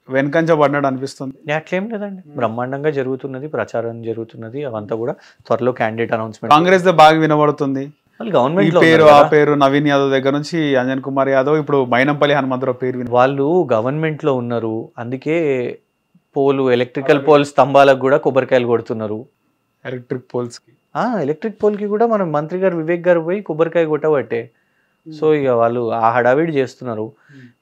వెనకంజ పడినాడు అనిపిస్తుంది? అట్లేం లేదండి, బ్రహ్మాండంగా జరుగుతున్నది, ప్రచారం జరుగుతున్నది, అవంతా కూడా త్వరలో క్యాండిడేట్ అనౌన్స్మెంట్. కాంగ్రెస్ బాగా వినబడుతుంది, గవర్నమెంట్ పేరు ఆ పేరు నవీన్ యాదవ్ దగ్గర నుంచి అంజన్ కుమార్ యాదవ్, ఇప్పుడు మైనంపల్లి హనుమంతరావు పేరు వాళ్ళు గవర్నమెంట్ లో ఉన్నారు. అందుకే ఎలక్ట్రికల్ పోల్ స్తంభాలకు కూడా కొబ్బరికాయలు కొడుతున్నారు. ఎలక్ట్రిక్ పోల్స్ కి ఎలక్ట్రిక్ పోల్ కి కూడా మనం మంత్రి గారు వివేక్ గారు పోయి కొబ్బరికాయ కొట్టబట్టే. సో ఇక వాళ్ళు ఆ హడావిడి చేస్తున్నారు.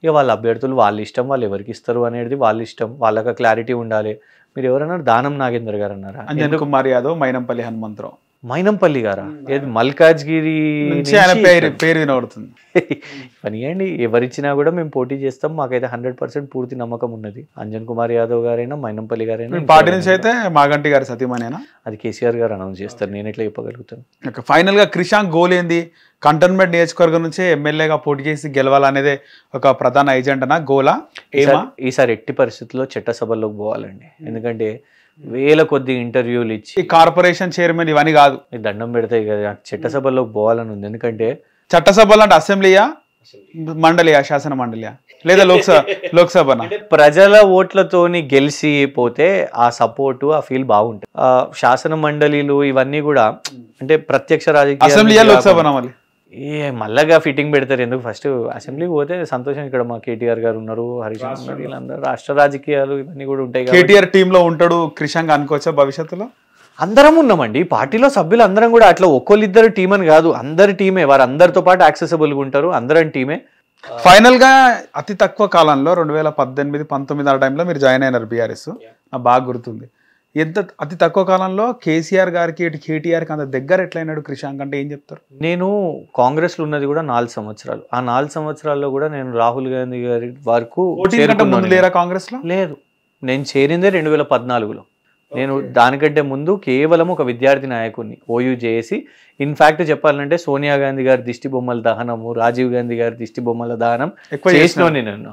ఇక వాళ్ళ అభ్యర్థులు వాళ్ళ ఇష్టం, వాళ్ళు ఎవరికి ఇస్తారు అనేది వాళ్ళ ఇష్టం, వాళ్ళకి క్లారిటీ ఉండాలి. మీరు ఎవరన్నారు? దానం నాగేందర్ గారు అన్నారా? అంజన్ కుమార్ యాదవ్, మైనంపల్లి హనుమంతరావు. మైనంపల్లి గారా? ఏది మల్కాజ్గిరి పేరు వినబడుతుంది. పని అండి, ఎవరిచ్చినా కూడా మేము పోటీ చేస్తాం, మాకైతే 100% పూర్తి నమ్మకం ఉన్నది. అంజన్ కుమార్ యాదవ్ గారైనా మైనంపల్లి గారైనా. పార్టీ నుంచి అయితే మాగంటి గారి సతీమణేనా? అది కేసీఆర్ గారు అనౌన్స్ చేస్తారు, నేను ఎట్లా చెప్పగలుగుతాను. ఫైనల్ గా క్రిషాంక్ గోల్ ఏంది? కంటోన్మెంట్ నియోజకవర్గం నుంచే ఎమ్మెల్యేగా పోటీ చేసి గెలవాలనేదే ఒక ప్రధాన ఎజెండానా, గోలా? ఈసారి ఎట్టి పరిస్థితుల్లో చట్టసభల్లోకి పోవాలండి. ఎందుకంటే వేల కొద్ది ఇంటర్వ్యూలు ఇచ్చి కార్పొరేషన్ చైర్మన్ ఇవన్నీ కాదు, దండం పెడతాయి కదా, చట్టసభల్లోకి పోవాలని ఉంది. ఎందుకంటే చట్టసభలు అంటే అసెంబ్లీయా, మండలియా, శాసన మండలియా, లేదా లోక్సభనా? ప్రజల ఓట్లతోని గెలిచి పోతే ఆ సపోర్టు, ఆ ఫీల్ బాగుంటుంది. శాసన మండలిలు ఇవన్నీ కూడా అంటే ప్రత్యక్ష రాజకీయ. అసెంబ్లీయా, లోక్సభనా? మళ్ళీ మళ్ళగా ఫిట్టింగ్ పెడతారు ఎందుకు? ఫస్ట్ అసెంబ్లీకి పోతే సంతోషం. ఇక్కడ మా కేటీఆర్ గారు ఉన్నారు, హరీష్ ఉన్నారు, వీళ్ళందరూ రాష్ట్ర రాజకీయాలు ఇవన్నీ కూడా ఉంటాయి. కేటీఆర్ టీమ్ లో ఉంటాడు క్రిషాంక్ అనుకోవచ్చా భవిష్యత్తులో? అందరం ఉన్నామండి పార్టీలో సభ్యులు అందరం కూడా. అట్లా ఒక్కొల్లిద్దరు టీం అని కాదు, అందరి టీమే. వారు అందరితో పాటు యాక్సెసిబుల్గా ఉంటారు, అందరం టీమే. ఫైనల్ గా అతి తక్కువ కాలంలో 2018-19 ఆ టైంలో మీరు జాయిన్ అయినారు బీఆర్ఎస్, నాకు బాగా గుర్తుంది. అతి తక్కువ కాలంలో కేసీఆర్ గారికి కేటీఆర్కి అంత దగ్గర ఎట్లయినాడు క్రిషాంక్ అంటే ఏం చెప్తారు? నేను కాంగ్రెస్లో ఉన్నది కూడా 4 సంవత్సరాలు. ఆ 4 సంవత్సరాల్లో కూడా నేను రాహుల్ గాంధీ గారి వరకు లేరా కాంగ్రెస్ లో? లేదు, నేను చేరిందే 2014లో. నేను దానికంటే ముందు కేవలం ఒక విద్యార్థి నాయకుడిని, ఓయూ చేసి. ఇన్ఫాక్ట్ చెప్పాలంటే సోనియా గాంధీ గారి దిష్టి బొమ్మల దహనము, రాజీవ్ గాంధీ గారి దిష్టి బొమ్మల దహనం చేసినాను నేను.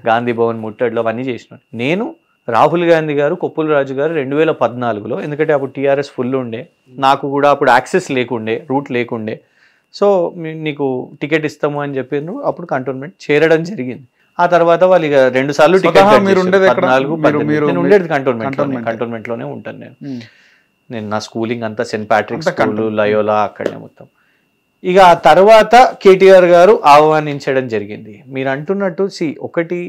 గాంధీ భవన్ ముట్టడిలో అవన్నీ చేసినాను నేను. రాహుల్ గాంధీ గారు, కొప్పుల రాజు గారు 2014లో, ఎందుకంటే అప్పుడు టీఆర్ఎస్ ఫుల్ ఉండే, నాకు కూడా అప్పుడు యాక్సెస్ లేకుండే, రూట్ లేకుండే. సో నీకు టికెట్ ఇస్తాము అని చెప్పిండ్రు, అప్పుడు కంటోన్మెంట్ చేరడం జరిగింది. ఆ తర్వాత వాళ్ళు ఇక 2 సార్లు టికెట్. నేను ఉండేది కంటోన్మెంట్ లోనే ఉంటాను నేను నా స్కూలింగ్ అంతా సెయింట్ ప్యాట్రిక్ స్కూల్, లయోలా, అక్కడనే మొత్తం. ఇక ఆ తర్వాత కేటీఆర్ గారు ఆహ్వానించడం జరిగింది. మీరు అంటున్నట్టు ఒకటి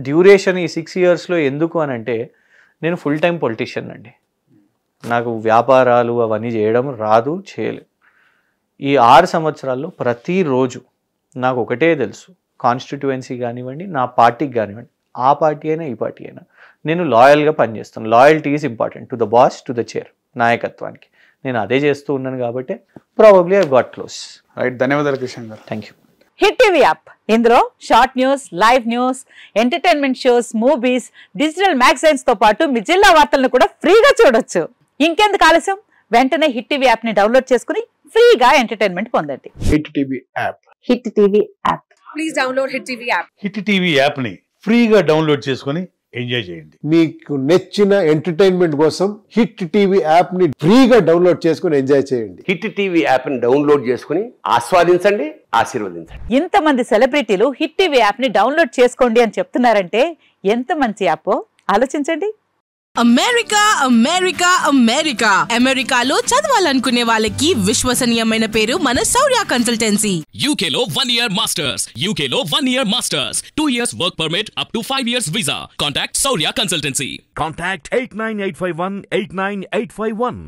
డ్యూరేషన్ ఈ 6 ఇయర్స్లో ఎందుకు అని అంటే, నేను ఫుల్ టైం పొలిటీషియన్ అండి. నాకు వ్యాపారాలు అవన్నీ చేయడం రాదు, చేయలేదు. ఈ 6 సంవత్సరాల్లో ప్రతిరోజు నాకు ఒకటే తెలుసు, కాన్స్టిట్యుయెన్సీ కానివ్వండి, నా పార్టీకి కానివ్వండి, ఆ పార్టీ అయినా ఈ పార్టీ అయినా నేను లాయల్గా పనిచేస్తాను. Loyalty is important to the boss, to the chair, నాయకత్వానికి. నేను అదే చేస్తూ ఉన్నాను కాబట్టి probably I got close. Right, ధన్యవాదాలు Kishan garu. Thank you. Hit TV app, ఇందులో short news, live news, entertainment shows, movies, digital magazines తో పాటు మీ జిల్లా వార్తలను కూడా ఫ్రీగా చూడొచ్చు. ఇంకెందుకు ఆలస్యం, వెంటనే హిట్ టీవీ యాప్ ని డౌన్లోడ్ చేసుకుని ఫ్రీగా ఎంటర్టైన్మెంట్ పొందండి. Hit TV app. Hit TV app. Please download hit TV app. Hit TV app ని ఫ్రీగా డౌన్లోడ్ చేసుకుని ఎంజాయ్ చేయండి. మీకు నచ్చిన ఎంటర్టైన్మెంట్ కోసం హిట్ టీవీ యాప్ ని ఫ్రీగా డౌన్లోడ్ చేసుకుని ఎంజాయ్ చేయండి. హిట్ టీవీ యాప్ ని డౌన్లోడ్ చేసుకుని ఆస్వాదించండి, ఆశీర్వదించండి. ఇంతమంది సెలబ్రిటీలు హిట్ టీవీ యాప్ ని డౌన్లోడ్ చేసుకోండి అని చెప్తున్నారంటే ఎంత మంచి యాప్ ఆలోచించండి. అమెరికా అమెరికా అమెరికా అమెరికాలో చదవాలనుకునే వాళ్ళకి విశ్వసనీయమైన పేరు మన శౌర్య కన్సల్టెన్సీ. UK లో 1 year masters, UK లో 1 year masters, 2 years work permit up to 5 years visa. Contact Saurya Consultancy. Contact 89851 89851.